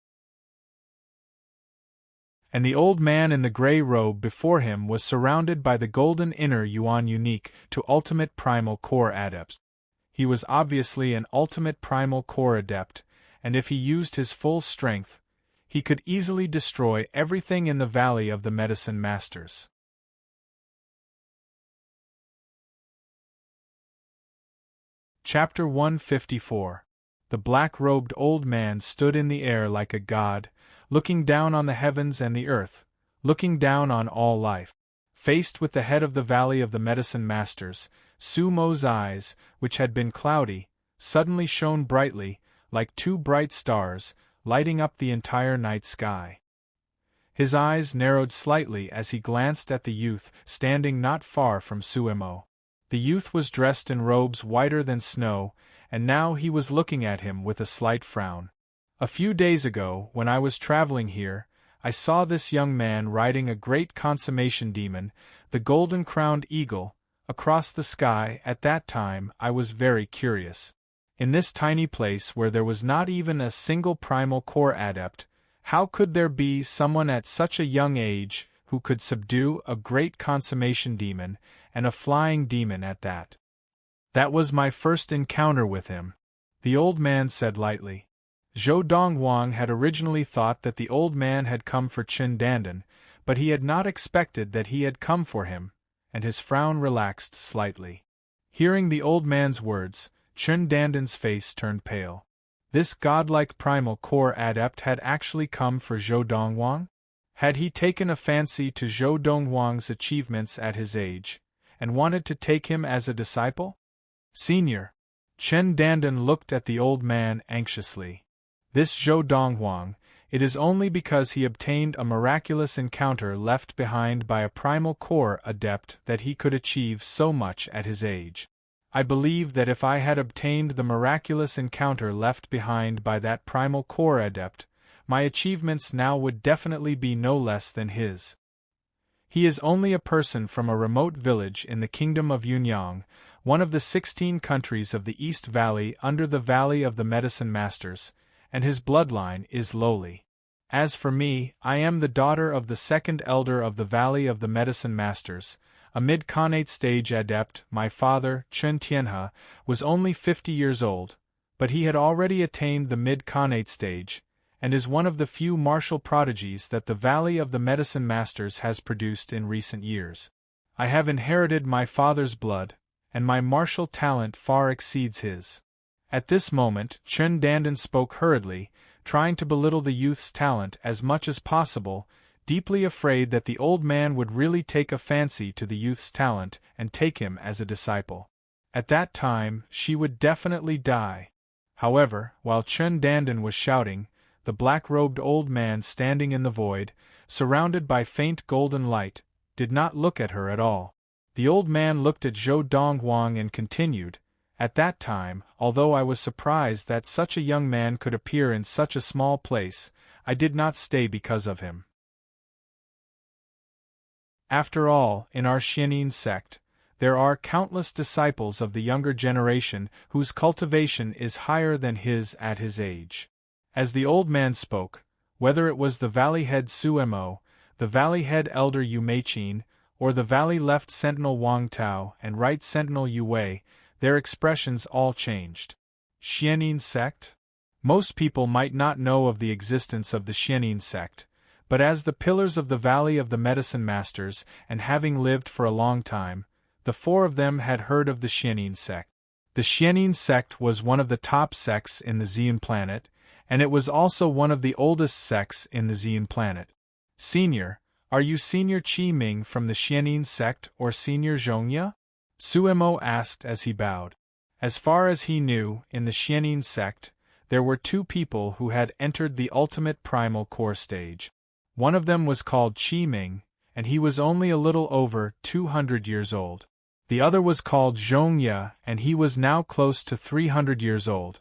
And the old man in the gray robe before him was surrounded by the golden inner yuan unique to ultimate primal core adepts. He was obviously an ultimate primal core adept, and if he used his full strength, he could easily destroy everything in the Valley of the Medicine Masters. Chapter 154. The black-robed old man stood in the air like a god, looking down on the heavens and the earth, looking down on all life. Faced with the head of the Valley of the Medicine Masters, Su Mo's eyes, which had been cloudy, suddenly shone brightly, like 2 bright stars, lighting up the entire night sky. His eyes narrowed slightly as he glanced at the youth standing not far from Suemo. The youth was dressed in robes whiter than snow, and now he was looking at him with a slight frown. A few days ago, when I was traveling here, I saw this young man riding a great consummation demon, the golden-crowned eagle, across the sky. At that time I was very curious. In this tiny place where there was not even a single primal core adept, how could there be someone at such a young age who could subdue a great consummation demon, and a flying demon at that? That was my first encounter with him, the old man said lightly. Zhou Donghuang had originally thought that the old man had come for Chen Dandan, but he had not expected that he had come for him, and his frown relaxed slightly. Hearing the old man's words, Chen Dandan's face turned pale. This godlike primal core adept had actually come for Zhou Donghuang? Had he taken a fancy to Zhou Donghuang's achievements at his age, and wanted to take him as a disciple? Senior. Chen Dandan looked at the old man anxiously. This Zhou Donghuang, it is only because he obtained a miraculous encounter left behind by a primal core adept that he could achieve so much at his age. I believe that if I had obtained the miraculous encounter left behind by that primal core adept, my achievements now would definitely be no less than his. He is only a person from a remote village in the kingdom of Yunyang, one of the 16 countries of the East Valley under the Valley of the Medicine Masters, and his bloodline is lowly. As for me, I am the daughter of the second elder of the Valley of the Medicine Masters, a mid-Khanate stage adept. My father, Chen Tianhe, was only 50 years old, but he had already attained the mid-Khanate stage, and is one of the few martial prodigies that the Valley of the Medicine Masters has produced in recent years. I have inherited my father's blood, and my martial talent far exceeds his. At this moment, Chen Dandan spoke hurriedly, trying to belittle the youth's talent as much as possible, deeply afraid that the old man would really take a fancy to the youth's talent and take him as a disciple. At that time, she would definitely die. However, while Chen Dandan was shouting, the black-robed old man standing in the void, surrounded by faint golden light, did not look at her at all. The old man looked at Zhou Donghuang and continued, "At that time, although I was surprised that such a young man could appear in such a small place, I did not stay because of him. After all, in our Xianin sect, there are countless disciples of the younger generation whose cultivation is higher than his at his age." As the old man spoke, whether it was the valley head Suemo, the valley head elder Yu Meichin, or the valley left sentinel Wang Tao and right sentinel Yu Wei, their expressions all changed. Xianin sect? Most people might not know of the existence of the Xianin sect, but as the pillars of the Valley of the Medicine Masters, and having lived for a long time, the four of them had heard of the Xianin sect. The Xianin sect was one of the top sects in the Xian planet, and it was also one of the oldest sects in the Xian planet. Senior, are you Senior Qi Ming from the Xianin sect or Senior Zhongya? Suemo asked as he bowed. As far as he knew, in the Xianin sect, there were two people who had entered the ultimate primal core stage. One of them was called Qi Ming, and he was only a little over 200 years old. The other was called Zhongya, and he was now close to 300 years old.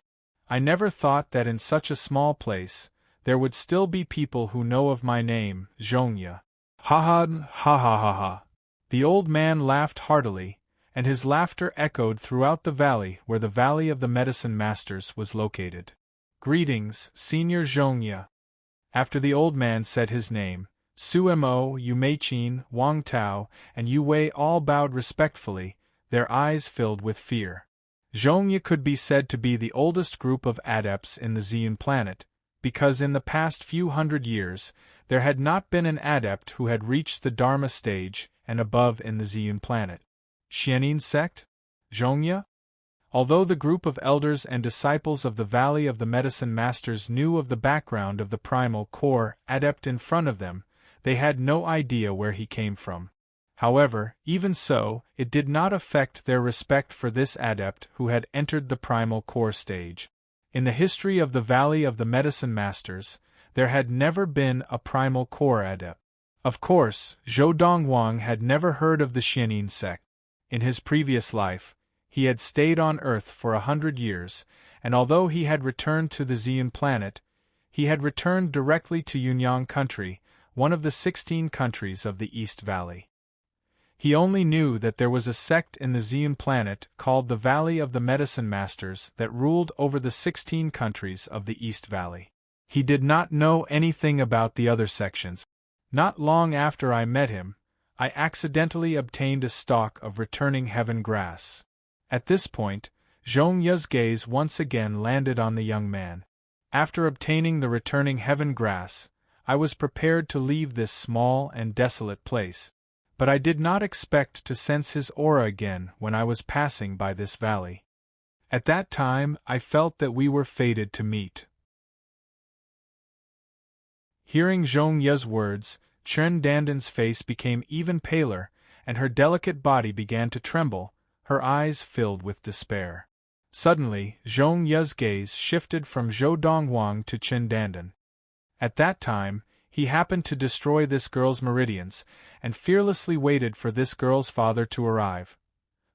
I never thought that in such a small place, there would still be people who know of my name, Zhongya. Ha ha ha ha ha ha. The old man laughed heartily, and his laughter echoed throughout the valley where the Valley of the Medicine Masters was located. Greetings, Senior Zhongya. After the old man said his name, Suemo, Yu Meichin, Wang Tao, and Yu Wei all bowed respectfully, their eyes filled with fear. Zhongya could be said to be the oldest group of adepts in the Xian planet, because in the past few hundred years, there had not been an adept who had reached the Dharma stage and above in the Xian planet. Xianin sect? Zhongya? Although the group of elders and disciples of the Valley of the Medicine Masters knew of the background of the primal core adept in front of them, they had no idea where he came from. However, even so, it did not affect their respect for this adept who had entered the primal core stage. In the history of the Valley of the Medicine Masters, there had never been a primal core adept. Of course, Zhou Dongwang had never heard of the Xianyin sect. In his previous life, he had stayed on Earth for 100 years, and although he had returned to the Xian planet, he had returned directly to Yunyang country, one of the 16 countries of the East Valley. He only knew that there was a sect in the Xian planet called the Valley of the Medicine Masters that ruled over the 16 countries of the East Valley. He did not know anything about the other sections. Not long after I met him, I accidentally obtained a stalk of returning heaven grass. At this point, Zhongya's gaze once again landed on the young man. After obtaining the returning heaven grass, I was prepared to leave this small and desolate place, but I did not expect to sense his aura again when I was passing by this valley. At that time, I felt that we were fated to meet. Hearing Zhongya's words, Chen Dandan's face became even paler, and her delicate body began to tremble, her eyes filled with despair. Suddenly, Zhongya's gaze shifted from Zhou Dongwang to Chen Dandan. At that time, he happened to destroy this girl's meridians, and fearlessly waited for this girl's father to arrive.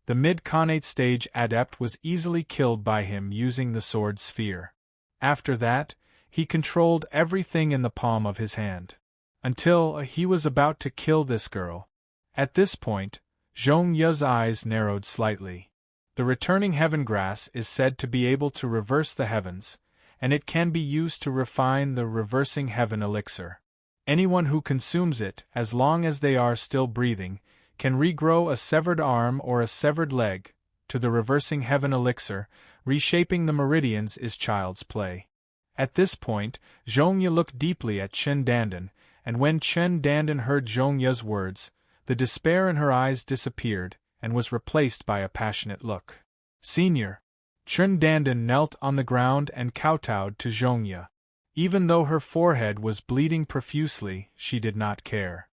The mid-Khanate stage adept was easily killed by him using the sword sphere. After that, he controlled everything in the palm of his hand. Until he was about to kill this girl. At this point, Zhongya's eyes narrowed slightly. The returning heaven grass is said to be able to reverse the heavens, and it can be used to refine the reversing heaven elixir. Anyone who consumes it, as long as they are still breathing, can regrow a severed arm or a severed leg. To the reversing heaven elixir, reshaping the meridians is child's play. At this point, Zhongya looked deeply at Chen Dandan, and when Chen Dandan heard Zhongya's words, the despair in her eyes disappeared and was replaced by a passionate look. "Senior." Chen Dandan knelt on the ground and kowtowed to Zhongya. Even though her forehead was bleeding profusely, she did not care.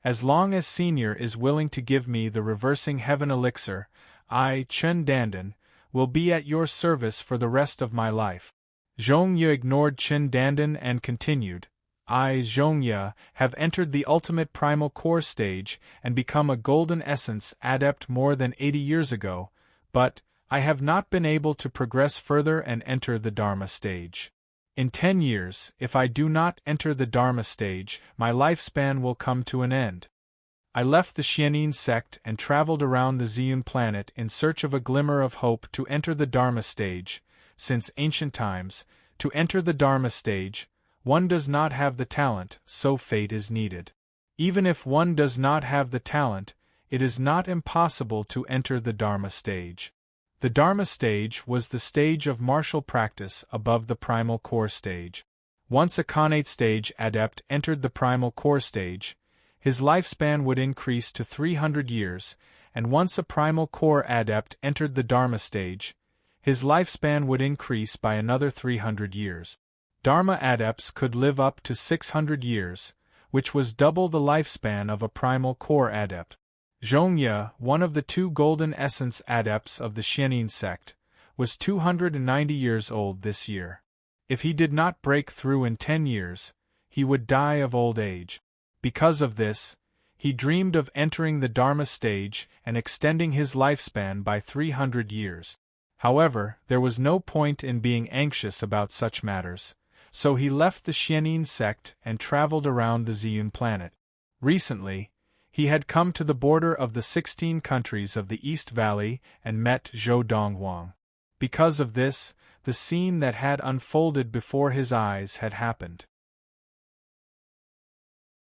"As long as Senior is willing to give me the reversing heaven elixir, I, Chen Dandan, will be at your service for the rest of my life." Zhongya ignored Chen Dandan and continued, "I, Zhongya, have entered the ultimate primal core stage and become a golden essence adept more than 80 years ago, but I have not been able to progress further and enter the Dharma stage. In 10 years, if I do not enter the Dharma stage, my lifespan will come to an end. I left the Xianyin sect and traveled around the Xian planet in search of a glimmer of hope to enter the Dharma stage. Since ancient times, to enter the Dharma stage, one does not have the talent, so fate is needed. Even if one does not have the talent, it is not impossible to enter the Dharma stage. The Dharma stage was the stage of martial practice above the primal core stage. Once a Khanate stage adept entered the primal core stage, his lifespan would increase to 300 years, and once a primal core adept entered the Dharma stage, his lifespan would increase by another 300 years. Dharma adepts could live up to 600 years, which was double the lifespan of a primal core adept. Zhongya, one of the 2 golden essence adepts of the Xianyin sect, was 290 years old this year. If he did not break through in 10 years, he would die of old age. Because of this, he dreamed of entering the Dharma stage and extending his lifespan by 300 years. However, there was no point in being anxious about such matters, so he left the Xianyin sect and traveled around the Xian planet. Recently, he had come to the border of the 16 countries of the East Valley and met Zhou Dongwang. Because of this, the scene that had unfolded before his eyes had happened.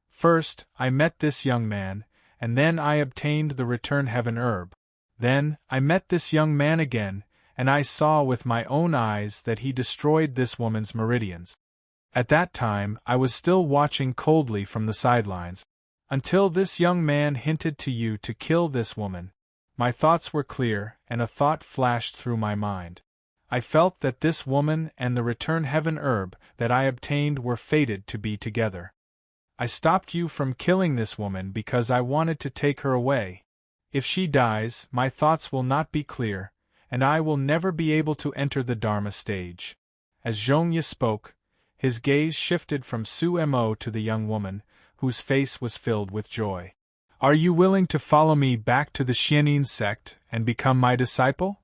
First, I met this young man, and then I obtained the return heaven herb. Then, I met this young man again, and I saw with my own eyes that he destroyed this woman's meridians. At that time, I was still watching coldly from the sidelines. Until this young man hinted to you to kill this woman, my thoughts were clear, and a thought flashed through my mind. I felt that this woman and the return heaven herb that I obtained were fated to be together. I stopped you from killing this woman because I wanted to take her away. If she dies, my thoughts will not be clear, and I will never be able to enter the Dharma stage. As Zhongya spoke, His gaze shifted from Su-mo to the young woman, whose face was filled with joy. Are you willing to follow me back to the Xianyin sect and become my disciple?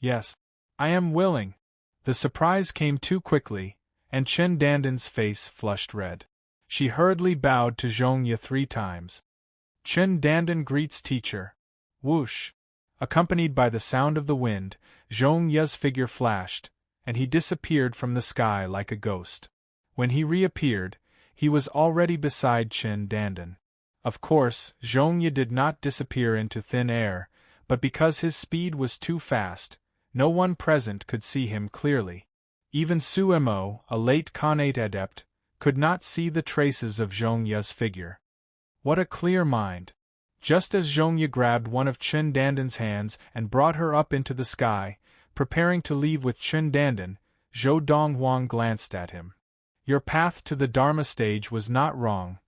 Yes. I am willing. The surprise came too quickly, and Chen Danden's face flushed red. She hurriedly bowed to Zhongye 3 times. Chen Danden greets teacher. Whoosh! Accompanied by the sound of the wind, Zhongye's figure flashed, and he disappeared from the sky like a ghost. When he reappeared, he was already beside Chen Danden. Of course, Zhongye did not disappear into thin air, but because his speed was too fast, no one present could see him clearly. Even Su-mo, a late Khanate adept, could not see the traces of Zhongye's figure. What a clear mind! Just as Zhongye grabbed one of Chen Danden's hands and brought her up into the sky, preparing to leave with Chen Danden, Zhou Donghuang glanced at him. Your path to the Dharma stage was not wrong,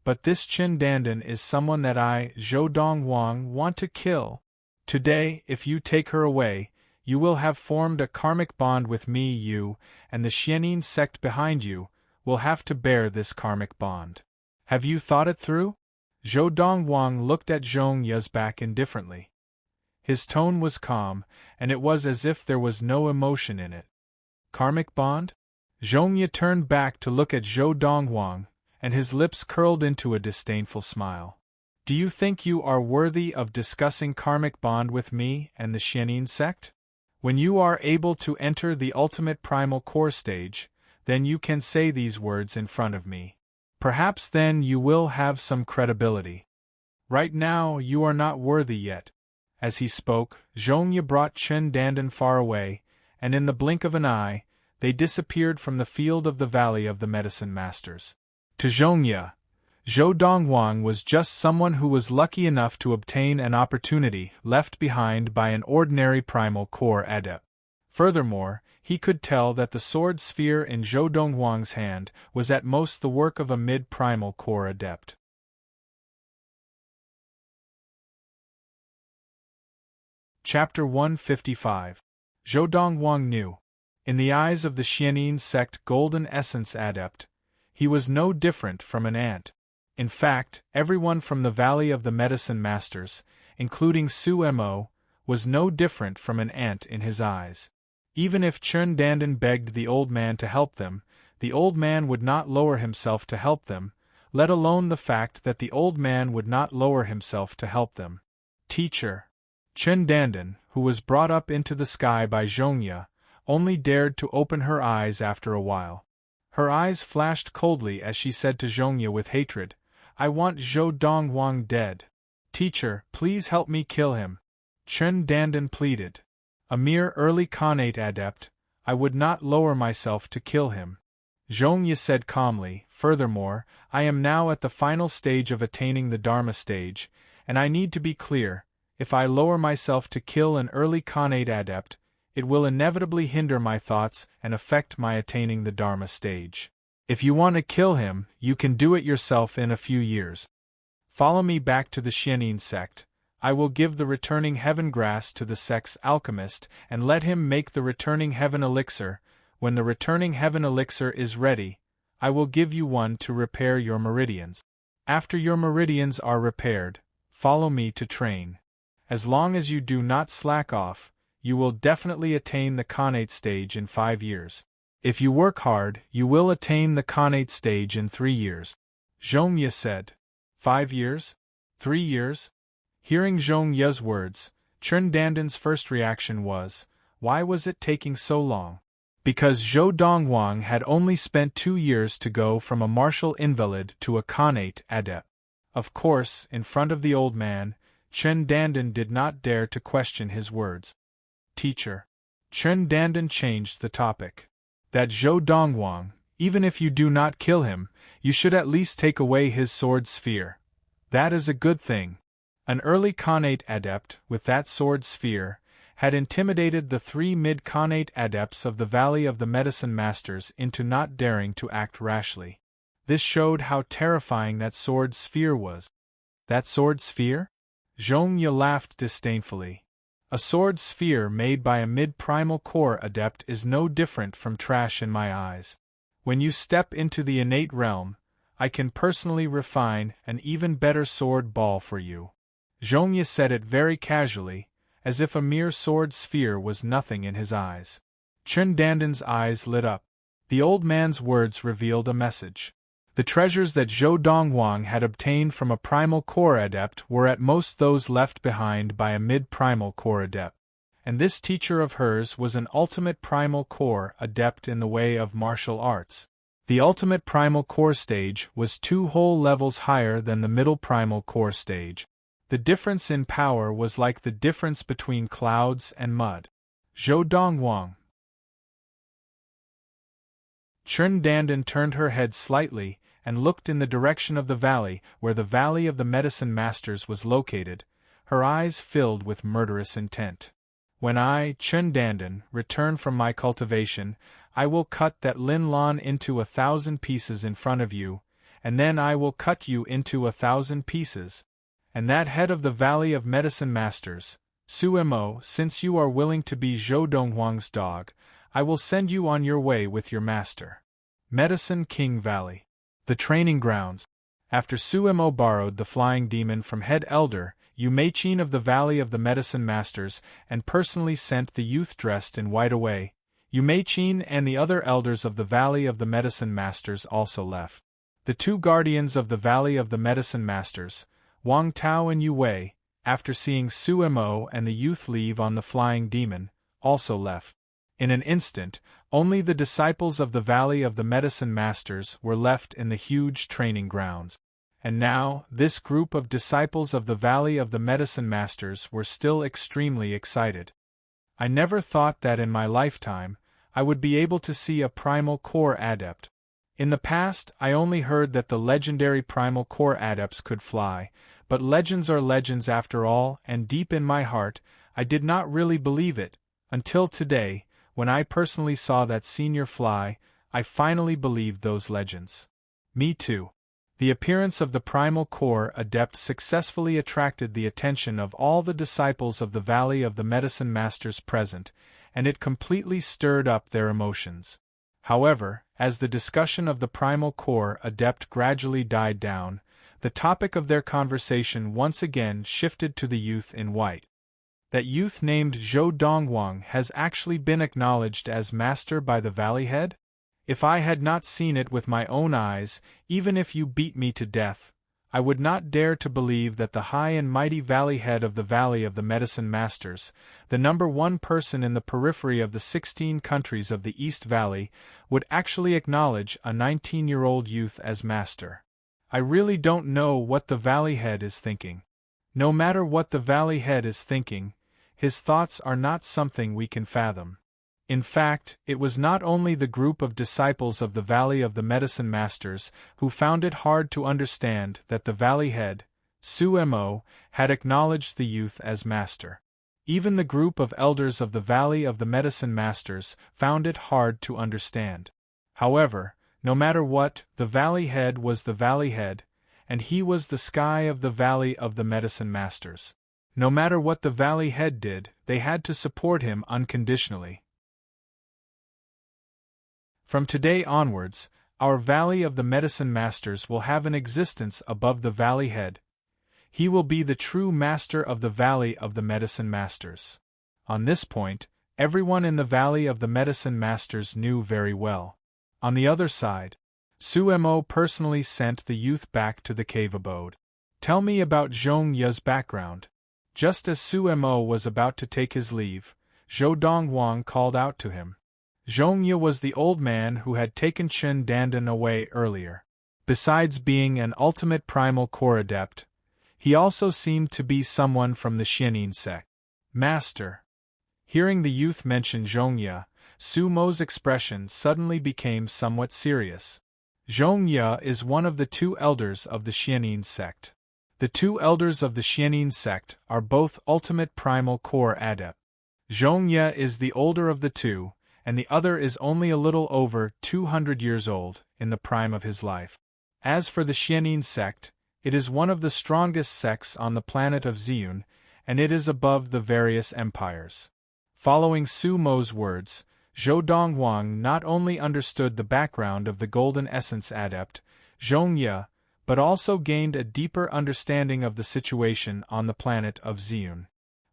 but this Chen Danden is someone that I, Zhou Donghuang, want to kill. Today, if you take her away, you will have formed a karmic bond with me. You, and the Xianyin sect behind you, will have to bear this karmic bond. Have you thought it through? Zhou Donghuang looked at Zhongye's back indifferently. His tone was calm, and it was as if there was no emotion in it. Karmic bond? Zhongye turned back to look at Zhou Donghuang, and his lips curled into a disdainful smile. Do you think you are worthy of discussing karmic bond with me and the Xianyin sect? When you are able to enter the ultimate primal core stage, then you can say these words in front of me. Perhaps then you will have some credibility. Right now you are not worthy yet. As he spoke, Zhongye brought Chen Danden far away, and in the blink of an eye, they disappeared from the field of the Valley of the Medicine Masters. To Zhongye, Zhou Donghuang was just someone who was lucky enough to obtain an opportunity left behind by an ordinary primal core adept. Furthermore, he could tell that the sword sphere in Zhou Donghuang's hand was at most the work of a mid-primal core adept. Chapter 155. Zhou Donghuang knew. In the eyes of the Xianyin sect Golden Essence adept, he was no different from an ant. In fact, everyone from the Valley of the Medicine Masters, including Su-mo, was no different from an ant in his eyes. Even if Chen Danden begged the old man to help them, the old man would not lower himself to help them, let alone the fact that the old man would not lower himself to help them. Teacher. Chen Danden, who was brought up into the sky by Zhongye, only dared to open her eyes after a while. Her eyes flashed coldly as she said to Zhongye with hatred, I want Zhou Donghuang dead. Teacher, please help me kill him. Chen Danden pleaded. A mere early Khanate adept, I would not lower myself to kill him. Zhongye said calmly, furthermore, I am now at the final stage of attaining the Dharma stage, and I need to be clear, if I lower myself to kill an early Khanate adept, it will inevitably hinder my thoughts and affect my attaining the Dharma stage. If you want to kill him, you can do it yourself in a few years. Follow me back to the Xianyin sect. I will give the returning heaven grass to the sect's alchemist and let him make the returning heaven elixir. When the returning heaven elixir is ready, I will give you one to repair your meridians. After your meridians are repaired, follow me to train. As long as you do not slack off, you will definitely attain the Khanate stage in 5 years. If you work hard, you will attain the Khanate stage in 3 years. Zhongye said. 5 years? 3 years? Hearing Zhongye's words, Chen Danden's first reaction was, why was it taking so long? Because Zhou Donghuang had only spent 2 years to go from a martial invalid to a Khanate adept. Of course, in front of the old man, Chen Danden did not dare to question his words. Teacher. Chen Danden changed the topic. That Zhou Donghuang, even if you do not kill him, you should at least take away his sword sphere. That is a good thing. An early Khanate adept, with that sword sphere, had intimidated the 3 mid-Khanate adepts of the Valley of the Medicine Masters into not daring to act rashly. This showed how terrifying that sword sphere was. That sword sphere? Zhongye laughed disdainfully. A sword sphere made by a mid-primal core adept is no different from trash in my eyes. When you step into the innate realm, I can personally refine an even better sword ball for you. Zhongye said it very casually, as if a mere sword sphere was nothing in his eyes. Chen Dandan's eyes lit up. The old man's words revealed a message. The treasures that Zhou Donghuang had obtained from a primal core adept were at most those left behind by a mid-primal core adept. And this teacher of hers was an ultimate primal core adept in the way of martial arts. The ultimate primal core stage was 2 whole levels higher than the middle primal core stage. The difference in power was like the difference between clouds and mud. Zhou Donghuang. Chen Dandan turned her head slightly and looked in the direction of the valley where the Valley of the Medicine Masters was located, her eyes filled with murderous intent. When I, Chen Dandan, return from my cultivation, I will cut that Lin Lan into 1,000 pieces in front of you, and then I will cut you into 1,000 pieces. And that head of the Valley of Medicine Masters, Suemo, since you are willing to be Zhou Donghuang's dog, I will send you on your way with your master. Medicine King Valley. The training grounds. After Suemo borrowed the flying demon from head elder Yu Meichin of the Valley of the Medicine Masters and personally sent the youth dressed in white away, Yu Meichin and the other elders of the Valley of the Medicine Masters also left. The 2 guardians of the Valley of the Medicine Masters, Wang Tao and Yu Wei, after seeing Suemo and the youth leave on the flying demon, also left. In an instant, only the disciples of the Valley of the Medicine Masters were left in the huge training grounds. And now, this group of disciples of the Valley of the Medicine Masters were still extremely excited. I never thought that in my lifetime, I would be able to see a primal core adept. In the past, I only heard that the legendary primal core adepts could fly, but legends are legends after all, and deep in my heart, I did not really believe it, until today, when I personally saw that senior fly, I finally believed those legends. Me too. The appearance of the primal core adept successfully attracted the attention of all the disciples of the Valley of the Medicine Masters present, and it completely stirred up their emotions. However, as the discussion of the primal core adept gradually died down, the topic of their conversation once again shifted to the youth in white. That youth named Zhou Donghuang has actually been acknowledged as master by the Valley Head? If I had not seen it with my own eyes, even if you beat me to death, I would not dare to believe that the high and mighty Valley Head of the Valley of the Medicine Masters, the #1 person in the periphery of the 16 countries of the East Valley, would actually acknowledge a 19-year-old youth as master. I really don't know what the Valley Head is thinking. No matter what the Valley Head is thinking, his thoughts are not something we can fathom. In fact, it was not only the group of disciples of the Valley of the Medicine Masters who found it hard to understand that the Valley Head, Suemo, had acknowledged the youth as master. Even the group of elders of the Valley of the Medicine Masters found it hard to understand. However, no matter what, the Valley Head was the Valley Head, and he was the sky of the Valley of the Medicine Masters. No matter what the Valley Head did, they had to support him unconditionally. From today onwards, our Valley of the Medicine Masters will have an existence above the Valley Head. He will be the true master of the Valley of the Medicine Masters. On this point, everyone in the Valley of the Medicine Masters knew very well. On the other side, Suemo personally sent the youth back to the cave abode. Tell me about Zhongye's background. Just as Suemo was about to take his leave, Zhou Donghuang called out to him. Zhongye was the old man who had taken Chen Dandan away earlier. Besides being an ultimate primal core adept, he also seemed to be someone from the Xianin sect. Master. Hearing the youth mention Zhongye, Sumo's expression suddenly became somewhat serious. Zhongye is one of the 2 elders of the Xianin sect. The 2 elders of the Xianin sect are both ultimate primal core adept. Zhongye is the older of the 2, and the other is only a little over 200 years old, in the prime of his life. As for the Xianin sect, it is one of the strongest sects on the planet of Ziyun, and it is above the various empires. Following Sumo's words, Zhou Donghuang not only understood the background of the Golden Essence Adept, Zhongye, but also gained a deeper understanding of the situation on the planet of Xiun.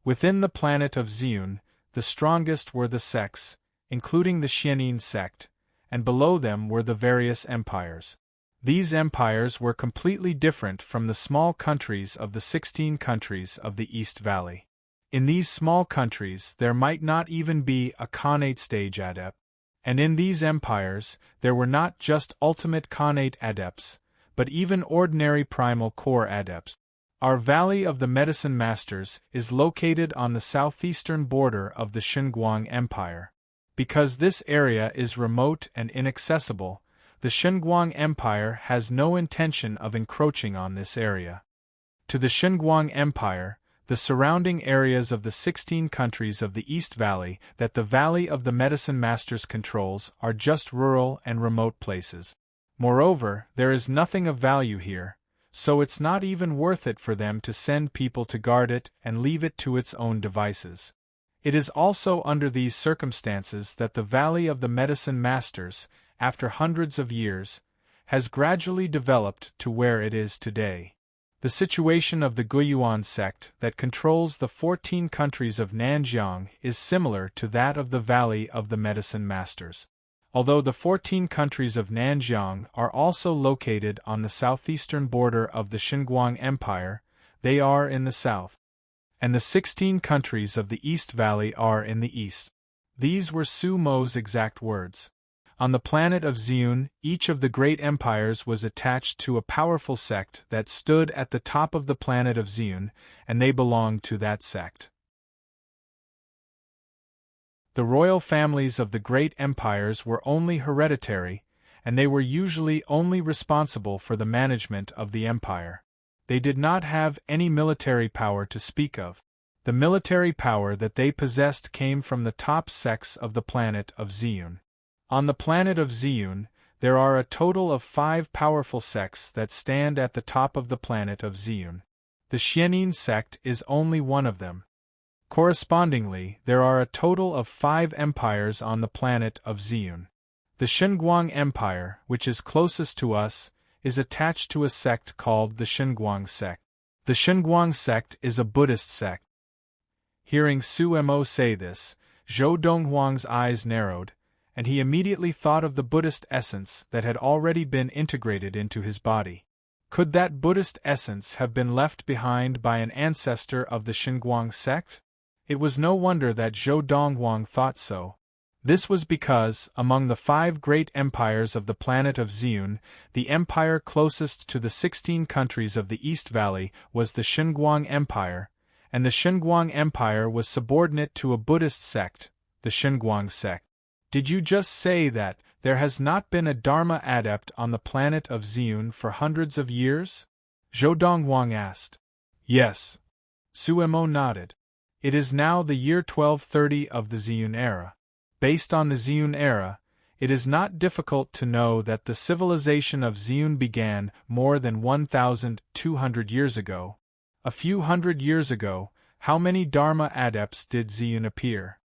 Within the planet of Xiun, the strongest were the sects, including the Xianin sect, and below them were the various empires. These empires were completely different from the small countries of the 16 countries of the East Valley. In these small countries there might not even be a Khanate stage adept, and in these empires there were not just ultimate Khanate adepts, but even ordinary primal core adepts. Our Valley of the Medicine Masters is located on the southeastern border of the Xinguang Empire. Because this area is remote and inaccessible, the Xinguang Empire has no intention of encroaching on this area. To the Xinguang Empire, the surrounding areas of the 16 countries of the East Valley that the Valley of the Medicine Masters controls are just rural and remote places. Moreover, there is nothing of value here, so it's not even worth it for them to send people to guard it and leave it to its own devices. It is also under these circumstances that the Valley of the Medicine Masters, after hundreds of years, has gradually developed to where it is today. The situation of the Guiyuan sect that controls the 14 countries of Nanjiang is similar to that of the Valley of the Medicine Masters. Although the 14 countries of Nanjiang are also located on the southeastern border of the Xinguang Empire, they are in the south. And the 16 countries of the East Valley are in the east. These were Su Mo's exact words. On the planet of Xiun, each of the great empires was attached to a powerful sect that stood at the top of the planet of Xiun, and they belonged to that sect. The royal families of the great empires were only hereditary, and they were usually only responsible for the management of the empire. They did not have any military power to speak of. The military power that they possessed came from the top sects of the planet of Xiun. On the planet of Xiun, there are a total of 5 powerful sects that stand at the top of the planet of Xiun. The Xianin sect is only one of them. Correspondingly, there are a total of 5 empires on the planet of Xiun. The Xinguang Empire, which is closest to us, is attached to a sect called the Xinguang sect. The Xinguang sect is a Buddhist sect. Hearing Su Mo say this, Zhou Donghuang's eyes narrowed, and he immediately thought of the Buddhist essence that had already been integrated into his body. Could that Buddhist essence have been left behind by an ancestor of the Xinguang sect? It was no wonder that Zhou Donghuang thought so. This was because, among the 5 great empires of the planet of Xiun, the empire closest to the 16 countries of the East Valley was the Xinguang Empire, and the Xinguang Empire was subordinate to a Buddhist sect, the Xinguang sect. Did you just say that there has not been a Dharma adept on the planet of Xiun for hundreds of years? Zhou Donghuang asked. Yes. Su Mo nodded. It is now the year 1230 of the Xiun era. Based on the Xiun era, it is not difficult to know that the civilization of Xiun began more than 1,200 years ago. A few hundred years ago, how many Dharma adepts did Xiun appear?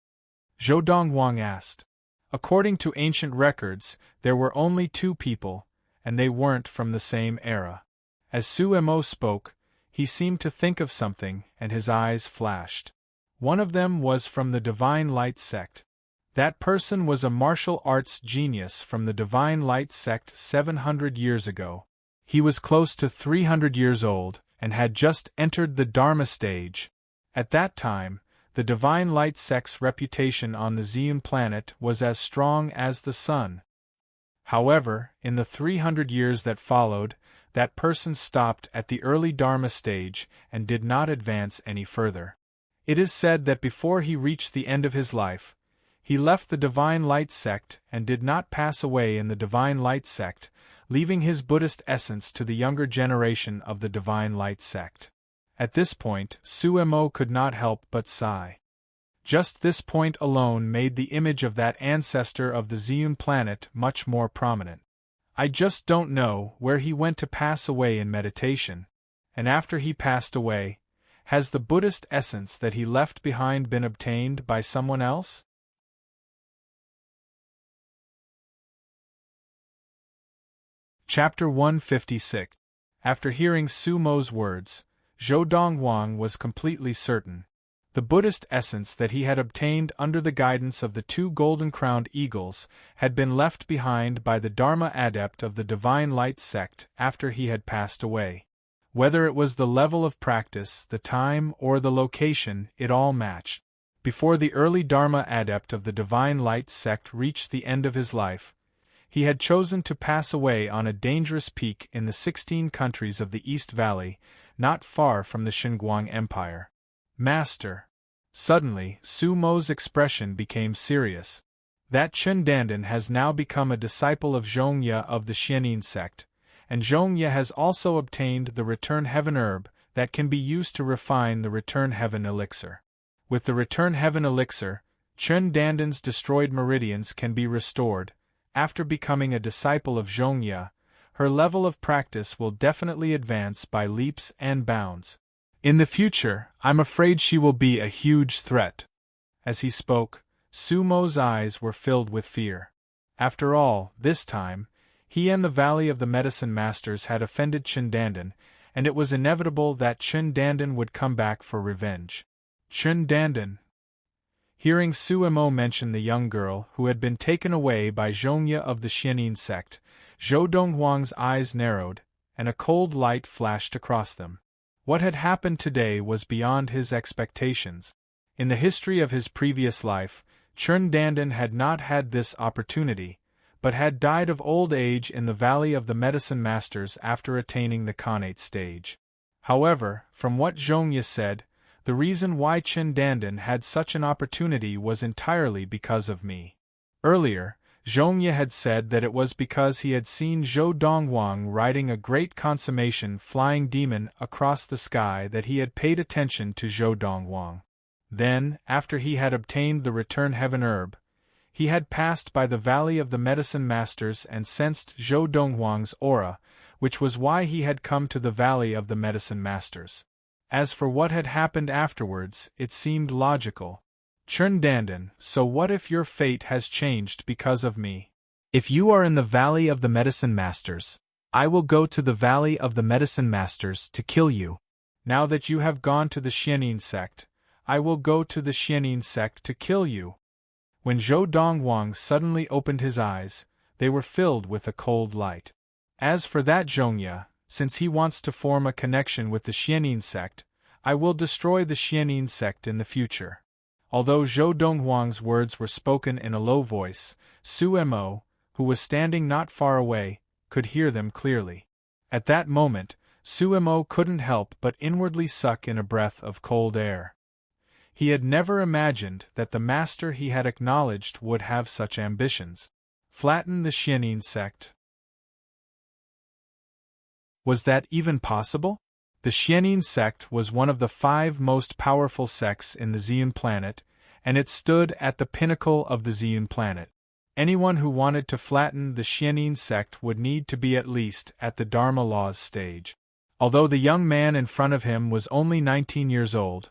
Zhou Donghuang asked. According to ancient records, there were only 2 people, and they weren't from the same era. As Su Mo spoke, he seemed to think of something, and his eyes flashed. One of them was from the Divine Light sect. That person was a martial arts genius from the Divine Light sect 700 years ago. He was close to 300 years old, and had just entered the Dharma stage. At that time, the Divine Light sect's reputation on the Xiun planet was as strong as the sun. However, in the 300 years that followed, that person stopped at the early Dharma stage and did not advance any further. It is said that before he reached the end of his life, he left the Divine Light sect and did not pass away in the Divine Light sect, leaving his Buddhist essence to the younger generation of the Divine Light sect. At this point, Su Mo could not help but sigh. Just this point alone made the image of that ancestor of the Xiun planet much more prominent. I just don't know where he went to pass away in meditation, and after he passed away, has the Buddhist essence that he left behind been obtained by someone else? Chapter 156. After hearing Su Mo's words, Zhou Donghuang was completely certain. The Buddhist essence that he had obtained under the guidance of the two golden-crowned eagles had been left behind by the Dharma adept of the Divine Light sect after he had passed away. Whether it was the level of practice, the time, or the location, it all matched. Before the early Dharma adept of the Divine Light sect reached the end of his life, he had chosen to pass away on a dangerous peak in the 16 countries of the East Valley, not far from the Xinguang Empire. Master. Suddenly, Su Mo's expression became serious. That Chen Dandan has now become a disciple of Zhongye of the Xianin sect, and Zhongye has also obtained the Return Heaven herb that can be used to refine the Return Heaven elixir. With the Return Heaven elixir, Chen Dandan's destroyed meridians can be restored. After becoming a disciple of Zhongye, her level of practice will definitely advance by leaps and bounds. In the future, I'm afraid she will be a huge threat. As he spoke, Su Mo's eyes were filled with fear. After all, this time, he and the Valley of the Medicine Masters had offended Chen Dandan, and it was inevitable that Chen Dandan would come back for revenge. Chen Dandan. Hearing Su Mo mention the young girl who had been taken away by Zhongye of the Xianin sect, Zhou Donghuang's eyes narrowed, and a cold light flashed across them. What had happened today was beyond his expectations. In the history of his previous life, Chen Dandan had not had this opportunity, but had died of old age in the Valley of the Medicine Masters after attaining the Khanate stage. However, from what Zhongye said, the reason why Chen Dandan had such an opportunity was entirely because of me. Earlier, Zhongye had said that it was because he had seen Zhou Donghuang riding a great consummation flying demon across the sky that he had paid attention to Zhou Donghuang. Then, after he had obtained the Return Heaven herb, he had passed by the Valley of the Medicine Masters and sensed Zhou Donghuang's aura, which was why he had come to the Valley of the Medicine Masters. As for what had happened afterwards, it seemed logical. Chen Dandan, so what if your fate has changed because of me? If you are in the Valley of the Medicine Masters, I will go to the Valley of the Medicine Masters to kill you. Now that you have gone to the Xianin sect, I will go to the Xianin sect to kill you. When Zhou Donghuang suddenly opened his eyes, they were filled with a cold light. As for that Zhongye, since he wants to form a connection with the Xianin sect, I will destroy the Xianin sect in the future. Although Zhou Donghuang's words were spoken in a low voice, Su Mo, who was standing not far away, could hear them clearly. At that moment, Su Mo couldn't help but inwardly suck in a breath of cold air. He had never imagined that the master he had acknowledged would have such ambitions. Flatten the Xianin sect. Was that even possible? The Xianin sect was one of the 5 most powerful sects in the Xian planet, and it stood at the pinnacle of the Xian planet. Anyone who wanted to flatten the Xianin sect would need to be at least at the Dharma laws stage. Although the young man in front of him was only 19 years old,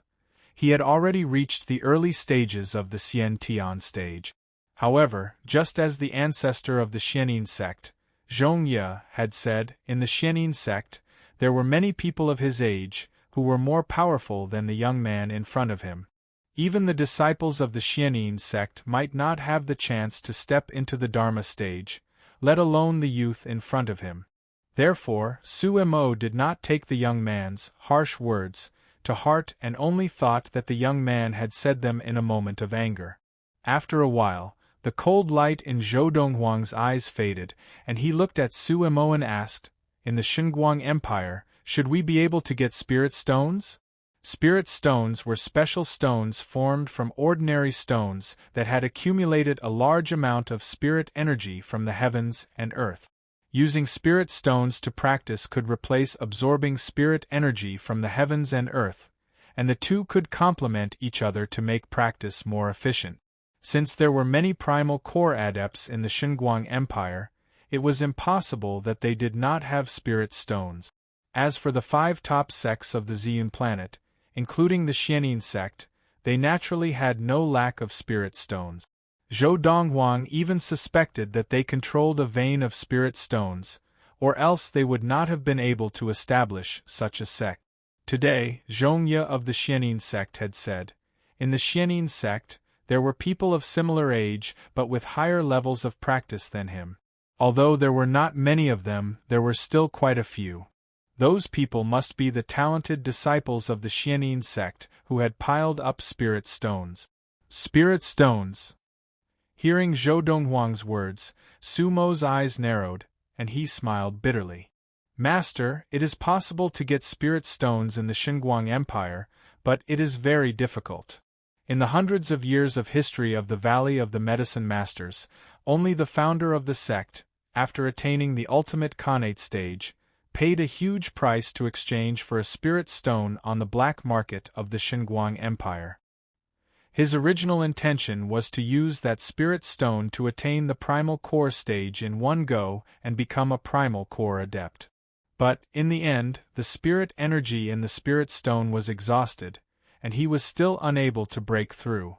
he had already reached the early stages of the Xian Tian stage. However, just as the ancestor of the Xianin sect, Zhongye, had said, in the Xianin sect, there were many people of his age who were more powerful than the young man in front of him. Even the disciples of the Xianin sect might not have the chance to step into the Dharma stage, let alone the youth in front of him. Therefore, Su Mo did not take the young man's harsh words to heart and only thought that the young man had said them in a moment of anger. After a while, the cold light in Zhou Donghuang's eyes faded, and he looked at Su Mo and asked, in the Xinguang Empire, should we be able to get spirit stones? Spirit stones were special stones formed from ordinary stones that had accumulated a large amount of spirit energy from the heavens and earth. Using spirit stones to practice could replace absorbing spirit energy from the heavens and earth, and the two could complement each other to make practice more efficient. Since there were many primal core adepts in the Xinguang Empire, it was impossible that they did not have spirit stones. As for the 5 top sects of the Xian planet, including the Xianin sect, they naturally had no lack of spirit stones. Zhou Donghuang even suspected that they controlled a vein of spirit stones, or else they would not have been able to establish such a sect. Today, Zhongye of the Xianyin sect had said, in the Xianyin sect, there were people of similar age but with higher levels of practice than him. Although there were not many of them, there were still quite a few. Those people must be the talented disciples of the Xianyin sect who had piled up spirit stones. Spirit stones! Hearing Zhou Donghuang's words, Su Mo's eyes narrowed, and he smiled bitterly. Master, it is possible to get spirit stones in the Xinguang Empire, but it is very difficult. In the hundreds of years of history of the Valley of the Medicine Masters, only the founder of the sect, after attaining the ultimate Khanate stage, paid a huge price to exchange for a spirit stone on the black market of the Xinguang Empire. His original intention was to use that spirit stone to attain the primal core stage in one go and become a primal core adept. But, in the end, the spirit energy in the spirit stone was exhausted, and he was still unable to break through.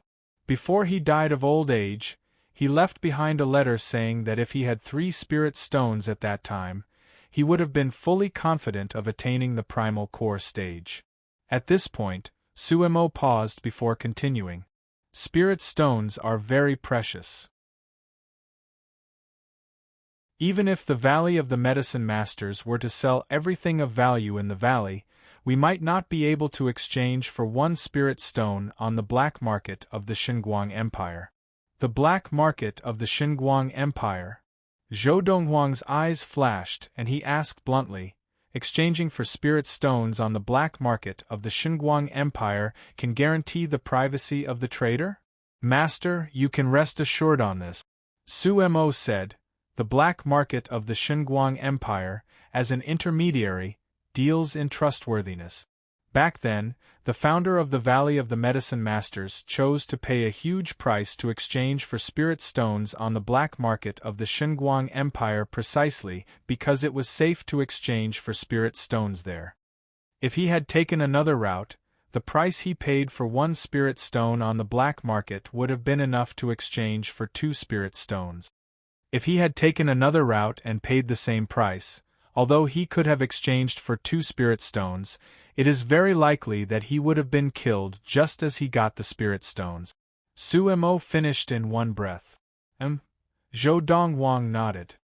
Before he died of old age, he left behind a letter saying that if he had 3 spirit stones at that time, he would have been fully confident of attaining the primal core stage. At this point, Su Mo paused before continuing. Spirit stones are very precious. Even if the Valley of the Medicine Masters were to sell everything of value in the valley, we might not be able to exchange for 1 spirit stone on the black market of the Xinguang Empire. The black market of the Xinguang Empire? Zhou Donghuang's eyes flashed and he asked bluntly, exchanging for spirit stones on the black market of the Xinguang Empire can guarantee the privacy of the trader? Master, you can rest assured on this. Su Mo said, the black market of the Xinguang Empire, as an intermediary, deals in trustworthiness. Back then, the founder of the Valley of the Medicine Masters chose to pay a huge price to exchange for spirit stones on the black market of the Xinguang Empire precisely because it was safe to exchange for spirit stones there. If he had taken another route, the price he paid for 1 spirit stone on the black market would have been enough to exchange for 2 spirit stones. If he had taken another route and paid the same price, although he could have exchanged for 2 spirit stones, it is very likely that he would have been killed just as he got the spirit stones. Su Mo finished in one breath. Zhou Donghuang nodded.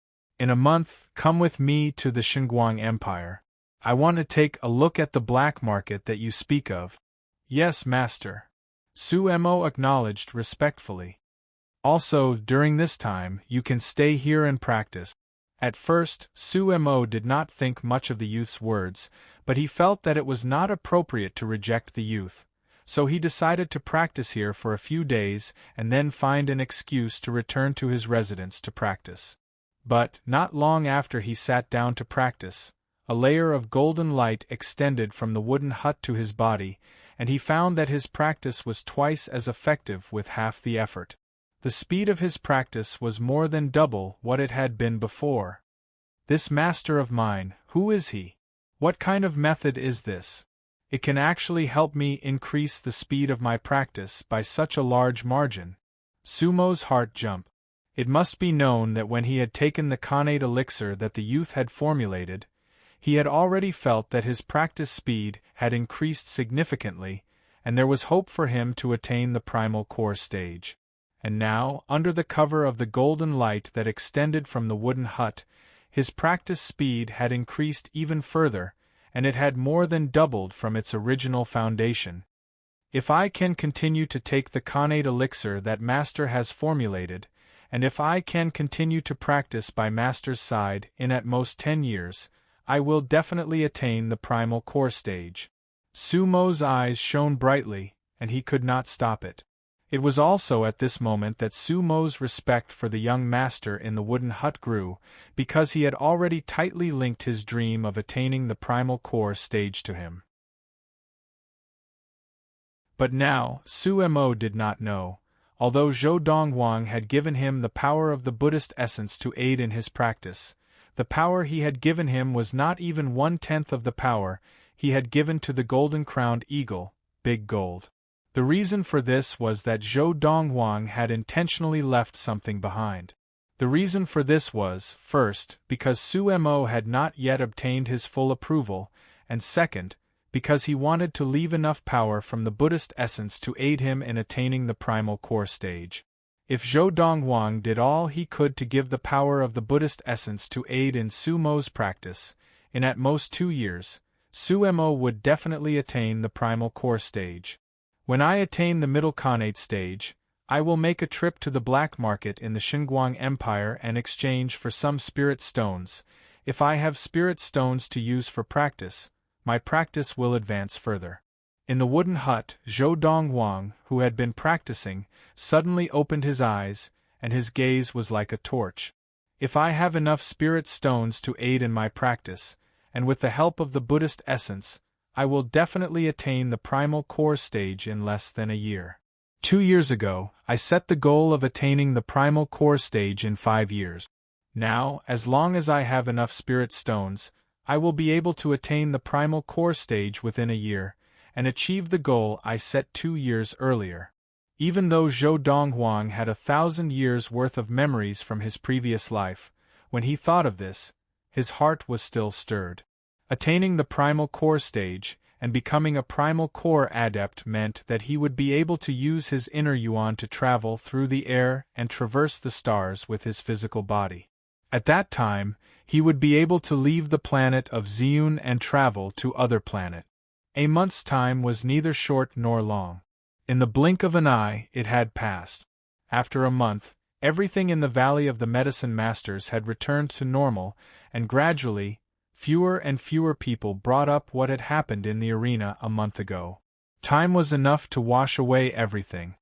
In a month, come with me to the Xinguang Empire. I want to take a look at the black market that you speak of. Yes, master. Su Mo acknowledged respectfully. Also, during this time, you can stay here and practice. At first, Su Mo did not think much of the youth's words, but he felt that it was not appropriate to reject the youth, so he decided to practice here for a few days and then find an excuse to return to his residence to practice. But, not long after he sat down to practice, a layer of golden light extended from the wooden hut to his body, and he found that his practice was twice as effective with half the effort. The speed of his practice was more than double what it had been before. This master of mine, who is he? What kind of method is this? It can actually help me increase the speed of my practice by such a large margin. Su Mo's heart jumped. It must be known that when he had taken the Khanate elixir that the youth had formulated, he had already felt that his practice speed had increased significantly, and there was hope for him to attain the primal core stage. And now, under the cover of the golden light that extended from the wooden hut, his practice speed had increased even further, and it had more than doubled from its original foundation. If I can continue to take the Khanate elixir that Master has formulated, and if I can continue to practice by Master's side in at most 10 years, I will definitely attain the primal core stage. Su Mo's eyes shone brightly, and he could not stop it. It was also at this moment that Su Mo's respect for the young master in the wooden hut grew, because he had already tightly linked his dream of attaining the primal core stage to him. But now, Su Mo did not know, although Zhou Donghuang had given him the power of the Buddhist essence to aid in his practice, the power he had given him was not even 1/10 of the power he had given to the golden-crowned eagle, Big Gold. The reason for this was that Zhou Donghuang had intentionally left something behind. The reason for this was, first, because Suemo had not yet obtained his full approval, and second, because he wanted to leave enough power from the Buddhist essence to aid him in attaining the primal core stage. If Zhou Donghuang did all he could to give the power of the Buddhist essence to aid in Sumo's practice, in at most 2 years, Suemo would definitely attain the primal core stage. When I attain the middle Khanate stage, I will make a trip to the black market in the Xinguang Empire and exchange for some spirit stones. If I have spirit stones to use for practice, my practice will advance further. In the wooden hut, Zhou Donghuang, who had been practicing, suddenly opened his eyes, and his gaze was like a torch. If I have enough spirit stones to aid in my practice, and with the help of the Buddhist essence, I will definitely attain the primal core stage in less than a year. 2 years ago, I set the goal of attaining the primal core stage in 5 years. Now, as long as I have enough spirit stones, I will be able to attain the primal core stage within a year, and achieve the goal I set 2 years earlier. Even though Zhou Donghuang had 1,000 years' worth of memories from his previous life, when he thought of this, his heart was still stirred. Attaining the primal core stage, and becoming a primal core adept meant that he would be able to use his inner yuan to travel through the air and traverse the stars with his physical body. At that time, he would be able to leave the planet of Ziyun and travel to other planet. A month's time was neither short nor long. In the blink of an eye, it had passed. After a month, everything in the Valley of the Medicine Masters had returned to normal, and gradually, fewer and fewer people brought up what had happened in the arena a month ago. Time was enough to wash away everything.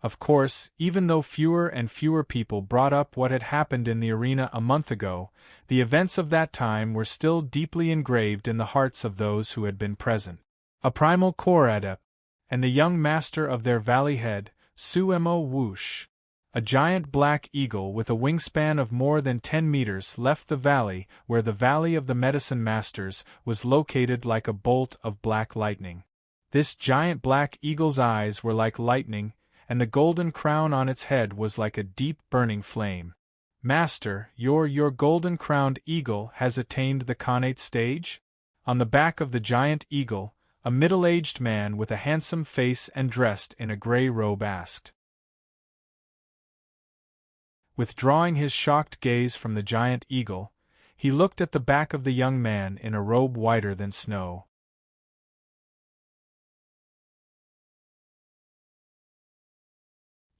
Of course, even though fewer and fewer people brought up what had happened in the arena a month ago, the events of that time were still deeply engraved in the hearts of those who had been present. A primal core adept, and the young master of their valley head, Suemo Whoosh. A giant black eagle with a wingspan of more than 10 meters left the valley where the Valley of the Medicine Masters was located like a bolt of black lightning. This giant black eagle's eyes were like lightning, and the golden crown on its head was like a deep burning flame. Master, your golden-crowned eagle has attained the Khanate stage? On the back of the giant eagle, a middle-aged man with a handsome face and dressed in a gray robe asked. Withdrawing his shocked gaze from the giant eagle, he looked at the back of the young man in a robe whiter than snow.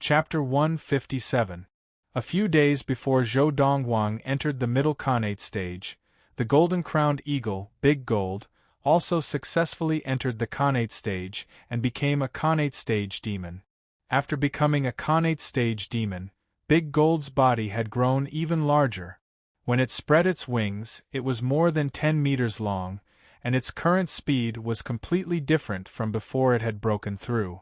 Chapter 157. A few days before Zhou Donghuang entered the middle Khanate stage, the golden-crowned eagle, Big Gold, also successfully entered the Khanate stage and became a Khanate stage demon. After becoming a Khanate stage demon, Big Gold's body had grown even larger. When it spread its wings, it was more than 10 meters long, and its current speed was completely different from before it had broken through.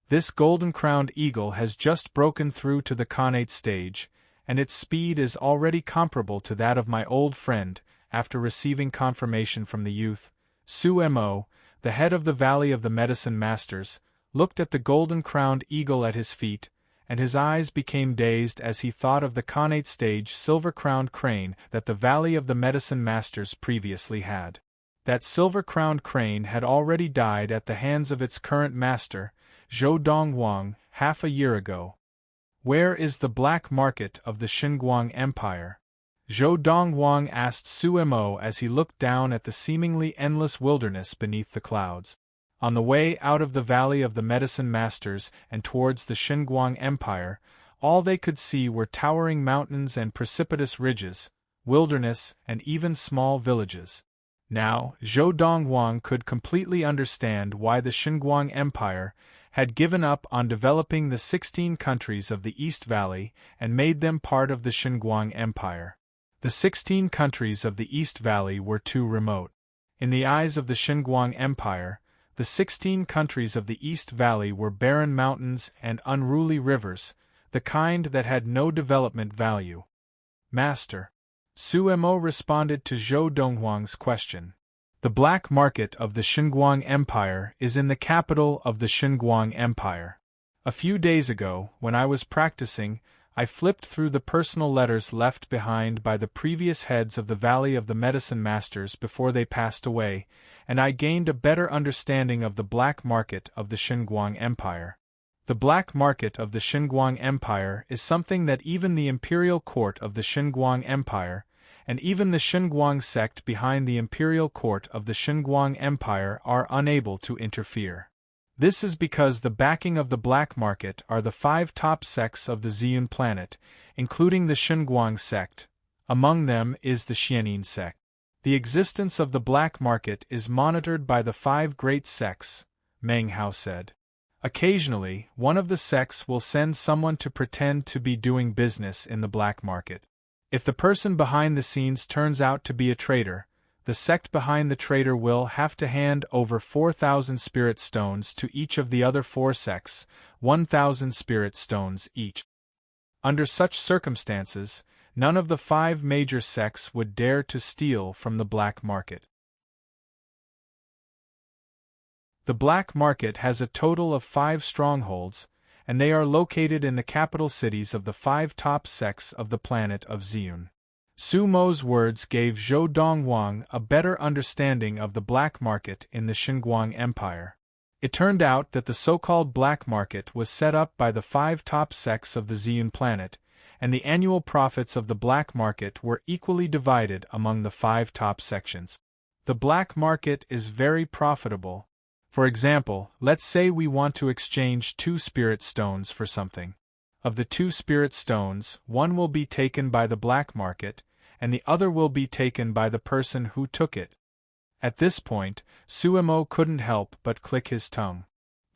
This golden-crowned eagle has just broken through to the Khanate stage, and its speed is already comparable to that of my old friend, after receiving confirmation from the youth. Suemo, the head of the Valley of the Medicine Masters, looked at the golden-crowned eagle at his feet, and his eyes became dazed as he thought of the Khanate stage silver-crowned crane that the Valley of the Medicine Masters previously had. That silver-crowned crane had already died at the hands of its current master, Zhou Donghuang, half a year ago. Where is the black market of the Xinguang Empire? Zhou Donghuang asked Suemo as he looked down at the seemingly endless wilderness beneath the clouds. On the way out of the Valley of the Medicine Masters and towards the Xinguang Empire, all they could see were towering mountains and precipitous ridges, wilderness, and even small villages. Now, Zhou Donghuang could completely understand why the Xinguang Empire had given up on developing the 16 countries of the East Valley and made them part of the Xinguang Empire. The 16 countries of the East Valley were too remote. In the eyes of the Xinguang Empire, the 16 countries of the East Valley were barren mountains and unruly rivers, the kind that had no development value. Master, Suemo responded to Zhou Donghuang's question. The black market of the Xinguang Empire is in the capital of the Xinguang Empire. A few days ago, when I was practicing, I flipped through the personal letters left behind by the previous heads of the Valley of the Medicine Masters before they passed away, and I gained a better understanding of the black market of the Xinguang Empire. The black market of the Xinguang Empire is something that even the imperial court of the Xinguang Empire, and even the Xinguang sect behind the imperial court of the Xinguang Empire are unable to interfere. This is because the backing of the black market are the 5 top sects of the Ziyun planet, including the Xinguang sect. Among them is the Xianin sect. The existence of the black market is monitored by the 5 great sects, Meng Hao said. Occasionally, one of the sects will send someone to pretend to be doing business in the black market. If the person behind the scenes turns out to be a traitor, the sect behind the traitor will have to hand over 4,000 spirit stones to each of the other 4 sects, 1,000 spirit stones each. Under such circumstances, none of the 5 major sects would dare to steal from the black market. The black market has a total of 5 strongholds, and they are located in the capital cities of the 5 top sects of the planet of Ziyun. Su Mo's words gave Zhou Dongwang a better understanding of the black market in the Xinguang Empire. It turned out that the so-called black market was set up by the 5 top sects of the Ziyun planet, and the annual profits of the black market were equally divided among the 5 top sections. The black market is very profitable. For example, let's say we want to exchange 2 spirit stones for something. Of the 2 spirit stones, one will be taken by the black market, and the other will be taken by the person who took it. At this point, Suemo couldn't help but click his tongue.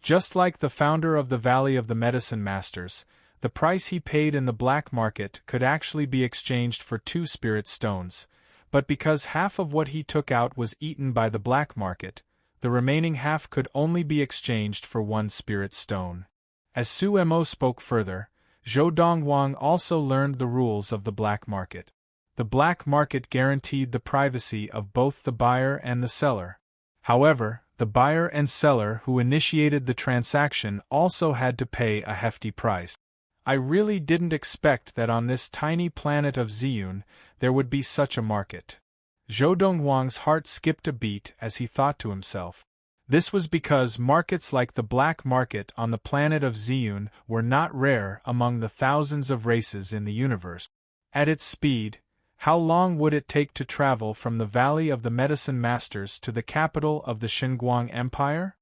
Just like the founder of the Valley of the Medicine Masters, the price he paid in the black market could actually be exchanged for 2 spirit stones, but because half of what he took out was eaten by the black market, the remaining half could only be exchanged for 1 spirit stone. As Suemo spoke further, Zhou Dongwang also learned the rules of the black market. The black market guaranteed the privacy of both the buyer and the seller. However, the buyer and seller who initiated the transaction also had to pay a hefty price. I really didn't expect that on this tiny planet of Ziyun there would be such a market. Zhou Dongwang's heart skipped a beat as he thought to himself. This was because markets like the black market on the planet of Ziyun were not rare among the thousands of races in the universe. At its speed, how long would it take to travel from the Valley of the Medicine Masters to the capital of the Xinguang Empire?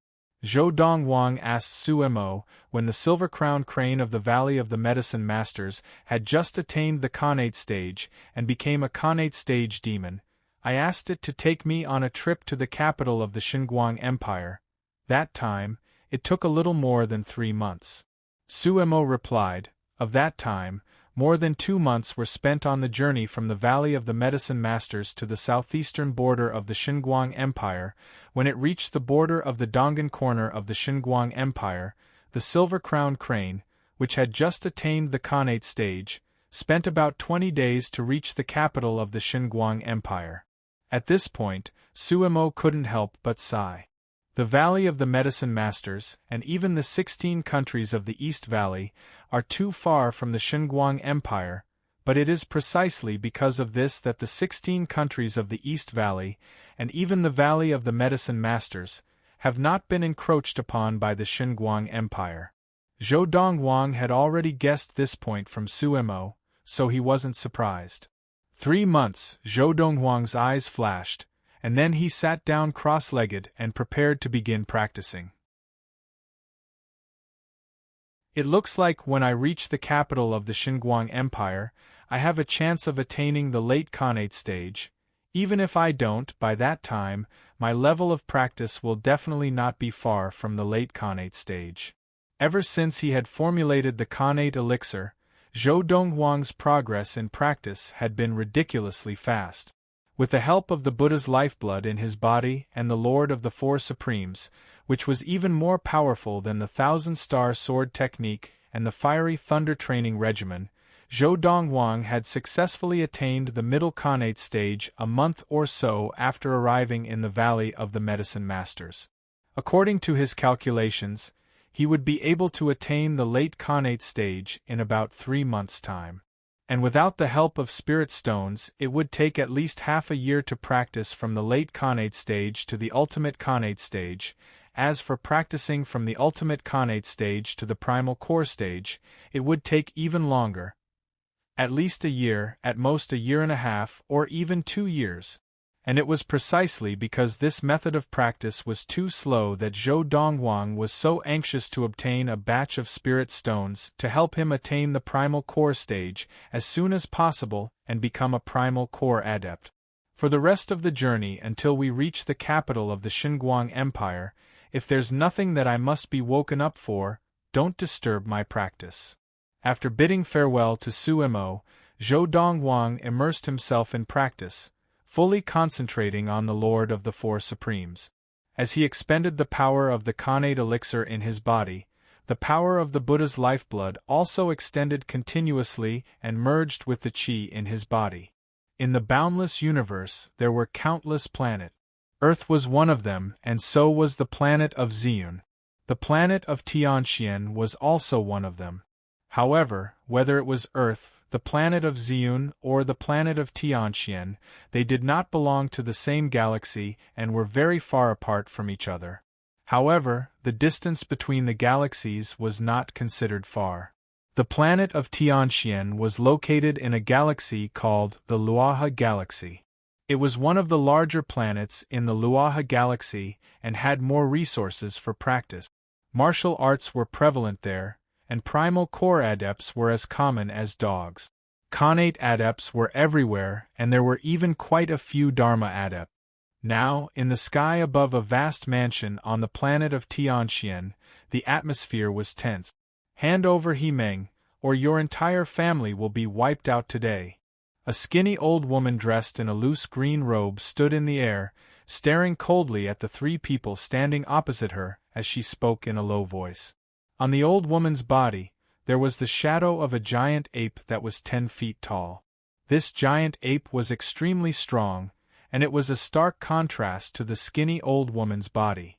Zhou Dongwang asked Suemo when the silver-crowned crane of the Valley of the Medicine Masters had just attained the Khanate stage and became a Khanate stage demon. I asked it to take me on a trip to the capital of the Xinguang Empire. That time, it took a little more than 3 months. Suemo replied, of that time, more than 2 months were spent on the journey from the Valley of the Medicine Masters to the southeastern border of the Xinguang Empire. When it reached the border of the Donghan corner of the Xinguang Empire, the silver-crowned crane, which had just attained the Khanate stage, spent about 20 days to reach the capital of the Xinguang Empire. At this point, Suemo couldn't help but sigh. The Valley of the Medicine Masters, and even the 16 countries of the East Valley, are too far from the Xinguang Empire, but it is precisely because of this that the 16 countries of the East Valley, and even the Valley of the Medicine Masters, have not been encroached upon by the Xinguang Empire. Zhou Dongwang had already guessed this point from Suemo, so he wasn't surprised. 3 months, Zhou Dongwang's eyes flashed, and then he sat down cross-legged and prepared to begin practicing. It looks like when I reach the capital of the Xinguang Empire, I have a chance of attaining the late Khanate stage. Even if I don't, by that time, my level of practice will definitely not be far from the late Khanate stage. Ever since he had formulated the Khanate elixir, Zhou Dongwang's progress in practice had been ridiculously fast. With the help of the Buddha's lifeblood in his body and the Lord of the Four Supremes, which was even more powerful than the thousand-star sword technique and the fiery thunder training regimen, Zhou Dongwang had successfully attained the middle Khanate stage a month or so after arriving in the Valley of the Medicine Masters. According to his calculations, he would be able to attain the late Khanate stage in about 3 months' time. And without the help of spirit stones, it would take at least half a year to practice from the late Khanate stage to the ultimate Khanate stage. As for practicing from the ultimate Khanate stage to the primal core stage, it would take even longer. At least a year, at most a year and a half, or even 2 years. And it was precisely because this method of practice was too slow that Zhou Donghuang was so anxious to obtain a batch of spirit stones to help him attain the primal core stage as soon as possible and become a primal core adept. For the rest of the journey until we reach the capital of the Xinguang Empire, if there's nothing that I must be woken up for, don't disturb my practice. After bidding farewell to Su Mo, Zhou Donghuang immersed himself in practice, fully concentrating on the Lord of the Four Supremes. As he expended the power of the Khanate elixir in his body, the power of the Buddha's lifeblood also extended continuously and merged with the qi in his body. In the boundless universe there were countless planets. Earth was one of them, and so was the planet of Ziyun. The planet of Tianxian was also one of them. However, whether it was Earth, the planet of Ziyun, or the planet of Tianxian, they did not belong to the same galaxy and were very far apart from each other. However, the distance between the galaxies was not considered far. The planet of Tianxian was located in a galaxy called the Luaha Galaxy. It was one of the larger planets in the Luaha Galaxy and had more resources for practice. Martial arts were prevalent there, and primal core adepts were as common as dogs. Khanate adepts were everywhere, and there were even quite a few Dharma adepts. Now, in the sky above a vast mansion on the planet of Tianxian, the atmosphere was tense. Hand over Himeng, or your entire family will be wiped out today. A skinny old woman dressed in a loose green robe stood in the air, staring coldly at the 3 people standing opposite her as she spoke in a low voice. On the old woman's body, there was the shadow of a giant ape that was 10 feet tall. This giant ape was extremely strong, and it was a stark contrast to the skinny old woman's body.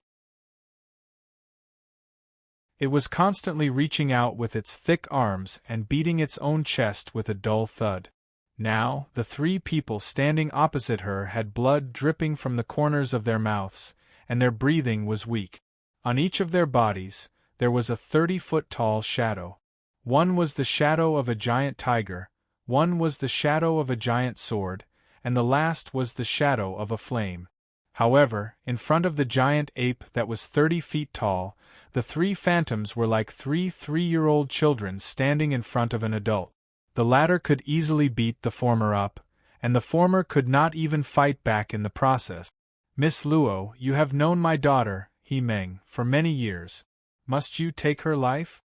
It was constantly reaching out with its thick arms and beating its own chest with a dull thud. Now, the 3 people standing opposite her had blood dripping from the corners of their mouths, and their breathing was weak. On each of their bodies, there was a 30-foot-tall shadow. One was the shadow of a giant tiger, one was the shadow of a giant sword, and the last was the shadow of a flame. However, in front of the giant ape that was 30 feet tall, the 3 phantoms were like 3 3-year-old children standing in front of an adult. The latter could easily beat the former up, and the former could not even fight back in the process. Miss Luo, you have known my daughter, Himeng, for many years. Must you take her life?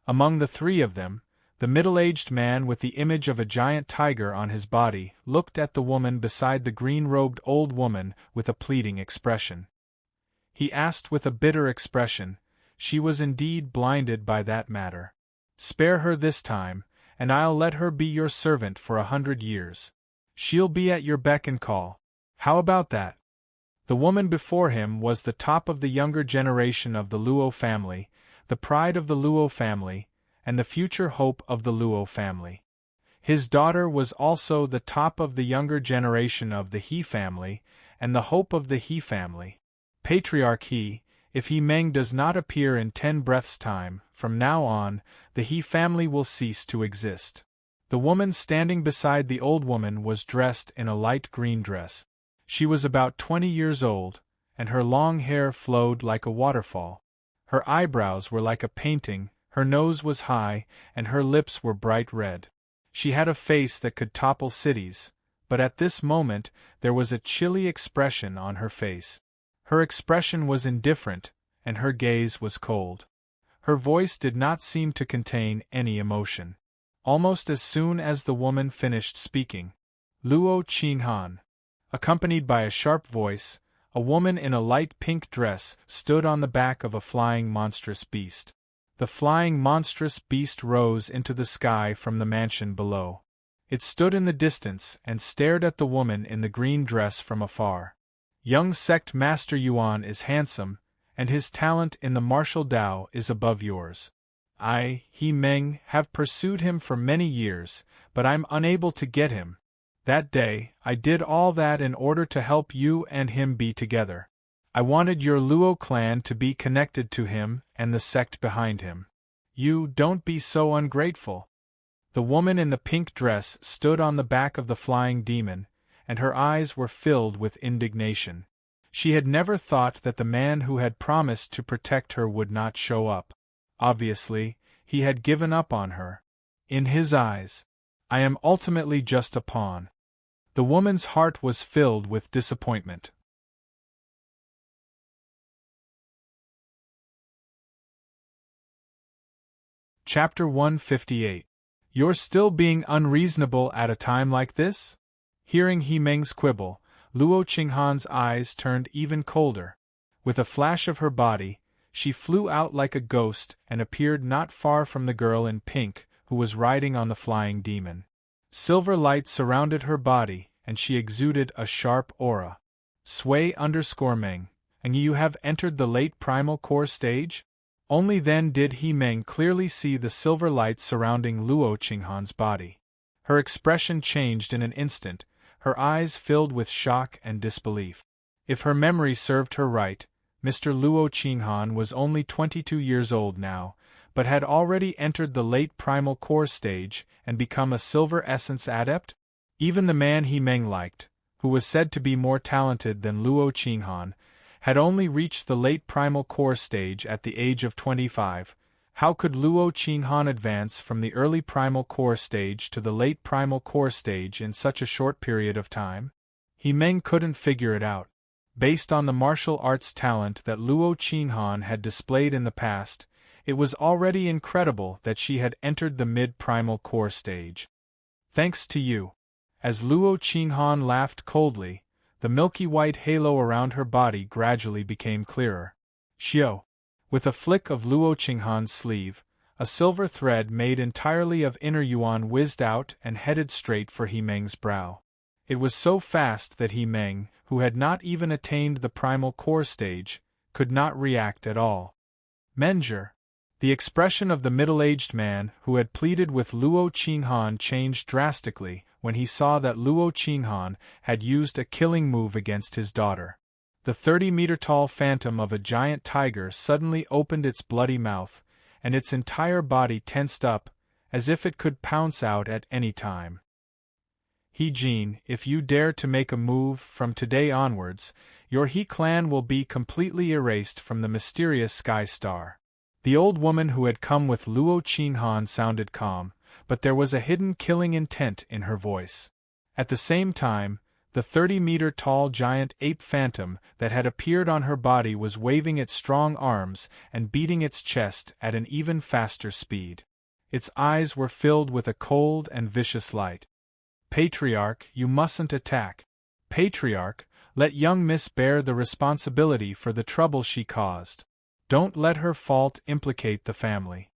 Among the 3 of them, the middle-aged man with the image of a giant tiger on his body looked at the woman beside the green-robed old woman with a pleading expression. He asked with a bitter expression, she was indeed blinded by that matter. Spare her this time, and I'll let her be your servant for 100 years. She'll be at your beck and call. How about that? The woman before him was the top of the younger generation of the Luo family, the pride of the Luo family, and the future hope of the Luo family. His daughter was also the top of the younger generation of the He family, and the hope of the He family. Patriarch He, if Himeng does not appear in 10 breaths' time, from now on, the He family will cease to exist. The woman standing beside the old woman was dressed in a light green dress. She was about 20 years old, and her long hair flowed like a waterfall. Her eyebrows were like a painting, her nose was high, and her lips were bright red. She had a face that could topple cities, but at this moment there was a chilly expression on her face. Her expression was indifferent, and her gaze was cold. Her voice did not seem to contain any emotion. Almost as soon as the woman finished speaking, Luo Qinghan, accompanied by a sharp voice, a woman in a light pink dress stood on the back of a flying monstrous beast. The flying monstrous beast rose into the sky from the mansion below. It stood in the distance and stared at the woman in the green dress from afar. Young sect Master Yuan is handsome, and his talent in the martial Tao is above yours. I, He Meng, have pursued him for many years, but I'm unable to get him. That day, I did all that in order to help you and him be together. I wanted your Luo clan to be connected to him and the sect behind him. You don't be so ungrateful. The woman in the pink dress stood on the back of the flying demon, and her eyes were filled with indignation. She had never thought that the man who had promised to protect her would not show up. Obviously, he had given up on her. In his eyes, I am ultimately just a pawn. The woman's heart was filled with disappointment. Chapter 158. You're still being unreasonable at a time like this? Hearing He Meng's quibble, Luo Qinghan's eyes turned even colder. With a flash of her body, she flew out like a ghost and appeared not far from the girl in pink who was riding on the flying demon. Silver light surrounded her body, and she exuded a sharp aura. Sui_Meng, and you have entered the late primal core stage? Only then did He Meng clearly see the silver light surrounding Luo Qinghan's body. Her expression changed in an instant, her eyes filled with shock and disbelief. If her memory served her right, Mr. Luo Qinghan was only 22 years old now, but had already entered the late primal core stage and become a silver essence adept? Even the man He Meng liked, who was said to be more talented than Luo Qinghan, had only reached the late primal core stage at the age of 25. How could Luo Qinghan advance from the early primal core stage to the late primal core stage in such a short period of time? He Meng couldn't figure it out. Based on the martial arts talent that Luo Qinghan had displayed in the past, it was already incredible that she had entered the mid-primal core stage. Thanks to you. As Luo Qinghan laughed coldly, the milky white halo around her body gradually became clearer. Xiao. With a flick of Luo Qinghan's sleeve, a silver thread made entirely of inner yuan whizzed out and headed straight for He Meng's brow. It was so fast that He Meng, who had not even attained the primal core stage, could not react at all. Menger. The expression of the middle-aged man who had pleaded with Luo Qinghan changed drastically when he saw that Luo Qinghan had used a killing move against his daughter. The 30-meter-tall phantom of a giant tiger suddenly opened its bloody mouth, and its entire body tensed up, as if it could pounce out at any time. He Jin, if you dare to make a move from today onwards, your He clan will be completely erased from the mysterious Sky Star. The old woman who had come with Luo Qinghan sounded calm, but there was a hidden killing intent in her voice. At the same time, the 30-meter-tall giant ape phantom that had appeared on her body was waving its strong arms and beating its chest at an even faster speed. Its eyes were filled with a cold and vicious light. Patriarch, you mustn't attack. Patriarch, let young Miss bear the responsibility for the trouble she caused. Don't let her fault implicate the family.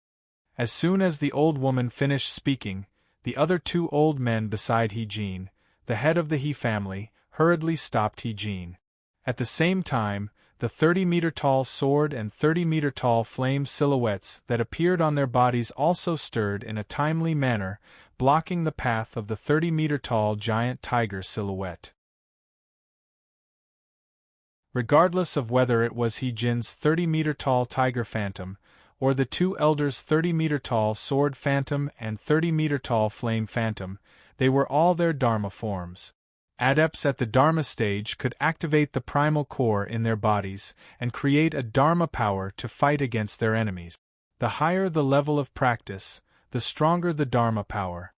As soon as the old woman finished speaking, the other two old men beside He Jin, the head of the He family, hurriedly stopped He Jin. At the same time, the 30-meter-tall sword and 30-meter-tall flame silhouettes that appeared on their bodies also stirred in a timely manner, blocking the path of the 30-meter-tall giant tiger silhouette. Regardless of whether it was He Jin's 30-meter-tall tiger phantom, or the two elders' 30-meter-tall sword phantom and 30-meter-tall flame phantom, they were all their Dharma forms. Adepts at the Dharma stage could activate the primal core in their bodies and create a Dharma power to fight against their enemies. The higher the level of practice, the stronger the Dharma power.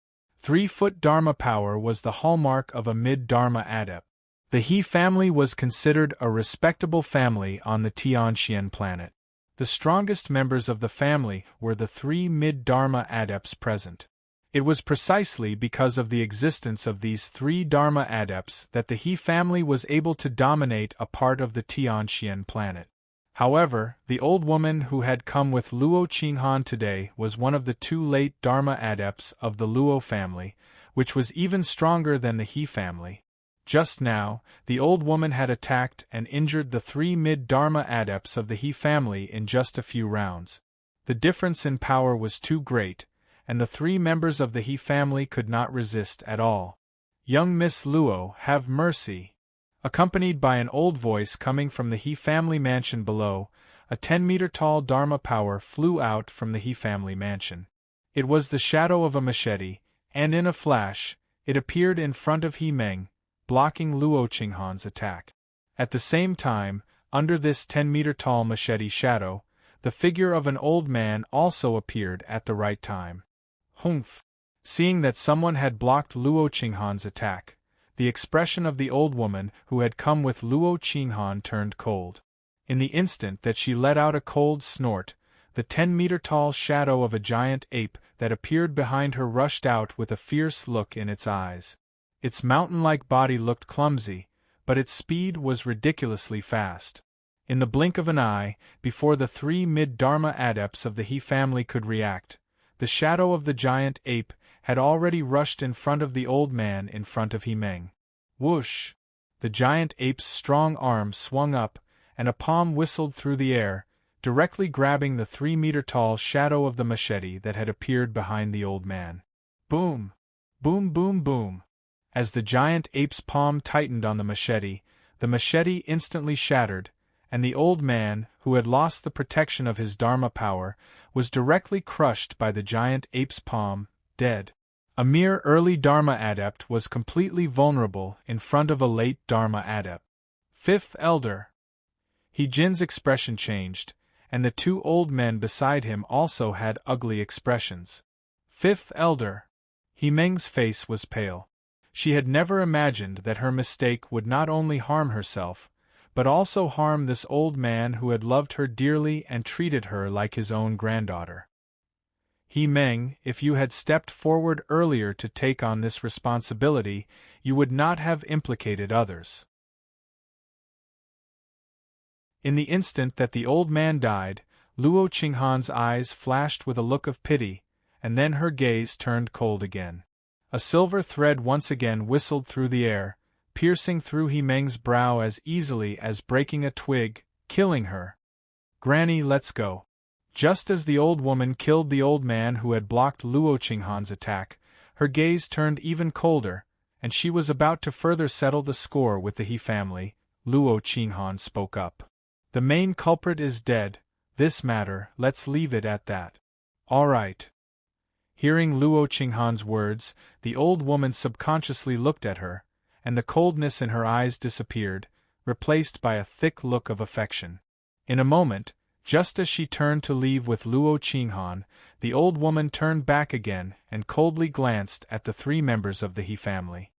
3-foot Dharma power was the hallmark of a mid-Dharma adept. The He family was considered a respectable family on the Tianxian planet. The strongest members of the family were the 3 mid-Dharma adepts present. It was precisely because of the existence of these 3 Dharma adepts that the He family was able to dominate a part of the Tianxian planet. However, the old woman who had come with Luo Qinghan today was one of the 2 late Dharma adepts of the Luo family, which was even stronger than the He family. Just now, the old woman had attacked and injured the 3 mid-Dharma adepts of the He family in just a few rounds. The difference in power was too great, and the 3 members of the He family could not resist at all. "Young Miss Luo, have mercy!" Accompanied by an old voice coming from the He family mansion below, a 10-meter-tall Dharma power flew out from the He family mansion. It was the shadow of a machete, and in a flash, it appeared in front of He Meng, blocking Luo Qinghan's attack. At the same time, under this 10-meter-tall machete shadow, the figure of an old man also appeared at the right time. Humph! Seeing that someone had blocked Luo Qinghan's attack, the expression of the old woman who had come with Luo Qinghan turned cold. In the instant that she let out a cold snort, the 10-meter-tall shadow of a giant ape that appeared behind her rushed out with a fierce look in its eyes. Its mountain-like body looked clumsy, but its speed was ridiculously fast. In the blink of an eye, before the 3 mid-Dharma adepts of the He family could react, the shadow of the giant ape had already rushed in front of the old man in front of He Meng. Whoosh! The giant ape's strong arm swung up, and a palm whistled through the air, directly grabbing the 3-meter-tall shadow of the machete that had appeared behind the old man. Boom! Boom boom boom! As the giant ape's palm tightened on the machete instantly shattered, and the old man, who had lost the protection of his Dharma power, was directly crushed by the giant ape's palm, dead. A mere early Dharma adept was completely vulnerable in front of a late Dharma adept. Fifth Elder! He Jin's expression changed, and the 2 old men beside him also had ugly expressions. Fifth Elder! He Meng's face was pale. She had never imagined that her mistake would not only harm herself, but also harm this old man who had loved her dearly and treated her like his own granddaughter. He Meng, if you had stepped forward earlier to take on this responsibility, you would not have implicated others. In the instant that the old man died, Luo Qinghan's eyes flashed with a look of pity, and then her gaze turned cold again. A silver thread once again whistled through the air, piercing through He Meng's brow as easily as breaking a twig, killing her. Granny, let's go. Just as the old woman killed the old man who had blocked Luo Qinghan's attack, her gaze turned even colder, and she was about to further settle the score with the He family. Luo Qinghan spoke up. The main culprit is dead. This matter, let's leave it at that. All right. Hearing Luo Qinghan's words, the old woman subconsciously looked at her, and the coldness in her eyes disappeared, replaced by a thick look of affection. In a moment, just as she turned to leave with Luo Qinghan, the old woman turned back again and coldly glanced at the 3 members of the He family.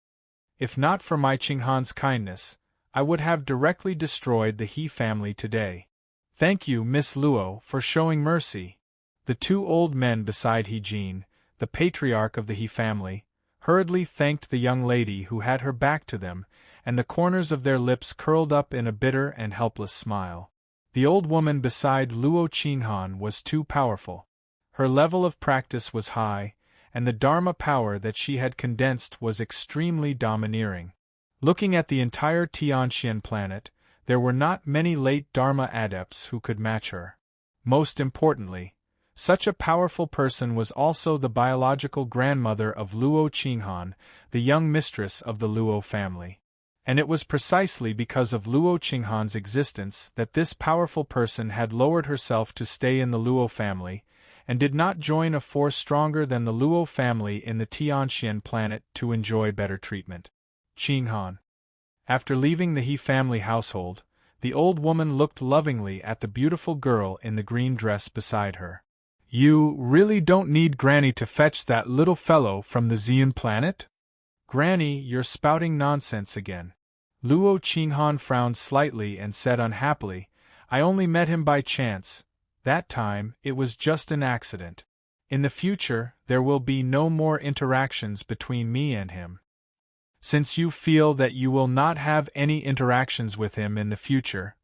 If not for my Qinghan's kindness, I would have directly destroyed the He family today. Thank you, Miss Luo, for showing mercy. The 2 old men beside He Jin, the patriarch of the He family, hurriedly thanked the young lady who had her back to them, and the corners of their lips curled up in a bitter and helpless smile. The old woman beside Luo Qinghan was too powerful. Her level of practice was high, and the Dharma power that she had condensed was extremely domineering. Looking at the entire Tianxian planet, there were not many late Dharma adepts who could match her. Most importantly, such a powerful person was also the biological grandmother of Luo Qinghan, the young mistress of the Luo family. And it was precisely because of Luo Qinghan's existence that this powerful person had lowered herself to stay in the Luo family, and did not join a force stronger than the Luo family in the Tianxian planet to enjoy better treatment. Qinghan. After leaving the He family household, the old woman looked lovingly at the beautiful girl in the green dress beside her. You really don't need Granny to fetch that little fellow from the Xian planet? Granny, you're spouting nonsense again. Luo Qinghan frowned slightly and said unhappily, I only met him by chance. That time, it was just an accident. In the future, there will be no more interactions between me and him. Since you feel that you will not have any interactions with him in the future,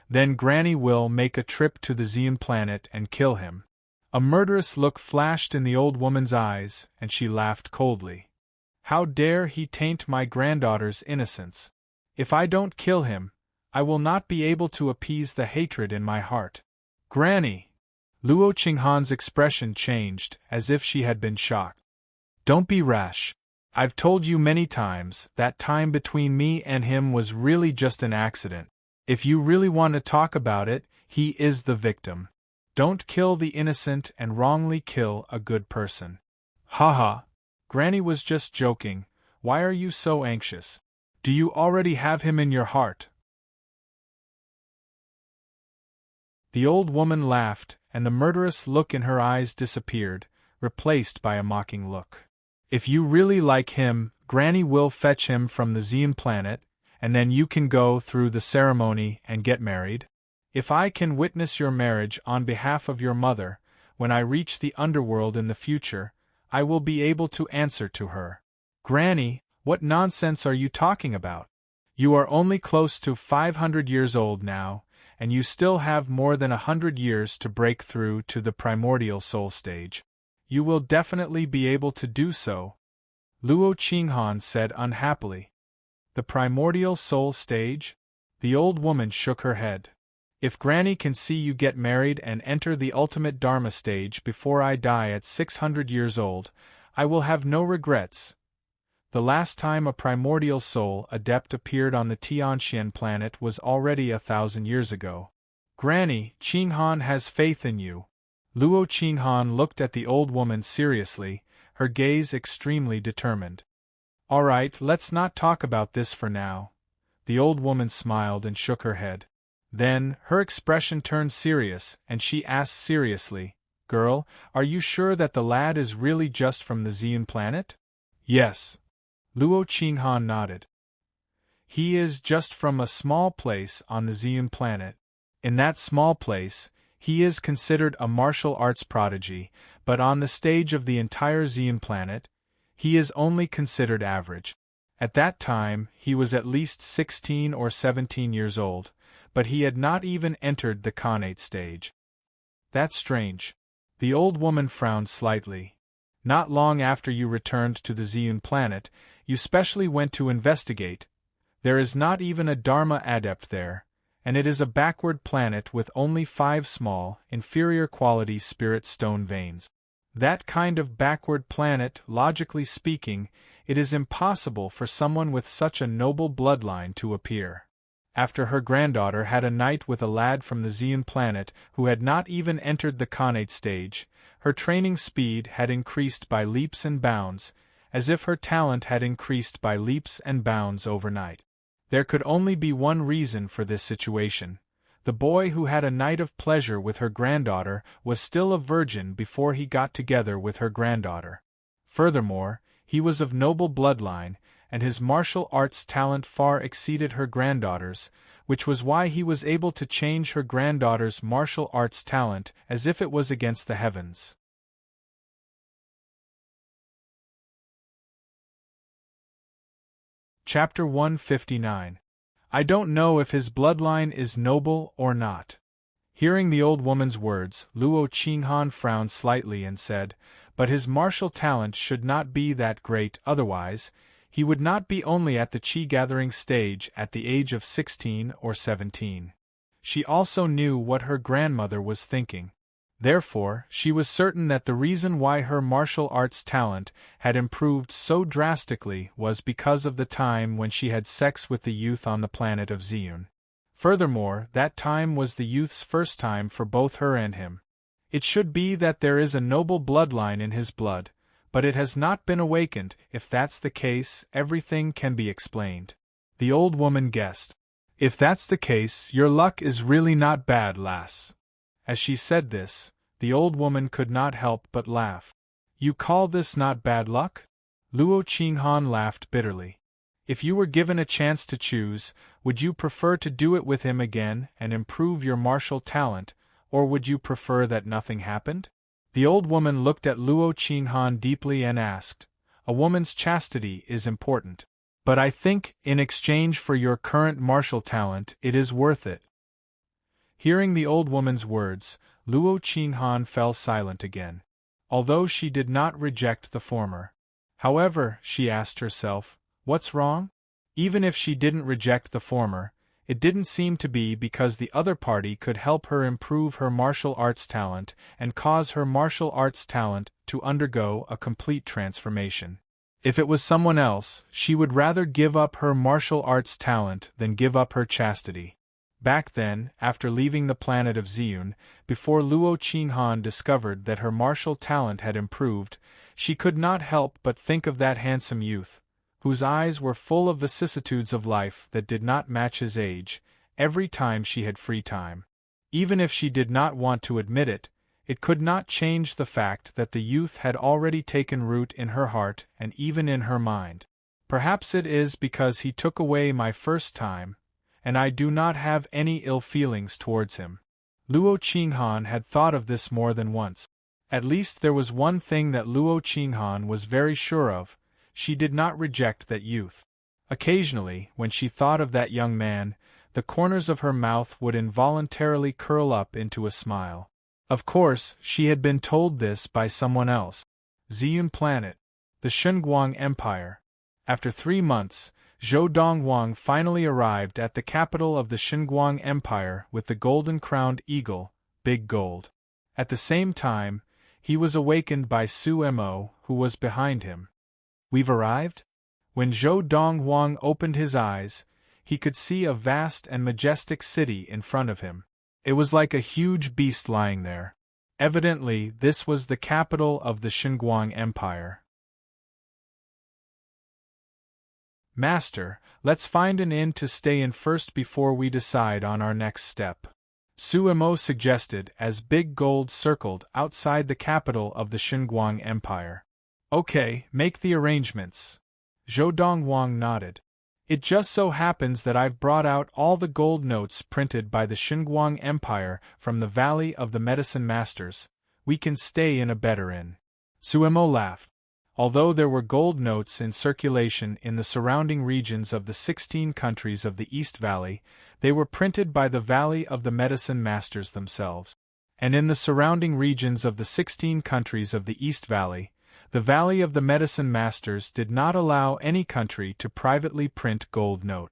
then Granny will make a trip to the Xian planet and kill him. A murderous look flashed in the old woman's eyes, and she laughed coldly. How dare he taint my granddaughter's innocence? If I don't kill him, I will not be able to appease the hatred in my heart. Granny! Luo Qinghan's expression changed, as if she had been shocked. Don't be rash. I've told you many times that time between me and him was really just an accident. If you really want to talk about it, he is the victim. Don't kill the innocent and wrongly kill a good person. Haha. Granny was just joking. Why are you so anxious? Do you already have him in your heart? The old woman laughed, and the murderous look in her eyes disappeared, replaced by a mocking look. If you really like him, Granny will fetch him from the Xian planet, and then you can go through the ceremony and get married. If I can witness your marriage on behalf of your mother, when I reach the underworld in the future, I will be able to answer to her. Granny, what nonsense are you talking about? You are only close to 500 years old now, and you still have more than 100 years to break through to the primordial soul stage. You will definitely be able to do so, Luo Qinghan said unhappily. The primordial soul stage? The old woman shook her head. If Granny can see you get married and enter the ultimate Dharma stage before I die at 600 years old, I will have no regrets. The last time a primordial soul adept appeared on the Tianxian planet was already 1,000 years ago. Granny, Qinghan has faith in you. Luo Qinghan looked at the old woman seriously, her gaze extremely determined. All right, let's not talk about this for now. The old woman smiled and shook her head. Then, her expression turned serious, and she asked seriously, Girl, are you sure that the lad is really just from the Xian planet? Yes. Luo Qinghan nodded. He is just from a small place on the Xian planet. In that small place, he is considered a martial arts prodigy, but on the stage of the entire Xian planet, he is only considered average. At that time, he was at least 16 or 17 years old, but he had not even entered the Khanate stage. That's strange. The old woman frowned slightly. Not long after you returned to the Xian planet, you specially went to investigate. There is not even a Dharma adept there, and it is a backward planet with only 5 small, inferior quality spirit stone veins. That kind of backward planet, logically speaking, it is impossible for someone with such a noble bloodline to appear. After her granddaughter had a night with a lad from the Xian planet who had not even entered the Khanate stage, her training speed had increased by leaps and bounds, as if her talent had increased by leaps and bounds overnight. There could only be one reason for this situation. The boy who had a night of pleasure with her granddaughter was still a virgin before he got together with her granddaughter. Furthermore, he was of noble bloodline, and his martial arts talent far exceeded her granddaughter's, which was why he was able to change her granddaughter's martial arts talent as if it was against the heavens. Chapter 159. I don't know if his bloodline is noble or not. Hearing the old woman's words, Luo Qinghan frowned slightly and said, but his martial talent should not be that great, otherwise, he would not be only at the qi-gathering stage at the age of 16 or 17. She also knew what her grandmother was thinking. Therefore, she was certain that the reason why her martial arts talent had improved so drastically was because of the time when she had sex with the youth on the planet of Xian. Furthermore, that time was the youth's first time for both her and him. It should be that there is a noble bloodline in his blood, but it has not been awakened. If that's the case, everything can be explained. The old woman guessed. If that's the case, your luck is really not bad, lass. As she said this, the old woman could not help but laugh. You call this not bad luck? Luo Qinghan laughed bitterly. If you were given a chance to choose, would you prefer to do it with him again and improve your martial talent, or would you prefer that nothing happened? The old woman looked at Luo Qinghan deeply and asked, A woman's chastity is important. But I think, in exchange for your current martial talent, it is worth it. Hearing the old woman's words, Luo Qinghan fell silent again. Although she did not reject the former. However, she asked herself, what's wrong? Even if she didn't reject the former, it didn't seem to be because the other party could help her improve her martial arts talent and cause her martial arts talent to undergo a complete transformation. If it was someone else, she would rather give up her martial arts talent than give up her chastity. Back then, after leaving the planet of Ziyun, before Luo Qinghan discovered that her martial talent had improved, she could not help but think of that handsome youth, whose eyes were full of vicissitudes of life that did not match his age, every time she had free time. Even if she did not want to admit it, it could not change the fact that the youth had already taken root in her heart and even in her mind. Perhaps it is because he took away my first time, and I do not have any ill feelings towards him. Luo Qinghan had thought of this more than once. At least there was one thing that Luo Qinghan was very sure of: she did not reject that youth. Occasionally, when she thought of that young man, the corners of her mouth would involuntarily curl up into a smile. Of course, she had been told this by someone else. Ziyun Planet, the Shunguang Empire. After 3 months, Zhou Donghuang finally arrived at the capital of the Shunguang Empire with the golden-crowned eagle, Big Gold. At the same time, he was awakened by Su Mo, who was behind him. We've arrived? When Zhou Donghuang opened his eyes, he could see a vast and majestic city in front of him. It was like a huge beast lying there. Evidently, this was the capital of the Shunguang Empire. Master, let's find an inn to stay in first before we decide on our next step, Su Mo suggested as Big Gold circled outside the capital of the Shunguang Empire. Okay, make the arrangements. Zhou Donghuang nodded. It just so happens that I've brought out all the gold notes printed by the Shunguang Empire from the Valley of the Medicine Masters. We can stay in a better inn. Su Mo laughed. Although there were gold notes in circulation in the surrounding regions of the 16 countries of the East Valley, they were printed by the Valley of the Medicine Masters themselves. And in the surrounding regions of the 16 countries of the East Valley, the Valley of the Medicine Masters did not allow any country to privately print gold note.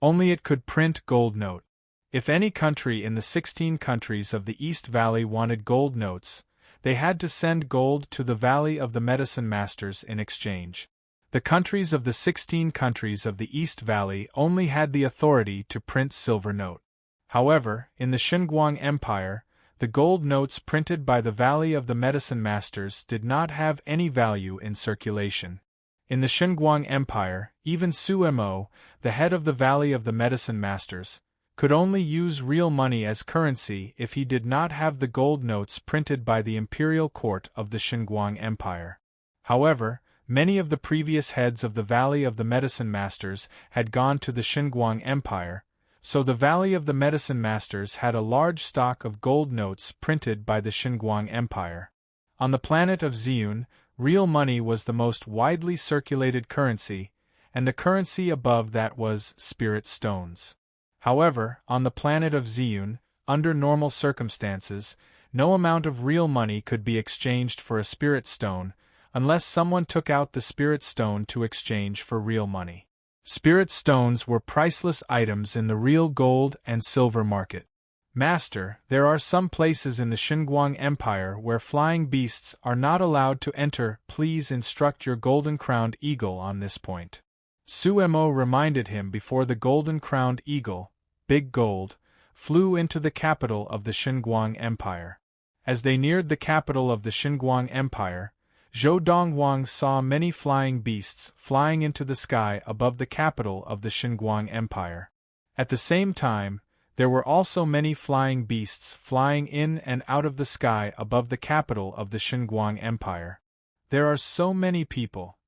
Only it could print gold note. If any country in the 16 countries of the East Valley wanted gold notes, they had to send gold to the Valley of the Medicine Masters in exchange. The countries of the 16 countries of the East Valley only had the authority to print silver note. However, in the Shunguang Empire, the gold notes printed by the Valley of the Medicine Masters did not have any value in circulation. In the Shunguang Empire, even Su Mo, the head of the Valley of the Medicine Masters, could only use real money as currency if he did not have the gold notes printed by the imperial court of the Shunguang Empire. However, many of the previous heads of the Valley of the Medicine Masters had gone to the Shunguang Empire, so the Valley of the Medicine Masters had a large stock of gold notes printed by the Shunguang Empire. On the planet of Ziyun, real money was the most widely circulated currency, and the currency above that was spirit stones. However, on the planet of Ziyun, under normal circumstances, no amount of real money could be exchanged for a spirit stone, unless someone took out the spirit stone to exchange for real money. Spirit stones were priceless items in the real gold and silver market. Master, there are some places in the Shunguang Empire where flying beasts are not allowed to enter. Please instruct your golden-crowned eagle on this point. Su Mo reminded him before the golden-crowned eagle, Big Gold, flew into the capital of the Shunguang Empire. As they neared the capital of the Shunguang Empire, Zhou Donghuang saw many flying beasts flying into the sky above the capital of the Shunguang Empire. At the same time, there were also many flying beasts flying in and out of the sky above the capital of the Shunguang Empire. There are so many people.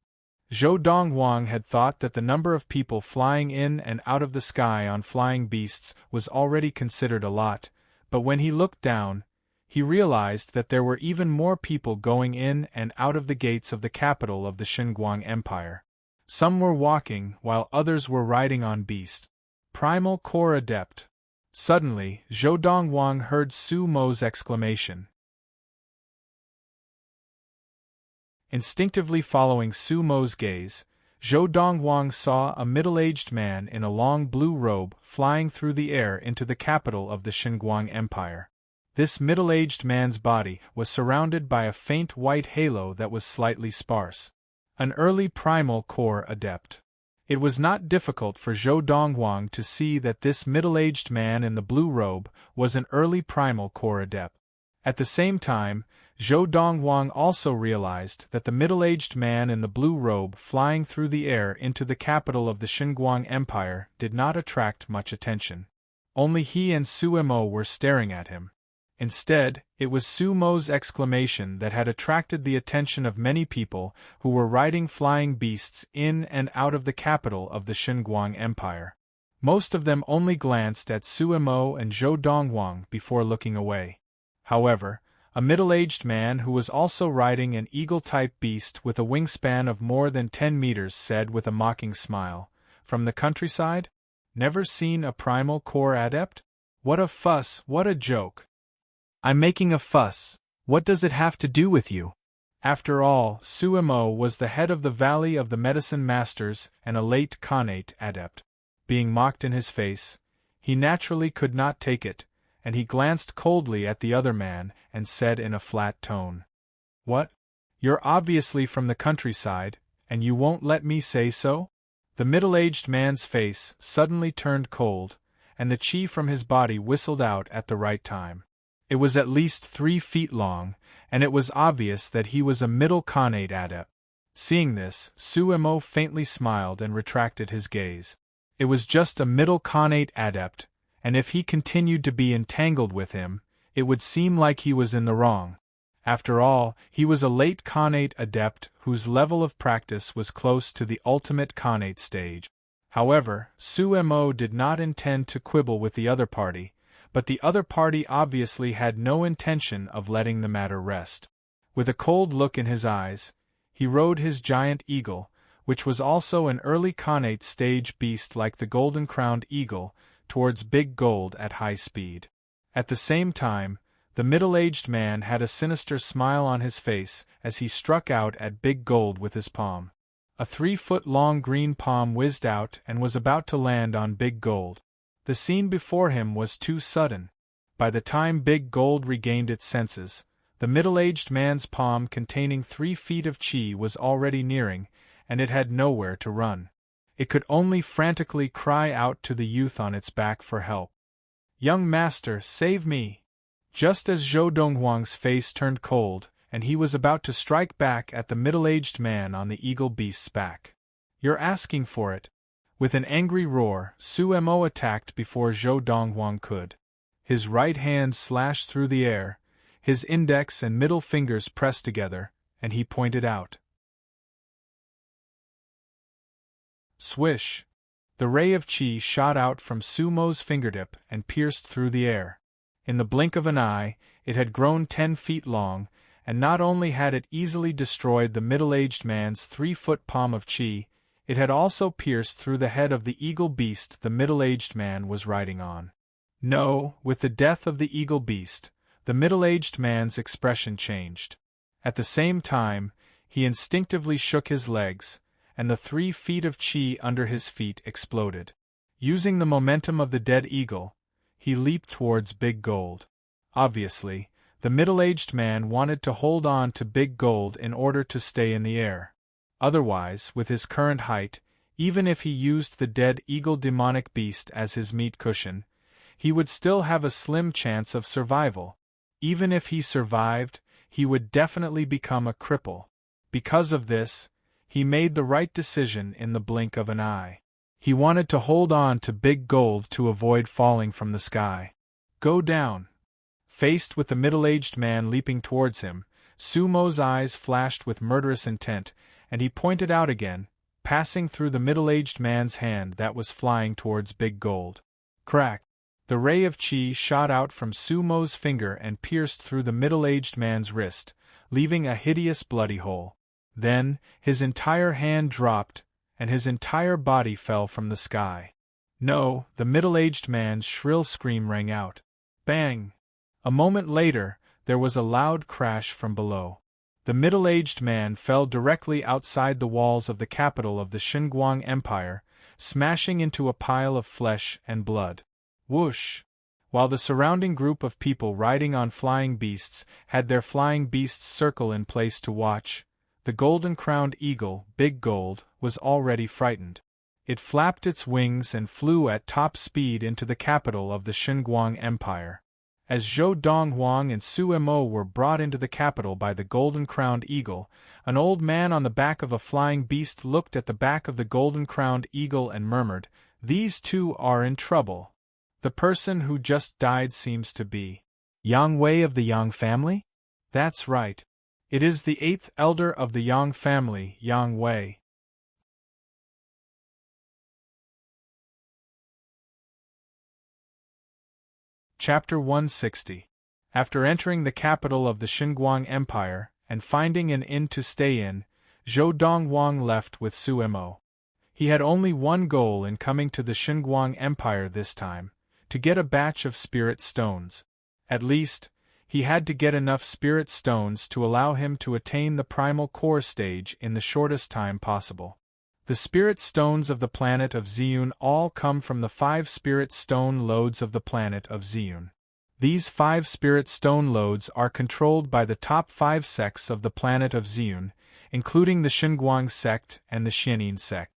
Zhou Donghuang had thought that the number of people flying in and out of the sky on flying beasts was already considered a lot, but when he looked down, he realized that there were even more people going in and out of the gates of the capital of the Shunguang Empire. Some were walking, while others were riding on beasts. Primal Core Adept. Suddenly, Zhou Donghuang heard Su Mo's exclamation. Instinctively following Su Mo's gaze, Zhou Dongwang saw a middle-aged man in a long blue robe flying through the air into the capital of the Xinguang Empire. This middle-aged man's body was surrounded by a faint white halo that was slightly sparse. An early primal core adept. It was not difficult for Zhou Dongwang to see that this middle-aged man in the blue robe was an early primal core adept. At the same time, Zhou Dongwang also realized that the middle-aged man in the blue robe flying through the air into the capital of the Xinguang Empire did not attract much attention. Only he and Su Mo were staring at him. Instead, it was Su Mo's exclamation that had attracted the attention of many people who were riding flying beasts in and out of the capital of the Xinguang Empire. Most of them only glanced at Su Mo and Zhou Dongwang before looking away. However, a middle-aged man who was also riding an eagle-type beast with a wingspan of more than 10 meters said with a mocking smile, "From the countryside? Never seen a primal core adept? What a fuss, what a joke! I'm making a fuss, what does it have to do with you?" After all, Su Mo was the head of the Valley of the Medicine Masters and a late Khanate adept. Being mocked in his face, he naturally could not take it, and he glanced coldly at the other man and said in a flat tone, "What? You're obviously from the countryside, and you won't let me say so?" The middle-aged man's face suddenly turned cold, and the chi from his body whistled out at the right time. It was at least 3 feet long, and it was obvious that he was a middle Khanate adept. Seeing this, Su Mo faintly smiled and retracted his gaze. It was just a middle Khanate adept, and if he continued to be entangled with him, it would seem like he was in the wrong. After all, he was a late Khanate adept whose level of practice was close to the ultimate Khanate stage. However, Su Mo did not intend to quibble with the other party, but the other party obviously had no intention of letting the matter rest. With a cold look in his eyes, he rode his giant eagle, which was also an early Khanate stage beast like the golden-crowned eagle, towards Big Gold at high speed. At the same time, the middle-aged man had a sinister smile on his face as he struck out at Big Gold with his palm. A 3-foot-long green palm whizzed out and was about to land on Big Gold. The scene before him was too sudden. By the time Big Gold regained its senses, the middle-aged man's palm containing 3 feet of chi was already nearing, and it had nowhere to run. It could only frantically cry out to the youth on its back for help. "Young master, save me!" Just as Zhou Donghuang's face turned cold, and he was about to strike back at the middle-aged man on the eagle beast's back. "You're asking for it!" With an angry roar, Su Mo attacked before Zhou Donghuang could. His right hand slashed through the air, his index and middle fingers pressed together, and he pointed out. Swish! The ray of chi shot out from Su Mo's fingertip and pierced through the air. In the blink of an eye, it had grown 10 feet long, and not only had it easily destroyed the middle-aged man's 3-foot palm of chi, it had also pierced through the head of the eagle beast the middle-aged man was riding on. No, with the death of the eagle beast, the middle-aged man's expression changed. At the same time, he instinctively shook his legs, and the 3 feet of chi under his feet exploded. Using the momentum of the dead eagle, he leaped towards Big Gold. Obviously, the middle-aged man wanted to hold on to Big Gold in order to stay in the air. Otherwise, with his current height, even if he used the dead eagle demonic beast as his meat cushion, he would still have a slim chance of survival. Even if he survived, he would definitely become a cripple. Because of this, he made the right decision in the blink of an eye. He wanted to hold on to Big Gold to avoid falling from the sky. "Go down!" Faced with the middle-aged man leaping towards him, Su Mo's eyes flashed with murderous intent, and he pointed out again, passing through the middle-aged man's hand that was flying towards Big Gold. Crack! The ray of chi shot out from Su Mo's finger and pierced through the middle-aged man's wrist, leaving a hideous bloody hole. Then, his entire hand dropped, and his entire body fell from the sky. No, the middle-aged man's shrill scream rang out. Bang! A moment later, there was a loud crash from below. The middle-aged man fell directly outside the walls of the capital of the Xinguang Empire, smashing into a pile of flesh and blood. Whoosh! While the surrounding group of people riding on flying beasts had their flying beasts circle in place to watch, the golden-crowned eagle, Big Gold, was already frightened. It flapped its wings and flew at top speed into the capital of the Xinguang Empire. As Zhou Donghuang and Su Mo were brought into the capital by the golden-crowned eagle, an old man on the back of a flying beast looked at the back of the golden-crowned eagle and murmured, "These two are in trouble. The person who just died seems to be Yang Wei of the Yang family?" "That's right. It is the 8th elder of the Yang family, Yang Wei." Chapter 160. After entering the capital of the Xinguang Empire, and finding an inn to stay in, Zhou Donghuang left with Su Mo. He had only one goal in coming to the Xinguang Empire this time: to get a batch of spirit stones. At least, he had to get enough spirit stones to allow him to attain the primal core stage in the shortest time possible. The spirit stones of the planet of Ziyun all come from the 5 spirit stone lodes of the planet of Ziyun. These 5 spirit stone lodes are controlled by the top 5 sects of the planet of Ziyun, including the Xinguang sect and the Xianin sect.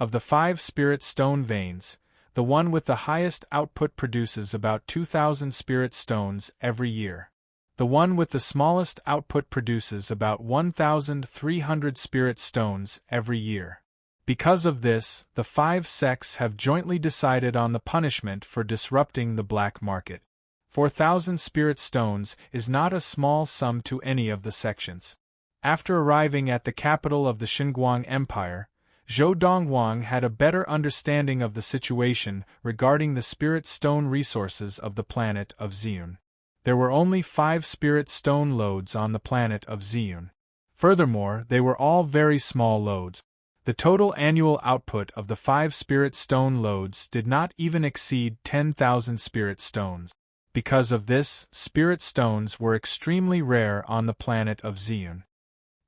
Of the 5 spirit stone veins, the one with the highest output produces about 2,000 spirit stones every year. The one with the smallest output produces about 1,300 spirit stones every year. Because of this, the 5 sects have jointly decided on the punishment for disrupting the black market. 4,000 spirit stones is not a small sum to any of the sections. After arriving at the capital of the Xinguang Empire, Zhou Donghuang had a better understanding of the situation regarding the spirit stone resources of the planet of Ziyun. There were only 5 spirit stone lodes on the planet of Ziyun. Furthermore, they were all very small lodes. The total annual output of the 5 spirit stone lodes did not even exceed 10,000 spirit stones. Because of this, spirit stones were extremely rare on the planet of Ziyun.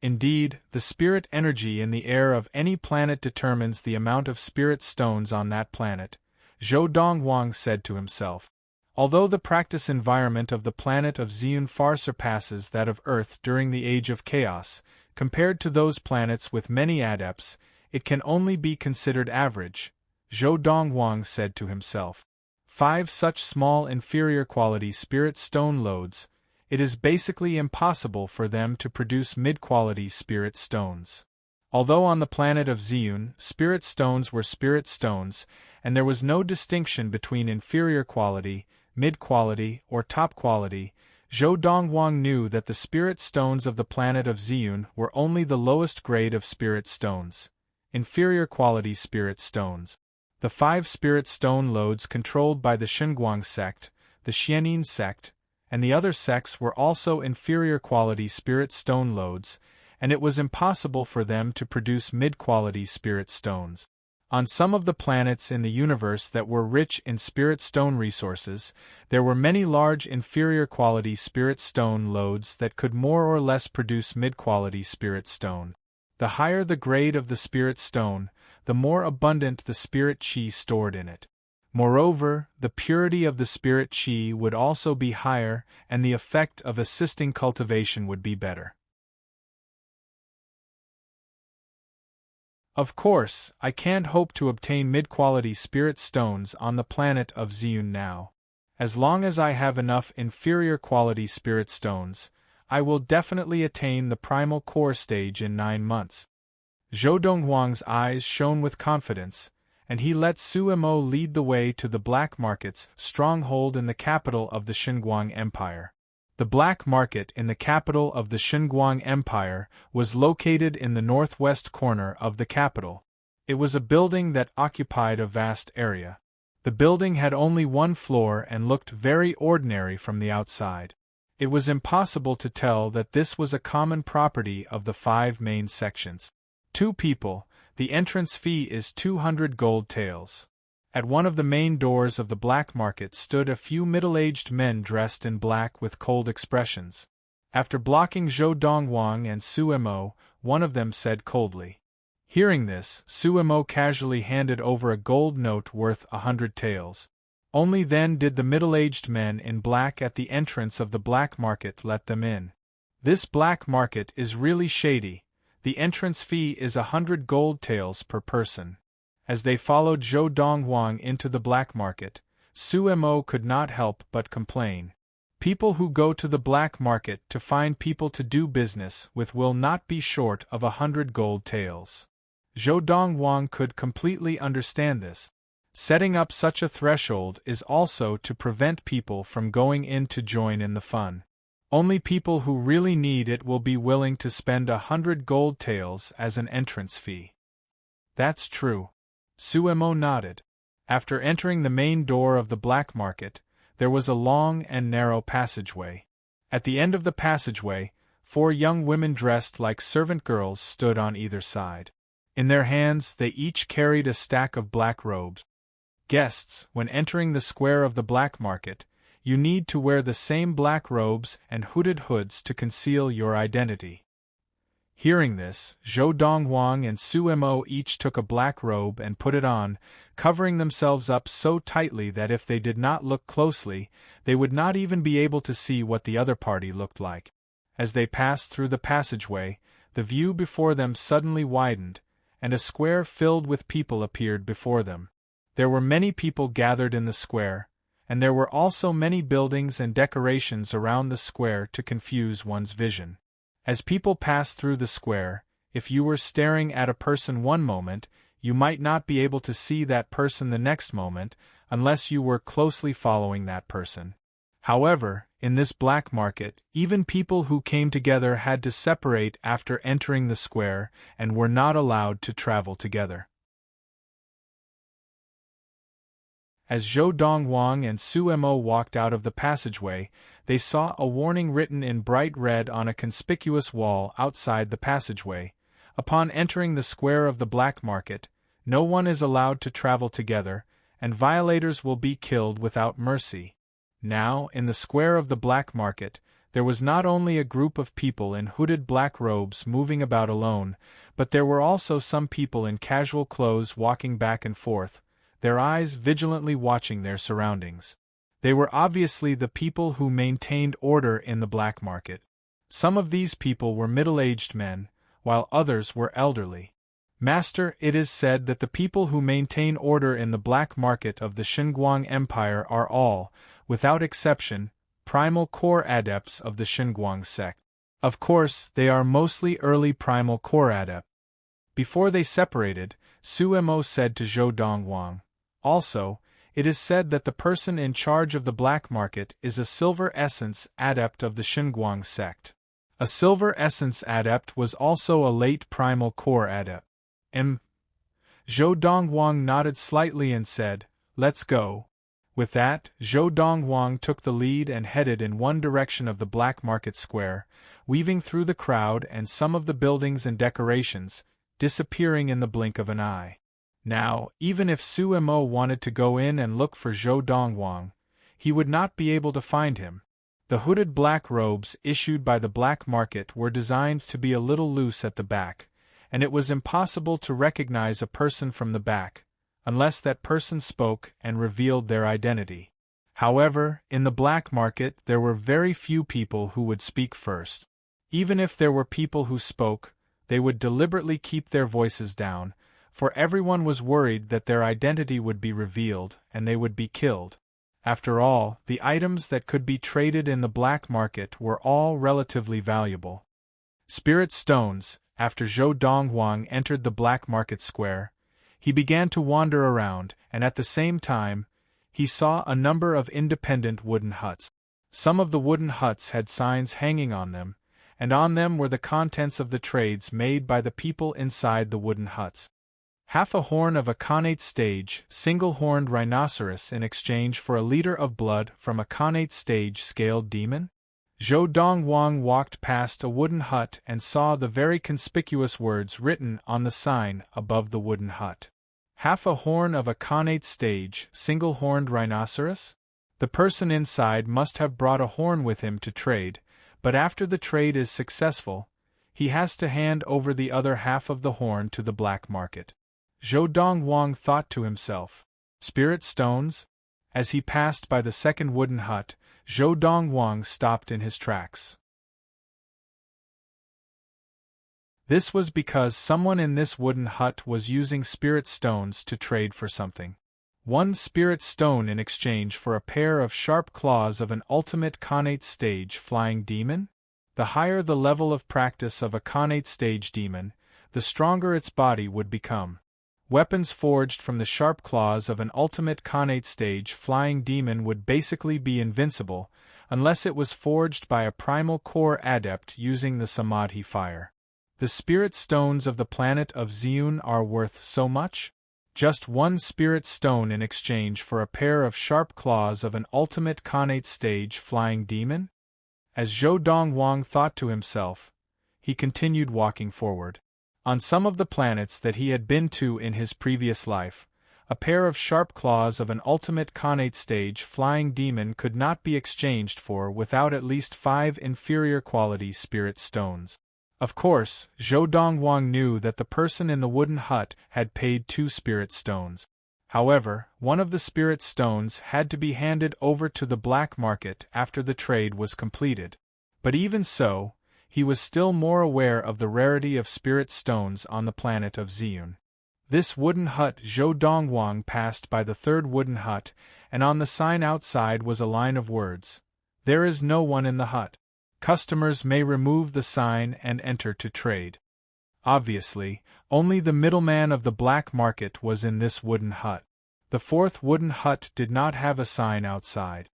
Indeed, the spirit energy in the air of any planet determines the amount of spirit stones on that planet, Zhou Donghuang said to himself. Although the practice environment of the planet of Ziyun far surpasses that of Earth during the Age of Chaos, compared to those planets with many adepts, it can only be considered average, Zhou Donghuang said to himself. 5 such small inferior quality spirit stone lodes, it is basically impossible for them to produce mid-quality spirit stones. Although on the planet of Ziyun, spirit stones were spirit stones, and there was no distinction between inferior quality, mid-quality, or top quality, Zhou Donghuang knew that the spirit stones of the planet of Ziyun were only the lowest grade of spirit stones, inferior quality spirit stones. The 5 spirit stone lodes controlled by the Xinguang sect, the Xianin sect, and the other sects were also inferior quality spirit stone lodes, and it was impossible for them to produce mid-quality spirit stones. On some of the planets in the universe that were rich in spirit stone resources, there were many large inferior quality spirit stone lodes that could more or less produce mid-quality spirit stone. The higher the grade of the spirit stone, the more abundant the spirit chi stored in it. Moreover, the purity of the spirit chi would also be higher, and the effect of assisting cultivation would be better. Of course, I can't hope to obtain mid-quality spirit stones on the planet of Ziyun now. As long as I have enough inferior quality spirit stones, I will definitely attain the primal core stage in 9 months. Zhou Donghuang's eyes shone with confidence, and he let Su Mo lead the way to the Black Market's stronghold in the capital of the Xinguang Empire. The Black Market in the capital of the Xinguang Empire was located in the northwest corner of the capital. It was a building that occupied a vast area. The building had only 1 floor and looked very ordinary from the outside. It was impossible to tell that this was a common property of the 5 main sections. 2 people, the entrance fee is 200 gold taels. At one of the main doors of the black market stood a few middle-aged men dressed in black with cold expressions. After blocking Zhou Dongwang and Su Mo, one of them said coldly. Hearing this, Su Mo casually handed over a gold note worth 100 taels. Only then did the middle-aged men in black at the entrance of the black market let them in. This black market is really shady. The entrance fee is 100 gold taels per person. As they followed Zhou Dongwang into the black market, Su Mo could not help but complain. People who go to the black market to find people to do business with will not be short of 100 gold taels. Zhou Dongwang could completely understand this. Setting up such a threshold is also to prevent people from going in to join in the fun. Only people who really need it will be willing to spend 100 gold taels as an entrance fee. That's true. Su Mo nodded. After entering the main door of the black market, there was a long and narrow passageway. At the end of the passageway, 4 young women dressed like servant girls stood on either side. In their hands they each carried a stack of black robes. Guests, when entering the square of the black market, you need to wear the same black robes and hooded hoods to conceal your identity. Hearing this, Zhou Dongwang and Su Mo each took a black robe and put it on, covering themselves up so tightly that if they did not look closely, they would not even be able to see what the other party looked like. As they passed through the passageway, the view before them suddenly widened, and a square filled with people appeared before them. There were many people gathered in the square, and there were also many buildings and decorations around the square to confuse one's vision. As people passed through the square, if you were staring at a person one moment, you might not be able to see that person the next moment, unless you were closely following that person. However, in this black market, even people who came together had to separate after entering the square and were not allowed to travel together. As Zhou Dongwang and Su Mo walked out of the passageway, they saw a warning written in bright red on a conspicuous wall outside the passageway. Upon entering the square of the black market, no one is allowed to travel together, and violators will be killed without mercy. Now, in the square of the black market, there was not only a group of people in hooded black robes moving about alone, but there were also some people in casual clothes walking back and forth, their eyes vigilantly watching their surroundings. They were obviously the people who maintained order in the black market. Some of these people were middle-aged men, while others were elderly. Master, it is said that the people who maintain order in the black market of the Xinguang Empire are all, without exception, primal core adepts of the Xinguang sect. Of course, they are mostly early primal core adepts. Before they separated, Su Mo said to Zhou Dongwang, also, it is said that the person in charge of the black market is a silver essence adept of the Xinguang sect. A silver essence adept was also a late primal core adept. Zhou Dongwang nodded slightly and said, "Let's go." With that, Zhou Dongwang took the lead and headed in one direction of the black market square, weaving through the crowd and some of the buildings and decorations, disappearing in the blink of an eye. Now, even if Su Mo wanted to go in and look for Zhou Dongwang, he would not be able to find him. The hooded black robes issued by the black market were designed to be a little loose at the back, and it was impossible to recognize a person from the back, unless that person spoke and revealed their identity. However, in the black market there were very few people who would speak first. Even if there were people who spoke, they would deliberately keep their voices down, for everyone was worried that their identity would be revealed and they would be killed. After all, the items that could be traded in the black market were all relatively valuable. Spirit stones. After Zhou Dongwang entered the black market square, he began to wander around, and at the same time, he saw a number of independent wooden huts. Some of the wooden huts had signs hanging on them, and on them were the contents of the trades made by the people inside the wooden huts. Half a horn of a connate stage, single-horned rhinoceros in exchange for a liter of blood from a connate stage scaled demon? Zhou Dongwang walked past a wooden hut and saw the very conspicuous words written on the sign above the wooden hut. Half a horn of a connate stage, single-horned rhinoceros? The person inside must have brought a horn with him to trade, But after the trade is successful, he has to hand over the other half of the horn to the black market. Zhou Dongwang thought to himself, "Spirit stones?" As he passed by the second wooden hut, Zhou Dongwang stopped in his tracks. This was because someone in this wooden hut was using spirit stones to trade for something. One spirit stone in exchange for a pair of sharp claws of an ultimate Khanate stage flying demon? The higher the level of practice of a Khanate stage demon, the stronger its body would become. Weapons forged from the sharp claws of an ultimate Khanate stage flying demon would basically be invincible, unless it was forged by a primal core adept using the Samadhi fire. The spirit stones of the planet of Ziyun are worth so much? Just one spirit stone in exchange for a pair of sharp claws of an ultimate Khanate stage flying demon? As Zhou Dongwang thought to himself, he continued walking forward. On some of the planets that he had been to in his previous life, a pair of sharp claws of an ultimate Khanate stage flying demon could not be exchanged for without at least 5 inferior quality spirit stones. Of course, Zhou Dongwang knew that the person in the wooden hut had paid 2 spirit stones. However, one of the spirit stones had to be handed over to the black market after the trade was completed. But even so, he was still more aware of the rarity of spirit stones on the planet of Ziyun. This wooden hut Zhou Dongwang passed by the third wooden hut, and on the sign outside was a line of words. "There is no one in the hut. Customers may remove the sign and enter to trade." Obviously, only the middleman of the black market was in this wooden hut. The fourth wooden hut did not have a sign outside.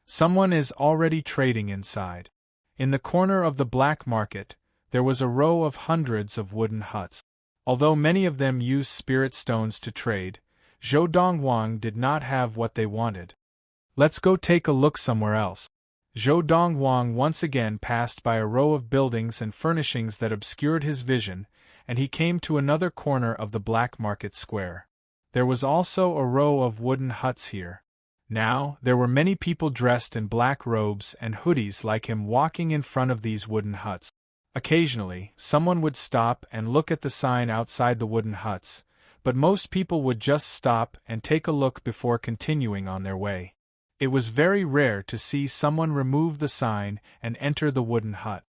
Someone is already trading inside. In the corner of the black market, there was a row of hundreds of wooden huts. Although many of them used spirit stones to trade, Zhou Dongwang did not have what they wanted. "Let's go take a look somewhere else." Zhou Dongwang once again passed by a row of buildings and furnishings that obscured his vision, and he came to another corner of the black market square. There was also a row of wooden huts here. Now, there were many people dressed in black robes and hoodies like him walking in front of these wooden huts. Occasionally, someone would stop and look at the sign outside the wooden huts, but most people would just stop and take a look before continuing on their way. It was very rare to see someone remove the sign and enter the wooden hut.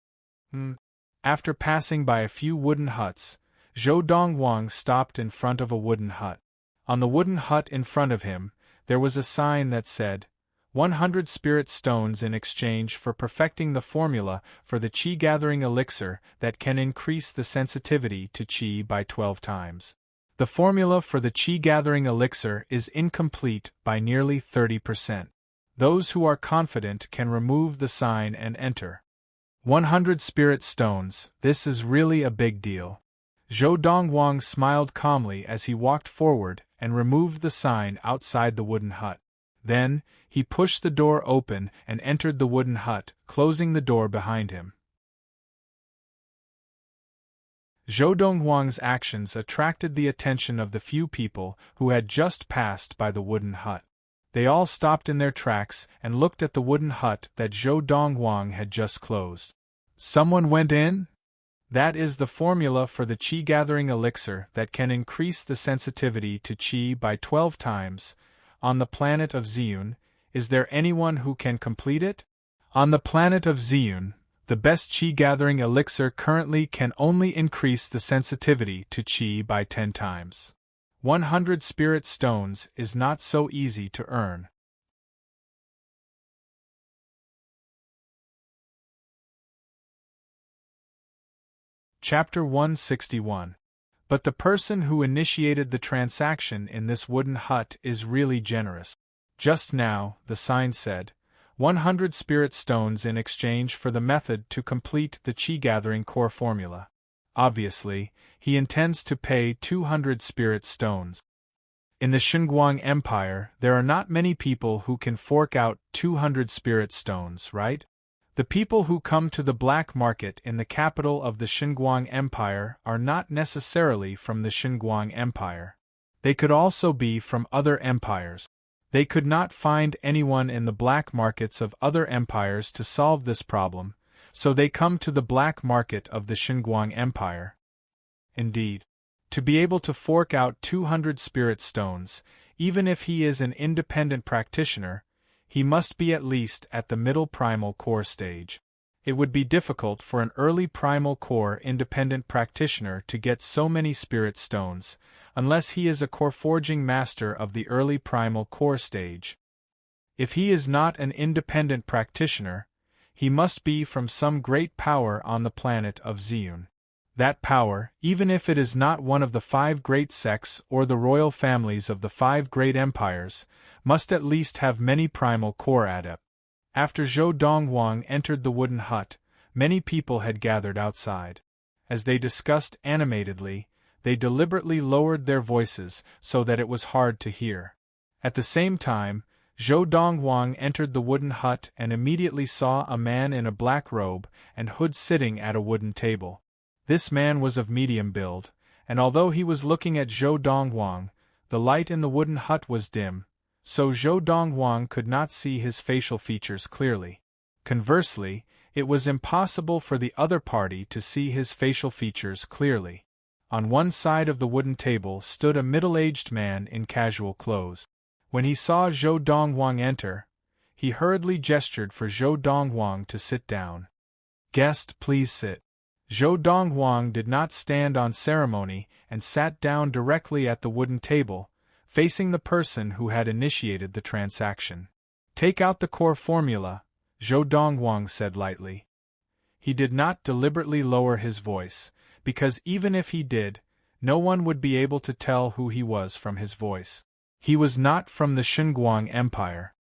After passing by a few wooden huts, Zhou Dongwang stopped in front of a wooden hut. On the wooden hut in front of him, there was a sign that said, 100 spirit stones in exchange for perfecting the formula for the Qi-gathering elixir that can increase the sensitivity to Qi by 12 times. The formula for the Qi-gathering elixir is incomplete by nearly 30%. Those who are confident can remove the sign and enter. 100 spirit stones, this is really a big deal. Zhou Dongwang smiled calmly as he walked forward and removed the sign outside the wooden hut. Then, he pushed the door open and entered the wooden hut, closing the door behind him. Zhou Dongwang's actions attracted the attention of the few people who had just passed by the wooden hut. They all stopped in their tracks and looked at the wooden hut that Zhou Dongwang had just closed. Someone went in? That is the formula for the Qi-gathering elixir that can increase the sensitivity to Qi by 12 times. On the planet of Ziyun, is there anyone who can complete it? On the planet of Ziyun, the best Qi-gathering elixir currently can only increase the sensitivity to Qi by 10 times. 100 spirit stones is not so easy to earn. Chapter 161. But the person who initiated the transaction in this wooden hut is really generous. Just now, the sign said, 100 spirit stones in exchange for the method to complete the Qi-gathering core formula. Obviously, he intends to pay 200 spirit stones. In the Xinguang Empire, there are not many people who can fork out 200 spirit stones, right? The people who come to the black market in the capital of the Xinguang Empire are not necessarily from the Xinguang Empire. They could also be from other empires. They could not find anyone in the black markets of other empires to solve this problem, so they come to the black market of the Xinguang Empire. Indeed, to be able to fork out 200 spirit stones, even if he is an independent practitioner, he must be at least at the middle primal core stage. It would be difficult for an early primal core independent practitioner to get so many spirit stones, unless he is a core forging master of the early primal core stage. If he is not an independent practitioner, he must be from some great power on the planet of Ziyun. That power, even if it is not one of the 5 great sects or the royal families of the 5 great empires, must at least have many primal core adepts. After Zhou Donghuang entered the wooden hut, many people had gathered outside. As they discussed animatedly, they deliberately lowered their voices so that it was hard to hear. At the same time, Zhou Donghuang entered the wooden hut and immediately saw a man in a black robe and hood sitting at a wooden table. This man was of medium build, and although he was looking at Zhou Donghuang, the light in the wooden hut was dim, so Zhou Donghuang could not see his facial features clearly. Conversely, it was impossible for the other party to see his facial features clearly. On one side of the wooden table stood a middle-aged man in casual clothes. When he saw Zhou Donghuang enter, he hurriedly gestured for Zhou Donghuang to sit down. "Guest, please sit." Zhou Donghuang did not stand on ceremony and sat down directly at the wooden table, facing the person who had initiated the transaction. "Take out the core formula," Zhou Donghuang said lightly. He did not deliberately lower his voice, because even if he did, no one would be able to tell who he was from his voice. He was not from the Xinguang Empire.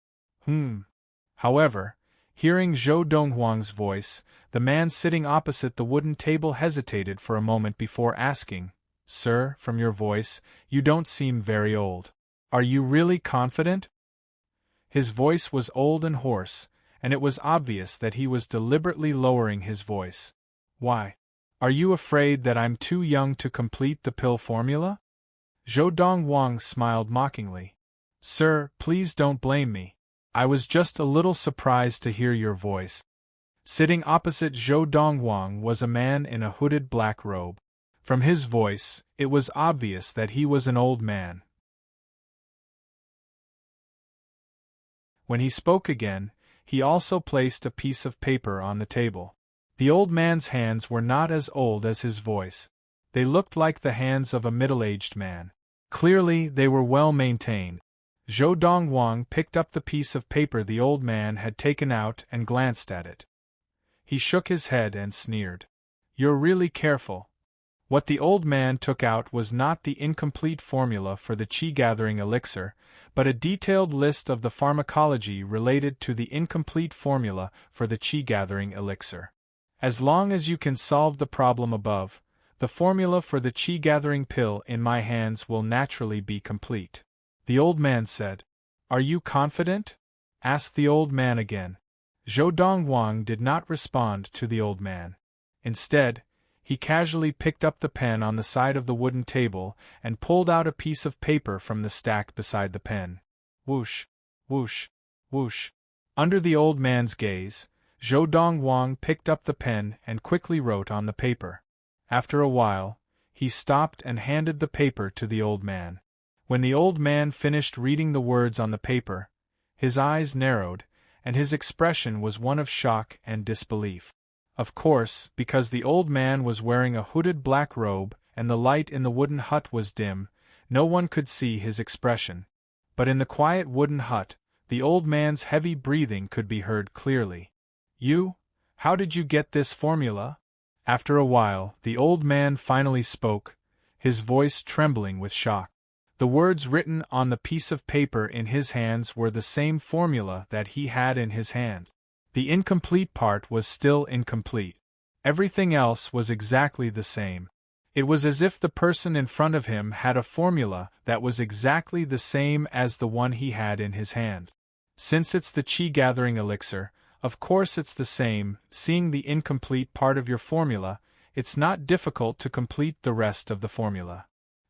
However, hearing Zhou Donghuang's voice, the man sitting opposite the wooden table hesitated for a moment before asking, "Sir, from your voice, you don't seem very old. Are you really confident?" His voice was old and hoarse, and it was obvious that he was deliberately lowering his voice. "Why? Are you afraid that I'm too young to complete the pill formula?" Zhou Donghuang smiled mockingly. "Sir, please don't blame me. I was just a little surprised to hear your voice." Sitting opposite Zhou Donghuang was a man in a hooded black robe. From his voice, it was obvious that he was an old man. When he spoke again, he also placed a piece of paper on the table. The old man's hands were not as old as his voice. They looked like the hands of a middle-aged man. Clearly, they were well maintained. Zhou Donghuang picked up the piece of paper the old man had taken out and glanced at it. He shook his head and sneered. "You're really careful." What the old man took out was not the incomplete formula for the qi-gathering elixir, but a detailed list of the pharmacology related to the incomplete formula for the qi-gathering elixir. "As long as you can solve the problem above, the formula for the qi-gathering pill in my hands will naturally be complete," the old man said. "Are you confident?" asked the old man again. Zhou Donghuang did not respond to the old man. Instead, he casually picked up the pen on the side of the wooden table and pulled out a piece of paper from the stack beside the pen. Whoosh, whoosh, whoosh. Under the old man's gaze, Zhou Donghuang picked up the pen and quickly wrote on the paper. After a while, he stopped and handed the paper to the old man. When the old man finished reading the words on the paper, his eyes narrowed, and his expression was one of shock and disbelief. Of course, because the old man was wearing a hooded black robe and the light in the wooden hut was dim, no one could see his expression. But in the quiet wooden hut, the old man's heavy breathing could be heard clearly. How did you get this formula?" After a while, the old man finally spoke, his voice trembling with shock. The words written on the piece of paper in his hands were the same formula that he had in his hand. The incomplete part was still incomplete. Everything else was exactly the same. It was as if the person in front of him had a formula that was exactly the same as the one he had in his hand. Since it's the qi-gathering elixir, of course it's the same. Seeing the incomplete part of your formula, it's not difficult to complete the rest of the formula,"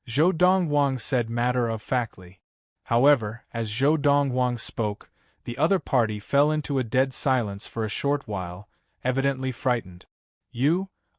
Zhou Donghuang said matter-of-factly. However, as Zhou Donghuang spoke, the other party fell into a dead silence for a short while, evidently frightened.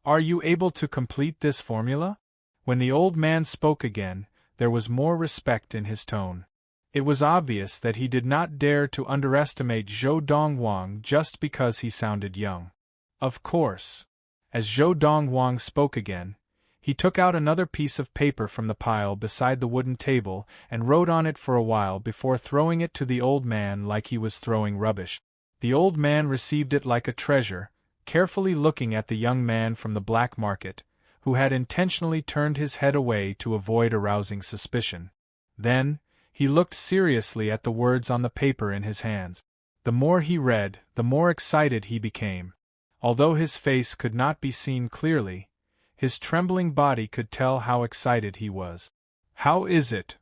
Are you able to complete this formula? When the old man spoke again, there was more respect in his tone. It was obvious that he did not dare to underestimate Zhou Dongwang just because he sounded young. Of course. As Zhou Dongwang spoke again, he took out another piece of paper from the pile beside the wooden table and wrote on it for a while before throwing it to the old man like he was throwing rubbish. The old man received it like a treasure, carefully looking at the young man from the black market, who had intentionally turned his head away to avoid arousing suspicion. Then, he looked seriously at the words on the paper in his hands. The more he read, the more excited he became. Although his face could not be seen clearly, his trembling body could tell how excited he was. "How is it?"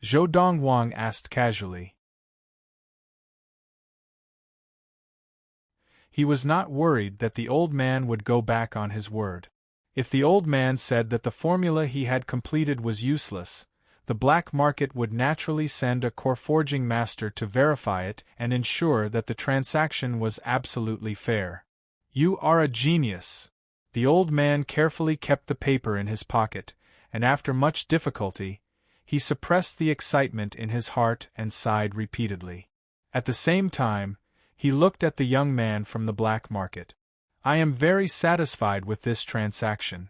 Zhou Dongwang asked casually. He was not worried that the old man would go back on his word. If the old man said that the formula he had completed was useless, the black market would naturally send a core forging master to verify it and ensure that the transaction was absolutely fair. "You are a genius." The old man carefully kept the paper in his pocket, and after much difficulty, he suppressed the excitement in his heart and sighed repeatedly. At the same time, he looked at the young man from the black market. "I am very satisfied with this transaction."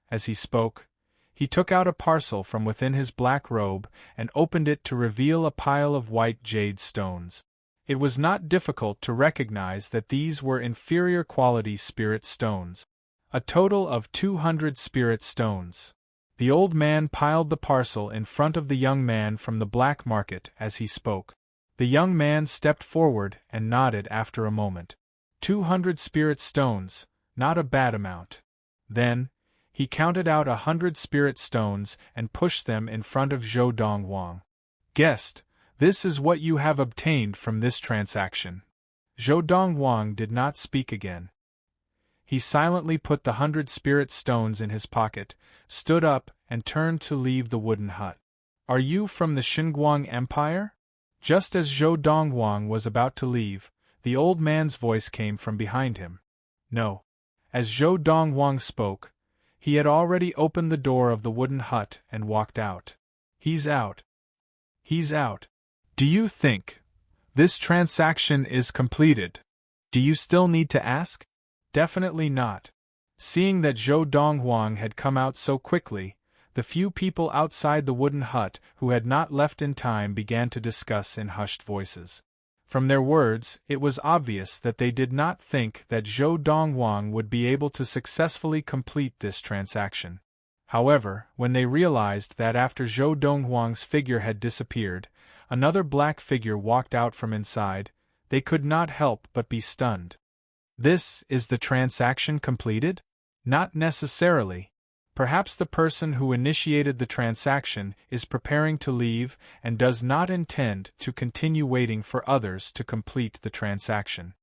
As he spoke, he took out a parcel from within his black robe and opened it to reveal a pile of white jade stones. It was not difficult to recognize that these were inferior quality spirit stones. A total of 200 spirit stones. The old man piled the parcel in front of the young man from the black market as he spoke. The young man stepped forward and nodded after a moment. 200 spirit stones, not a bad amount. Then, he counted out 100 spirit stones and pushed them in front of Zhou Dongwang. "Guest, this is what you have obtained from this transaction." Zhou Dongwang did not speak again. He silently put the 100 spirit stones in his pocket, stood up, and turned to leave the wooden hut. "Are you from the Xinguang Empire?" Just as Zhou Dongwang was about to leave, the old man's voice came from behind him. "No." As Zhou Dongwang spoke, he had already opened the door of the wooden hut and walked out. "He's out. He's out. Do you think this transaction is completed? Do you still need to ask?" "Definitely not." Seeing that Zhou Dongwang had come out so quickly, the few people outside the wooden hut who had not left in time began to discuss in hushed voices. From their words, it was obvious that they did not think that Zhou Dongwang would be able to successfully complete this transaction. However, when they realized that after Zhou Dongwang's figure had disappeared, another black figure walked out from inside, they could not help but be stunned. This is the transaction completed? Not necessarily. Perhaps the person who initiated the transaction is preparing to leave and does not intend to continue waiting for others to complete the transaction.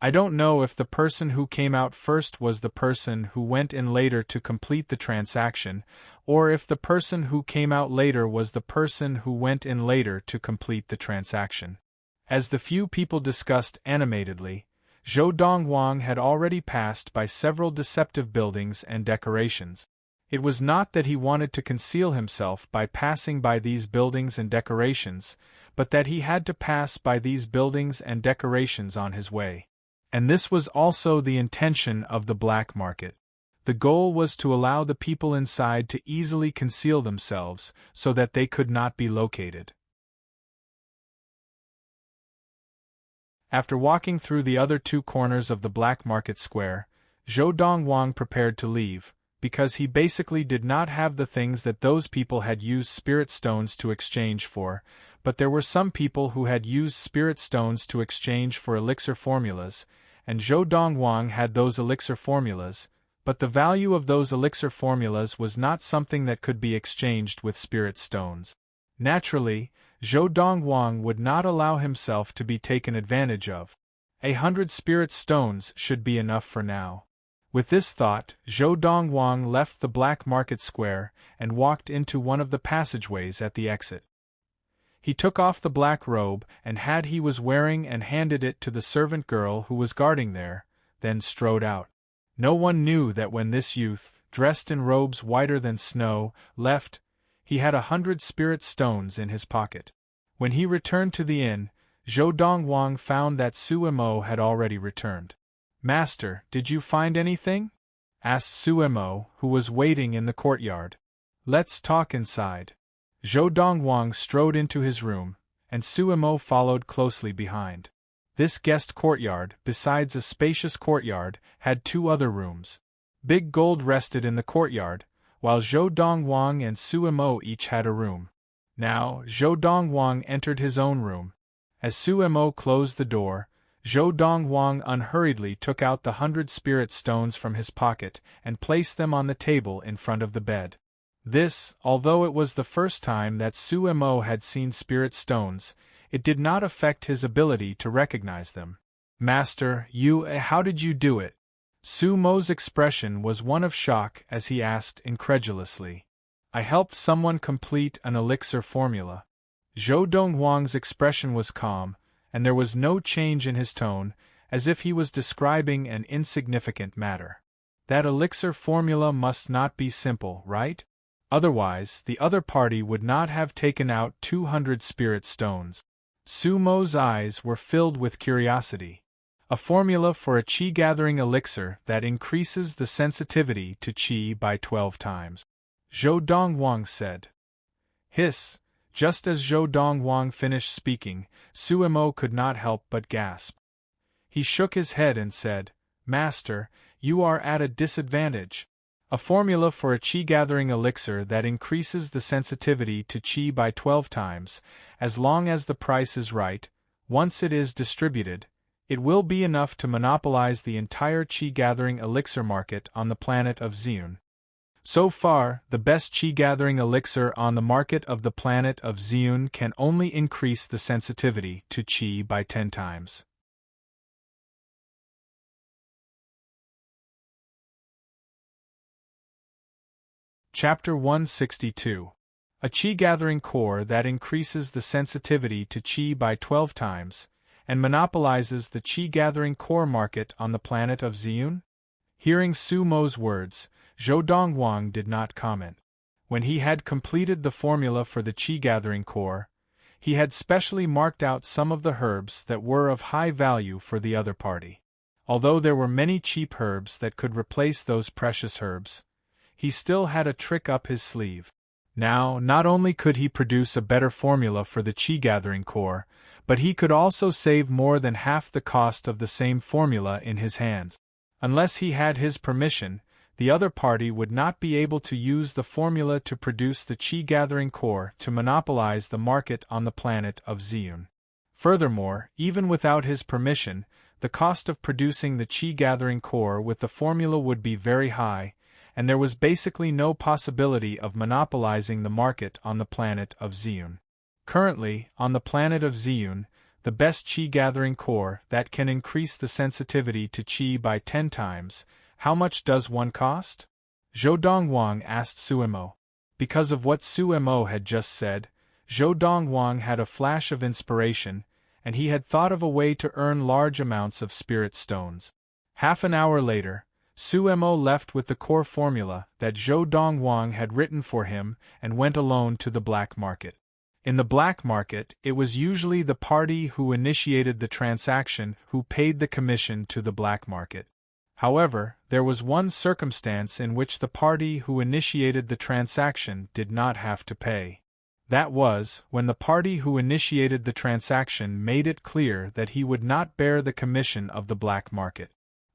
I don't know if the person who came out first was the person who went in later to complete the transaction, or if the person who came out later was the person who went in later to complete the transaction. As the few people discussed animatedly, Zhou Dongwang had already passed by several deceptive buildings and decorations. It was not that he wanted to conceal himself by passing by these buildings and decorations, but that he had to pass by these buildings and decorations on his way. And this was also the intention of the black market. The goal was to allow the people inside to easily conceal themselves so that they could not be located. After walking through the other two corners of the black market square, Zhou Dongwang prepared to leave, because he basically did not have the things that those people had used spirit stones to exchange for, but there were some people who had used spirit stones to exchange for elixir formulas, and Zhou Dongwang had those elixir formulas, but the value of those elixir formulas was not something that could be exchanged with spirit stones. Naturally, Zhou Dongwang would not allow himself to be taken advantage of. 100 spirit stones should be enough for now. With this thought, Zhou Dongwang left the black market square and walked into one of the passageways at the exit. He took off the black robe and hat he was wearing and handed it to the servant girl who was guarding there, then strode out. No one knew that when this youth, dressed in robes whiter than snow, left, he had 100 spirit stones in his pocket. When he returned to the inn, Zhou Dongwang found that Su Emo had already returned. "Master, did you find anything?" asked Su Emo, who was waiting in the courtyard. "Let's talk inside." Zhou Dongwang strode into his room, and Su Emo followed closely behind. This guest courtyard, besides a spacious courtyard, had 2 other rooms. Big Gold rested in the courtyard, while Zhou Dongwang and Su Emo each had a room. Now, Zhou Dongwang entered his own room. As Su Emo closed the door, Zhou Dongwang unhurriedly took out the 100 spirit stones from his pocket and placed them on the table in front of the bed. This, although it was the first time that Su Emo had seen spirit stones, it did not affect his ability to recognize them. "Master, how did you do it?" Su Mo's expression was one of shock as he asked incredulously. "I helped someone complete an elixir formula." Zhou Dongwang's expression was calm, and there was no change in his tone, as if he was describing an insignificant matter. "That elixir formula must not be simple, right? Otherwise, the other party would not have taken out 200 spirit stones." Su Mo's eyes were filled with curiosity. "A formula for a qi-gathering elixir that increases the sensitivity to qi by 12 times. Zhou Dongwang said. "Hiss." Just as Zhou Dongwang finished speaking, Su Emo could not help but gasp. He shook his head and said, "Master, you are at a disadvantage. A formula for a qi-gathering elixir that increases the sensitivity to qi by 12 times, as long as the price is right, once it is distributed, it will be enough to monopolize the entire qi-gathering elixir market on the planet of Xiun. So far, the best qi-gathering elixir on the market of the planet of Xiun can only increase the sensitivity to qi by 10 times. Chapter 162. A qi-gathering core that increases the sensitivity to qi by 12 times, and monopolizes the qi-gathering core market on the planet of Xiun? Hearing Su Mo's words, Zhou Dongwang did not comment. When he had completed the formula for the qi-gathering core, he had specially marked out some of the herbs that were of high value for the other party. Although there were many cheap herbs that could replace those precious herbs, he still had a trick up his sleeve. Now, not only could he produce a better formula for the qi-gathering core, but he could also save more than half the cost of the same formula in his hands. Unless he had his permission, the other party would not be able to use the formula to produce the qi-gathering core to monopolize the market on the planet of Xiun. Furthermore, even without his permission, the cost of producing the qi-gathering core with the formula would be very high, and there was basically no possibility of monopolizing the market on the planet of Xiun. Currently, on the planet of Xiun, the best qi-gathering core that can increase the sensitivity to qi by 10 times, how much does one cost? Zhou Dongwang asked Su Emo. Because of what Su Emo had just said, Zhou Dongwang had a flash of inspiration, and he had thought of a way to earn large amounts of spirit stones. Half an hour later, Su Emo left with the core formula that Zhou Dongwang had written for him and went alone to the black market. In the black market, it was usually the party who initiated the transaction who paid the commission to the black market. However, there was one circumstance in which the party who initiated the transaction did not have to pay. That was, when the party who initiated the transaction made it clear that he would not bear the commission of the black market.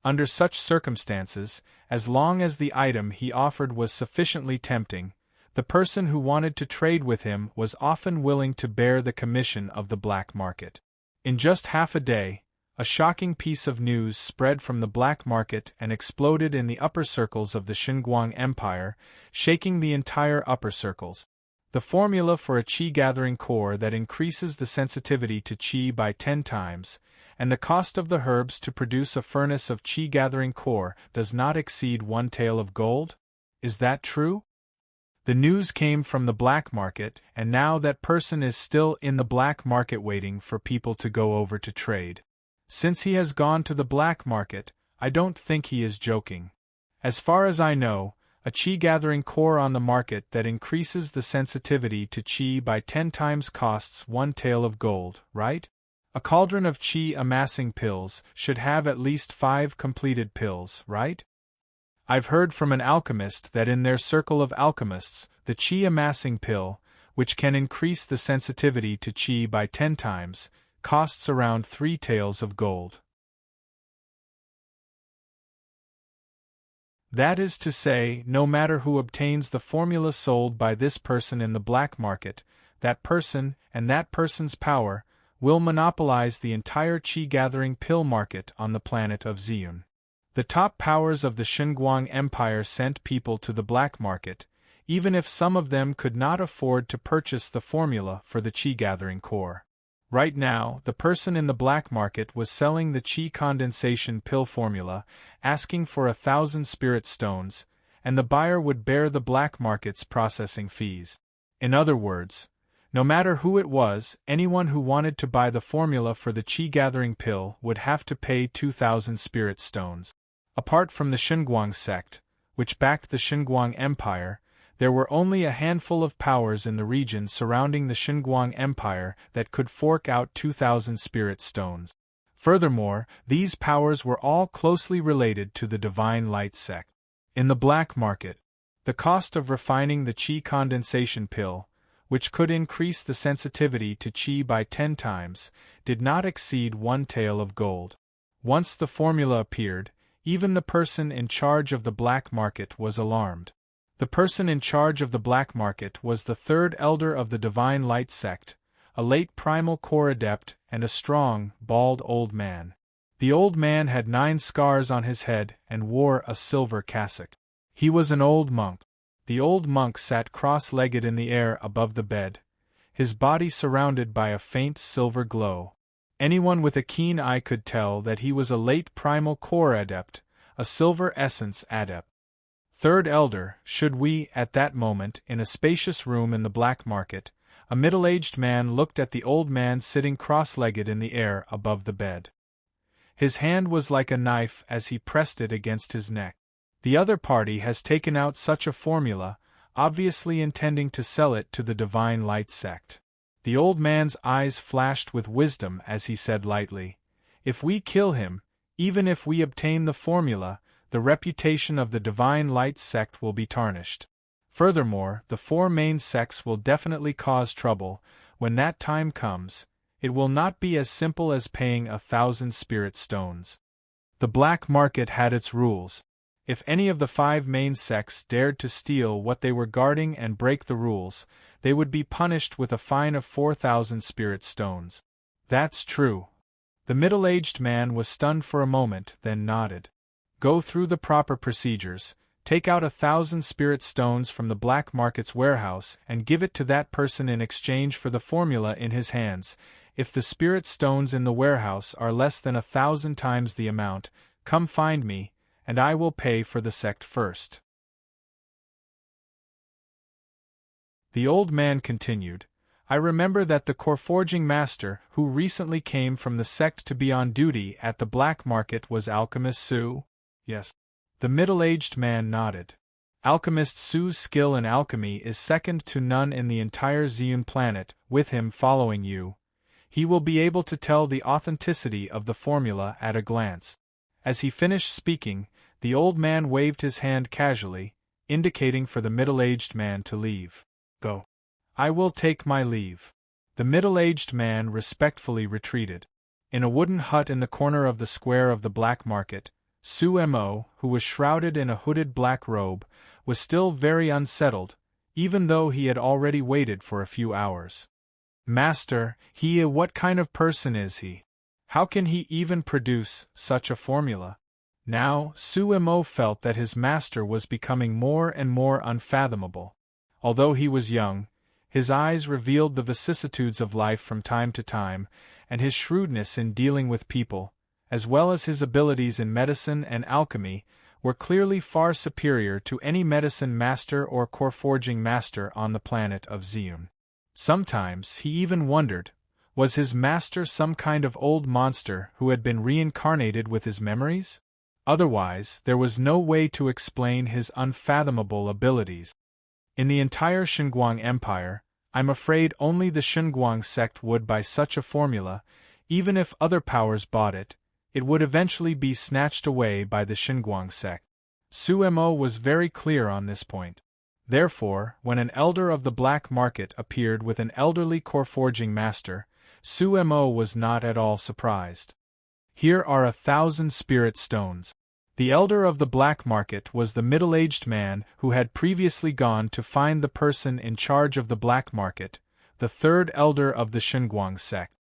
Under such circumstances, as long as the item he offered was sufficiently tempting, the person who wanted to trade with him was often willing to bear the commission of the black market. In just half a day, a shocking piece of news spread from the black market and exploded in the upper circles of the Xinguang Empire, shaking the entire upper circles. The formula for a qi-gathering core that increases the sensitivity to qi by 10 times, and the cost of the herbs to produce a furnace of qi-gathering core does not exceed 1 tael of gold? Is that true? The news came from the black market, and now that person is still in the black market waiting for people to go over to trade. Since he has gone to the black market, I don't think he is joking. As far as I know, a chi-gathering core on the market that increases the sensitivity to chi by 10 times costs 1 tael of gold, right? A cauldron of chi amassing pills should have at least 5 completed pills, right? I've heard from an alchemist that in their circle of alchemists, the chi amassing pill, which can increase the sensitivity to chi by 10 times, costs around 3 taels of gold. That is to say, no matter who obtains the formula sold by this person in the black market, that person, and that person's power, will monopolize the entire chi-gathering pill market on the planet of Ziyun. The top powers of the Xinguang Empire sent people to the black market, even if some of them could not afford to purchase the formula for the chi-gathering core. Right now, the person in the black market was selling the chi condensation pill formula, asking for 1,000 spirit stones, and the buyer would bear the black market's processing fees. In other words, no matter who it was, anyone who wanted to buy the formula for the chi-gathering pill would have to pay 2,000 spirit stones. Apart from the Xinguang sect, which backed the Xinguang Empire, there were only a handful of powers in the region surrounding the Xinguang Empire that could fork out 2,000 spirit stones. Furthermore, these powers were all closely related to the Divine Light sect. In the black market, the cost of refining the chi condensation pill, which could increase the sensitivity to chi by 10 times, did not exceed 1 tael of gold. Once the formula appeared, even the person in charge of the black market was alarmed. The person in charge of the black market was the third elder of the Divine Light sect, a late primal core adept and a strong, bald old man. The old man had 9 scars on his head and wore a silver cassock. He was an old monk. The old monk sat cross-legged in the air above the bed, his body surrounded by a faint silver glow. Anyone with a keen eye could tell that he was a late primal core adept, a silver essence adept. Third elder, should we, at that moment, in a spacious room in the black market, a middle-aged man looked at the old man sitting cross-legged in the air above the bed. His hand was like a knife as he pressed it against his neck. The other party has taken out such a formula, obviously intending to sell it to the Divine Light sect. The old man's eyes flashed with wisdom as he said lightly, "If we kill him, even if we obtain the formula, the reputation of the Divine Light sect will be tarnished. Furthermore, the 4 main sects will definitely cause trouble. When that time comes, it will not be as simple as paying 1,000 spirit stones." The black market had its rules. If any of the 5 main sects dared to steal what they were guarding and break the rules, they would be punished with a fine of 4,000 spirit stones. That's true. The middle-aged man was stunned for a moment, then nodded. Go through the proper procedures, take out 1,000 spirit stones from the black market's warehouse and give it to that person in exchange for the formula in his hands. If the spirit stones in the warehouse are less than 1,000 times the amount, come find me, and I will pay for the sect first. The old man continued, I remember that the core-forging master who recently came from the sect to be on duty at the black market was Alchemist Su? Yes. The middle-aged man nodded. Alchemist Su's skill in alchemy is second to none in the entire Ziyun planet. With him following you, he will be able to tell the authenticity of the formula at a glance. As he finished speaking, the old man waved his hand casually, indicating for the middle-aged man to leave. Go. I will take my leave. The middle-aged man respectfully retreated. In a wooden hut in the corner of the square of the black market, Su Mo, who was shrouded in a hooded black robe, was still very unsettled, even though he had already waited for a few hours. Master, what kind of person is he? How can he even produce such a formula? Now, Su Mo felt that his master was becoming more and more unfathomable. Although he was young, his eyes revealed the vicissitudes of life from time to time, and his shrewdness in dealing with people, as well as his abilities in medicine and alchemy, were clearly far superior to any medicine master or core-forging master on the planet of Ziyun. Sometimes he even wondered, was his master some kind of old monster who had been reincarnated with his memories? Otherwise, there was no way to explain his unfathomable abilities. In the entire Xinguang Empire, I'm afraid only the Xinguang sect would buy such a formula. Even if other powers bought it, it would eventually be snatched away by the Xinguang sect. Su Mo was very clear on this point. Therefore, when an elder of the black market appeared with an elderly core-forging master, Su Mo was not at all surprised. Here are 1,000 spirit stones. The elder of the black market was the middle-aged man who had previously gone to find the person in charge of the black market, the third elder of the Xinguang sect.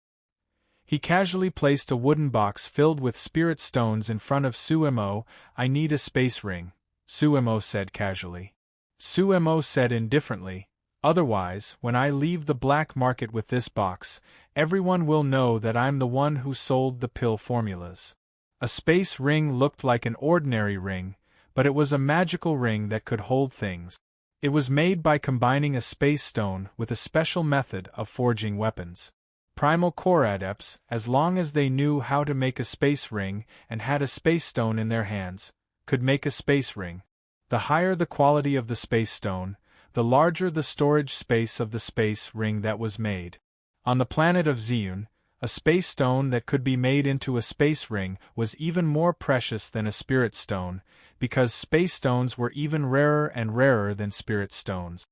He casually placed a wooden box filled with spirit stones in front of Su Mo. "I need a space ring," Su Mo said casually. Su Mo said indifferently, "Otherwise, when I leave the black market with this box, everyone will know that I'm the one who sold the pill formulas." A space ring looked like an ordinary ring, but it was a magical ring that could hold things. It was made by combining a space stone with a special method of forging weapons. Primal core adepts, as long as they knew how to make a space ring and had a space stone in their hands, could make a space ring. The higher the quality of the space stone, the larger the storage space of the space ring that was made. On the planet of Ziyun, a space stone that could be made into a space ring was even more precious than a spirit stone, because space stones were even rarer and rarer than spirit stones.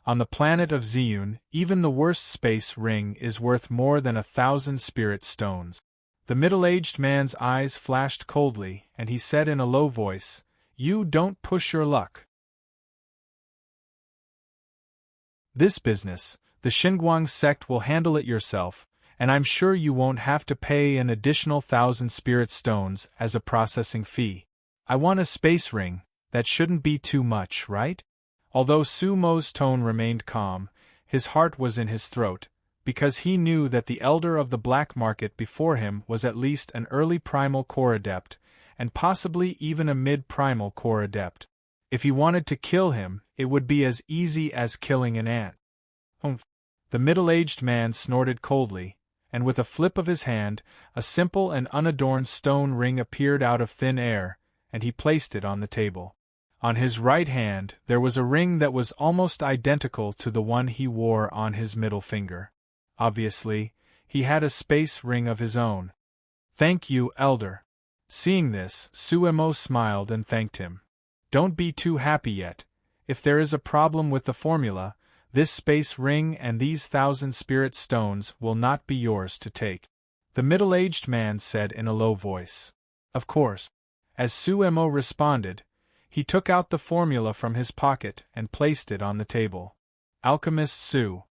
On the planet of Ziyun, even the worst space ring is worth more than 1,000 spirit stones. The middle-aged man's eyes flashed coldly, and he said in a low voice, "You don't push your luck. This business, the Xinguang sect will handle it yourself, and I'm sure you won't have to pay an additional 1,000 spirit stones as a processing fee. I want a space ring, that shouldn't be too much, right?" Although Su Mo's tone remained calm, his heart was in his throat, because he knew that the elder of the black market before him was at least an early primal core adept, and possibly even a mid-primal core adept. If he wanted to kill him, it would be as easy as killing an ant. "Humph." The middle-aged man snorted coldly, and with a flip of his hand, a simple and unadorned stone ring appeared out of thin air, and he placed it on the table. On his right hand there was a ring that was almost identical to the one he wore on his middle finger. Obviously, he had a space ring of his own. "Thank you, Elder." Seeing this, Su Mo smiled and thanked him. "Don't be too happy yet. If there is a problem with the formula, this space ring and these 1,000 spirit stones will not be yours to take," the middle-aged man said in a low voice. "Of course." As Su Mo responded, he took out the formula from his pocket and placed it on the table. "Alchemist Su."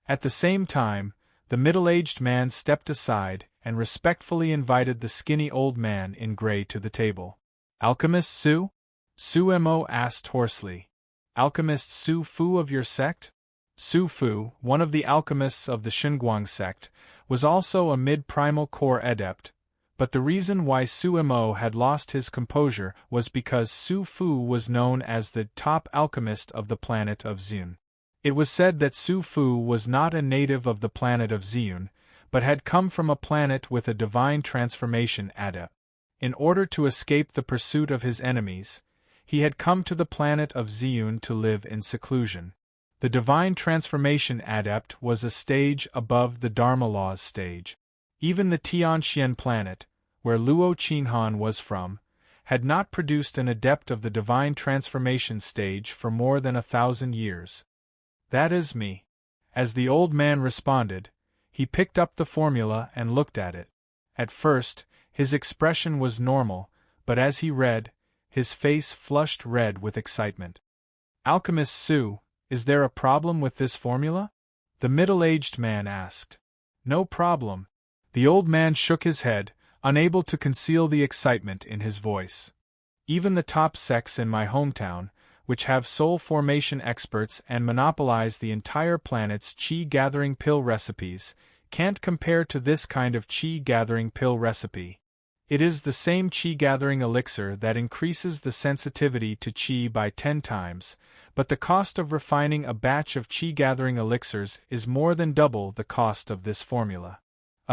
At the same time, the middle-aged man stepped aside and respectfully invited the skinny old man in gray to the table. "Alchemist Su?" Su Mo asked hoarsely. "Alchemist Su Fu of your sect?" Su Fu, one of the alchemists of the Xinguang sect, was also a mid-primal core adept, but the reason why Su Mo had lost his composure was because Su Fu was known as the top alchemist of the planet of Ziyun. It was said that Su Fu was not a native of the planet of Ziyun, but had come from a planet with a divine transformation adept. In order to escape the pursuit of his enemies, he had come to the planet of Ziyun to live in seclusion. The divine transformation adept was a stage above the Dharma laws stage. Even the Tianxian planet, where Luo Qinghan was from, had not produced an adept of the divine transformation stage for more than 1,000 years. "That is me." As the old man responded, he picked up the formula and looked at it. At first, his expression was normal, but as he read, his face flushed red with excitement. "Alchemist Su, is there a problem with this formula?" the middle-aged man asked. "No problem." The old man shook his head, unable to conceal the excitement in his voice. "Even the top sects in my hometown, which have soul formation experts and monopolize the entire planet's chi-gathering pill recipes, can't compare to this kind of chi-gathering pill recipe. It is the same chi-gathering elixir that increases the sensitivity to chi by 10 times, but the cost of refining a batch of chi-gathering elixirs is more than double the cost of this formula.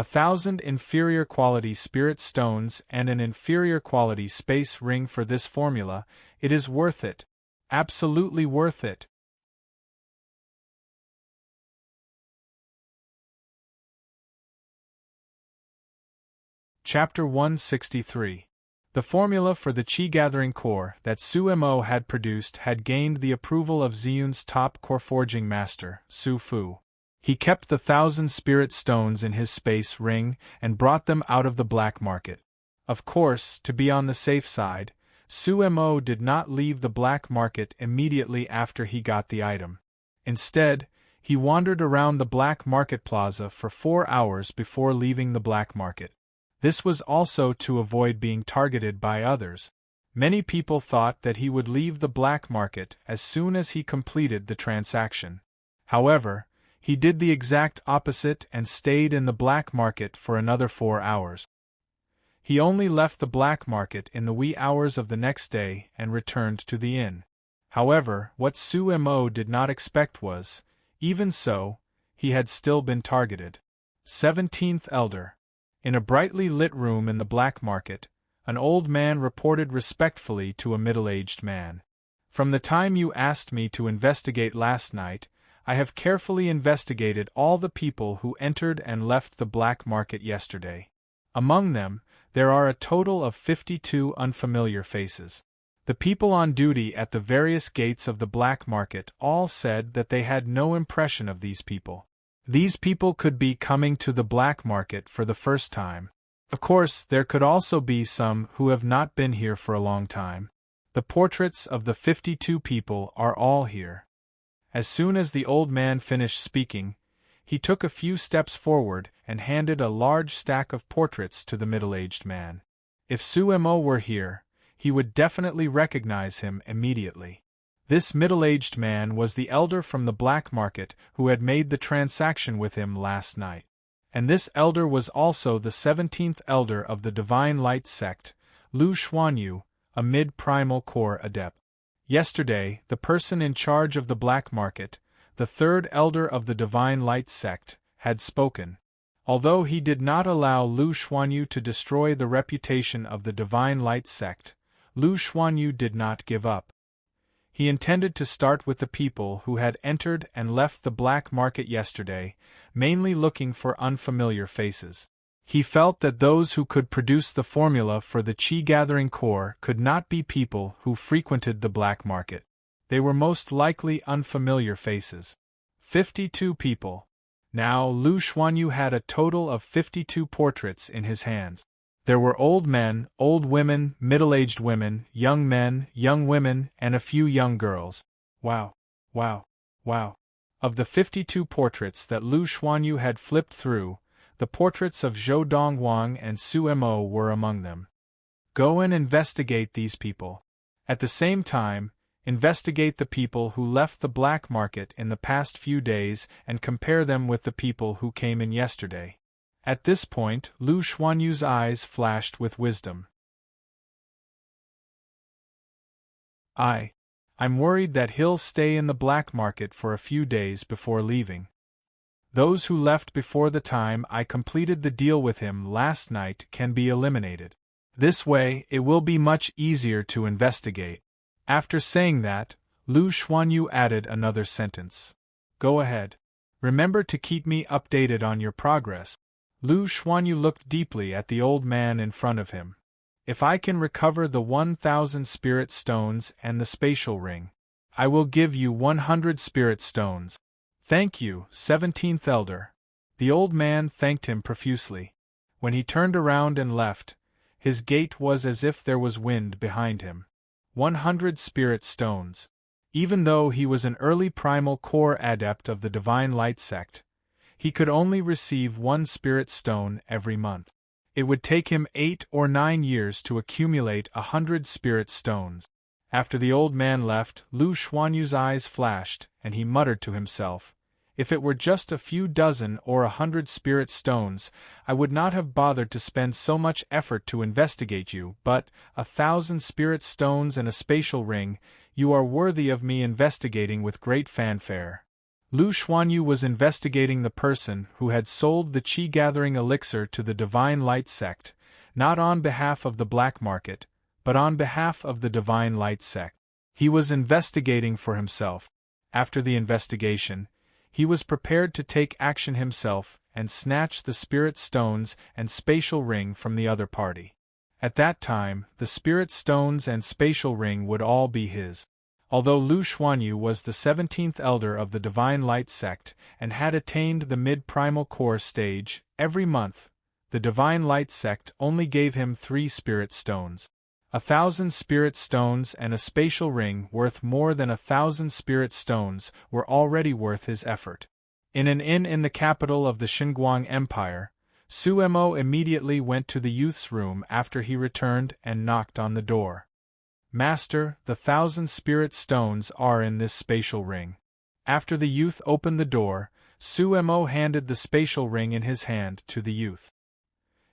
1,000 inferior quality spirit stones and an inferior quality space ring for this formula. It is worth it. Absolutely worth it. Chapter 163. The formula for the Qi-gathering core that Su Mo had produced had gained the approval of Ziyun's top core forging master, Su Fu. He kept the 1,000 spirit stones in his space ring and brought them out of the black market. Of course, to be on the safe side, Su Mo did not leave the black market immediately after he got the item. Instead, he wandered around the black market plaza for 4 hours before leaving the black market. This was also to avoid being targeted by others. Many people thought that he would leave the black market as soon as he completed the transaction. However, he did the exact opposite and stayed in the black market for another 4 hours. He only left the black market in the wee hours of the next day and returned to the inn. However, what Su Mo did not expect was, even so, he had still been targeted. 17th Elder. In a brightly lit room in the black market, an old man reported respectfully to a middle-aged man. From the time you asked me to investigate last night, I have carefully investigated all the people who entered and left the black market yesterday. Among them, there are a total of 52 unfamiliar faces. The people on duty at the various gates of the black market all said that they had no impression of these people. These people could be coming to the black market for the first time. Of course, there could also be some who have not been here for a long time. The portraits of the 52 people are all here. As soon as the old man finished speaking, he took a few steps forward and handed a large stack of portraits to the middle-aged man. If Su Mo were here, he would definitely recognize him immediately. This middle-aged man was the elder from the black market who had made the transaction with him last night. And this elder was also the 17th elder of the Divine Light sect, Lu Xuanyu, a mid-primal core adept. Yesterday, the person in charge of the black market, the third elder of the Divine Light sect, had spoken. Although he did not allow Lu Xuanyu to destroy the reputation of the Divine Light sect, Lu Xuanyu did not give up. He intended to start with the people who had entered and left the black market yesterday, mainly looking for unfamiliar faces. He felt that those who could produce the formula for the Qi-gathering core could not be people who frequented the black market. They were most likely unfamiliar faces. 52 people. Now Lu Xuanyu had a total of 52 portraits in his hands. There were old men, old women, middle-aged women, young men, young women, and a few young girls. Wow. Wow. Wow. Of the 52 portraits that Lu Xuanyu had flipped through, the portraits of Zhou Donghuang and Su Mo were among them. Go and investigate these people. At the same time, investigate the people who left the black market in the past few days and compare them with the people who came in yesterday. At this point, Lu Xuanyu's eyes flashed with wisdom. I'm worried that he'll stay in the black market for a few days before leaving. Those who left before the time I completed the deal with him last night can be eliminated. This way, it will be much easier to investigate. After saying that, Lu Xuanyu added another sentence. Go ahead. Remember to keep me updated on your progress. Lu Xuanyu looked deeply at the old man in front of him. If I can recover the 1,000 spirit stones and the spatial ring, I will give you 100 spirit stones. Thank you, 17th Elder. The old man thanked him profusely. When he turned around and left, his gait was as if there was wind behind him. 100 spirit stones. Even though he was an early primal core adept of the Divine Light sect, he could only receive 1 spirit stone every month. It would take him 8 or 9 years to accumulate 100 spirit stones. After the old man left, Lu Xuanyu's eyes flashed, and he muttered to himself, if it were just a few dozen or 100 spirit stones, I would not have bothered to spend so much effort to investigate you, but 1,000 spirit stones and a spatial ring, you are worthy of me investigating with great fanfare. Lu Xuanyu was investigating the person who had sold the qi-gathering elixir to the Divine Light sect, not on behalf of the black market, but on behalf of the Divine Light sect. He was investigating for himself. After the investigation, he was prepared to take action himself and snatch the spirit stones and spatial ring from the other party. At that time, the spirit stones and spatial ring would all be his. Although Lu Xuanyu was the 17th elder of the Divine Light sect and had attained the mid-primal core stage, every month, the Divine Light sect only gave him 3 spirit stones. 1,000 spirit stones and a spatial ring worth more than 1,000 spirit stones were already worth his effort. In an inn in the capital of the Xinguang Empire, Su Mo immediately went to the youth's room after he returned and knocked on the door. "Master, the 1,000 spirit stones are in this spatial ring." After the youth opened the door, Su Mo handed the spatial ring in his hand to the youth.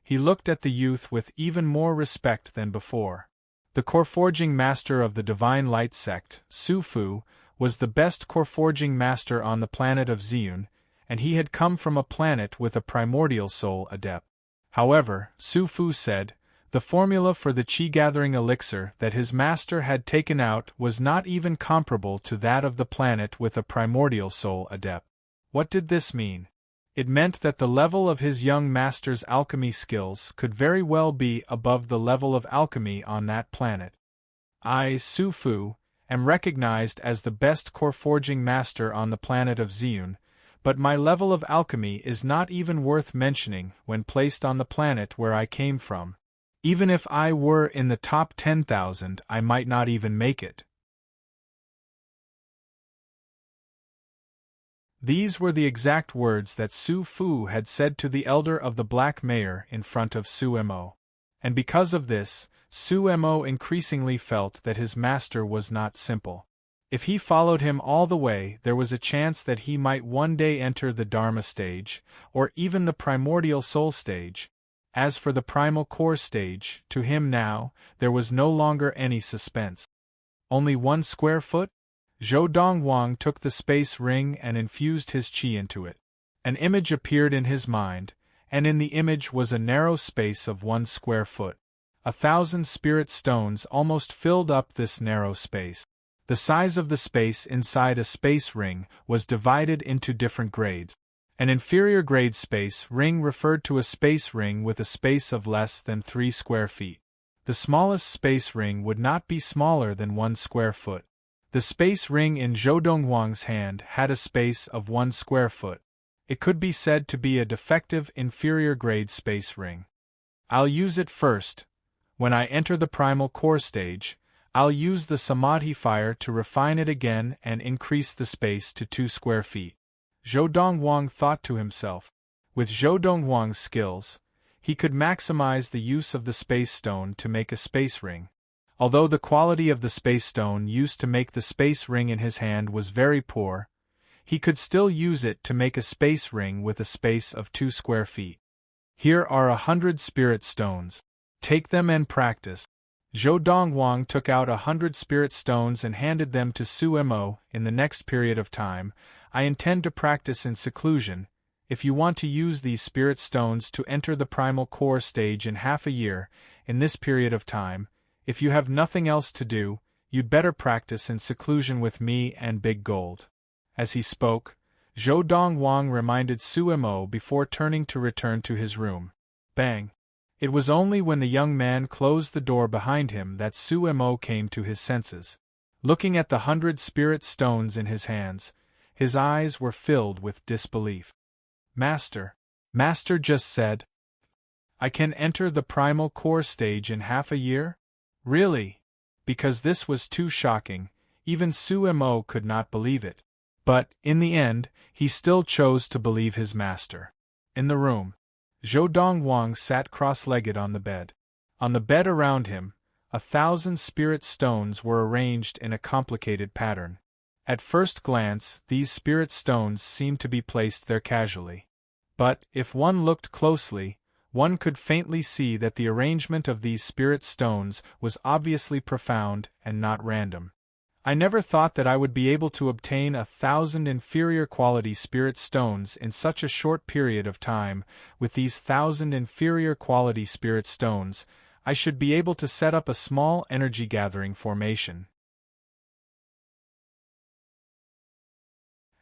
He looked at the youth with even more respect than before. The core-forging master of the Divine Light sect, Su Fu, was the best core-forging master on the planet of Ziyun, and he had come from a planet with a primordial soul adept. However, Su Fu said, the formula for the qi-gathering elixir that his master had taken out was not even comparable to that of the planet with a primordial soul adept. What did this mean? It meant that the level of his young master's alchemy skills could very well be above the level of alchemy on that planet. I, Su Fu, am recognized as the best core-forging master on the planet of Ziyun, but my level of alchemy is not even worth mentioning when placed on the planet where I came from. Even if I were in the top 10,000, I might not even make it. These were the exact words that Su Fu had said to the elder of the Black Mayor in front of Su Mo. And because of this, Su Mo increasingly felt that his master was not simple. If he followed him all the way, there was a chance that he might one day enter the Dharma stage, or even the primordial soul stage. As for the primal core stage, to him now, there was no longer any suspense. Only 1 square foot? Zhou Donghuang took the space ring and infused his qi into it. An image appeared in his mind, and in the image was a narrow space of 1 square foot. 1,000 spirit stones almost filled up this narrow space. The size of the space inside a space ring was divided into different grades. An inferior grade space ring referred to a space ring with a space of less than 3 square feet. The smallest space ring would not be smaller than 1 square foot. The space ring in Zhou Donghuang's hand had a space of 1 square foot. It could be said to be a defective inferior grade space ring. I'll use it first. When I enter the primal core stage, I'll use the Samadhi fire to refine it again and increase the space to 2 square feet. Zhou Donghuang thought to himself. With Zhou Donghuang's skills, he could maximize the use of the space stone to make a space ring. Although the quality of the space stone used to make the space ring in his hand was very poor, he could still use it to make a space ring with a space of 2 square feet. Here are 100 spirit stones. Take them and practice. Zhou Donghuang took out 100 spirit stones and handed them to Su Mo. In the next period of time, I intend to practice in seclusion. If you want to use these spirit stones to enter the primal core stage in half a year, in this period of time, if you have nothing else to do, you'd better practice in seclusion with me and Big Gold. As he spoke, Zhou Donghuang reminded Su Mo before turning to return to his room. Bang! It was only when the young man closed the door behind him that Su Mo came to his senses. Looking at the 100 spirit stones in his hands, his eyes were filled with disbelief. Master just said, I can enter the primal core stage in half a year? Really? Because this was too shocking, even Su Mo could not believe it. But, in the end, he still chose to believe his master. In the room, Zhou Donghuang sat cross-legged on the bed. On the bed around him, 1,000 spirit stones were arranged in a complicated pattern. At first glance, these spirit stones seemed to be placed there casually. But, if one looked closely, one could faintly see that the arrangement of these spirit stones was obviously profound and not random. I never thought that I would be able to obtain 1,000 inferior quality spirit stones in such a short period of time. With these 1,000 inferior quality spirit stones, I should be able to set up a small energy-gathering formation.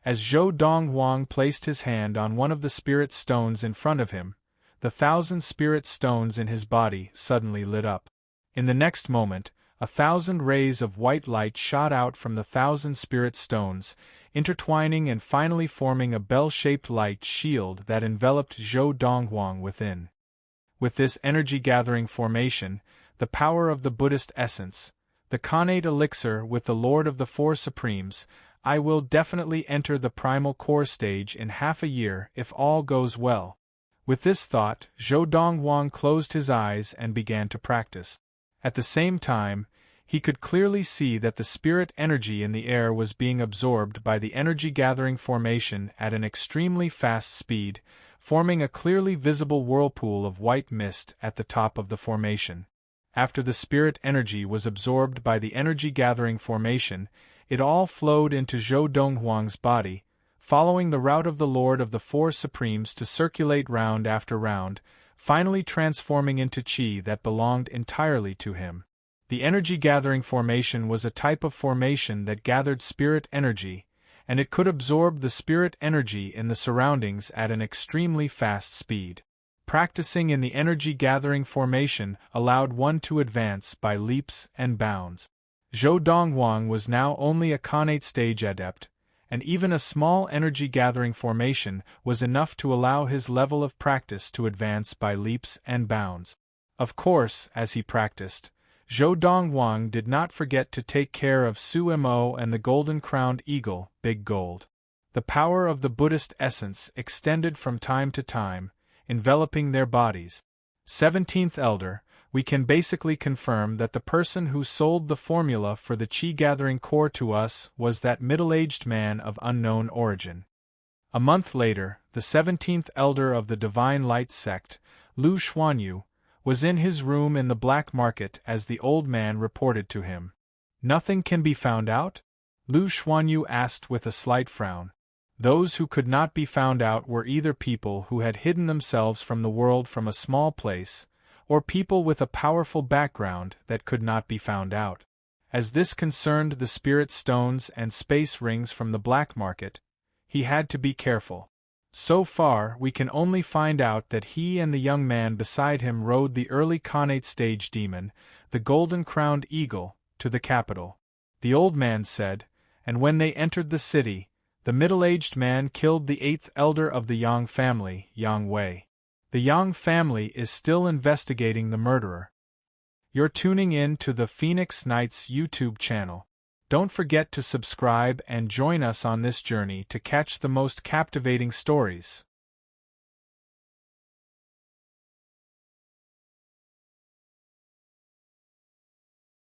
As Zhou Donghuang placed his hand on one of the spirit stones in front of him, the 1,000 spirit stones in his body suddenly lit up. In the next moment, 1,000 rays of white light shot out from the 1,000 spirit stones, intertwining and finally forming a bell-shaped light shield that enveloped Zhou Donghuang within. With this energy-gathering formation, the power of the Buddhist essence, the Khanate elixir with the Lord of the Four Supremes, I will definitely enter the primal core stage in half a year if all goes well. With this thought, Zhou Donghuang closed his eyes and began to practice. At the same time, he could clearly see that the spirit energy in the air was being absorbed by the energy-gathering formation at an extremely fast speed, forming a clearly visible whirlpool of white mist at the top of the formation. After the spirit energy was absorbed by the energy-gathering formation, it all flowed into Zhou Donghuang's body, following the route of the Lord of the Four Supremes to circulate round after round, finally transforming into qi that belonged entirely to him. The energy-gathering formation was a type of formation that gathered spirit energy, and it could absorb the spirit energy in the surroundings at an extremely fast speed. Practicing in the energy-gathering formation allowed one to advance by leaps and bounds. Zhou Donghuang was now only a Khanate stage adept, and even a small energy-gathering formation was enough to allow his level of practice to advance by leaps and bounds. Of course, as he practiced, Zhou Donghuang did not forget to take care of Su Mo and the golden-crowned eagle, Big Gold. The power of the Buddhist essence extended from time to time, enveloping their bodies. 17th Elder, we can basically confirm that the person who sold the formula for the qi-gathering core to us was that middle-aged man of unknown origin. A month later, the 17th Elder of the Divine Light sect, Lu Xuanyu, was in his room in the black market as the old man reported to him. "Nothing can be found out?" Lu Xuanyu asked with a slight frown. Those who could not be found out were either people who had hidden themselves from the world from a small place, or people with a powerful background that could not be found out. As this concerned the spirit stones and space rings from the black market, he had to be careful. So far, we can only find out that he and the young man beside him rode the early Khanate stage demon, the golden-crowned eagle, to the capital. The old man said, and when they entered the city, the middle-aged man killed the 8th elder of the Yang family, Yang Wei. The Yang family is still investigating the murderer. You're tuning in to the Phoenix Knights YouTube channel. Don't forget to subscribe and join us on this journey to catch the most captivating stories.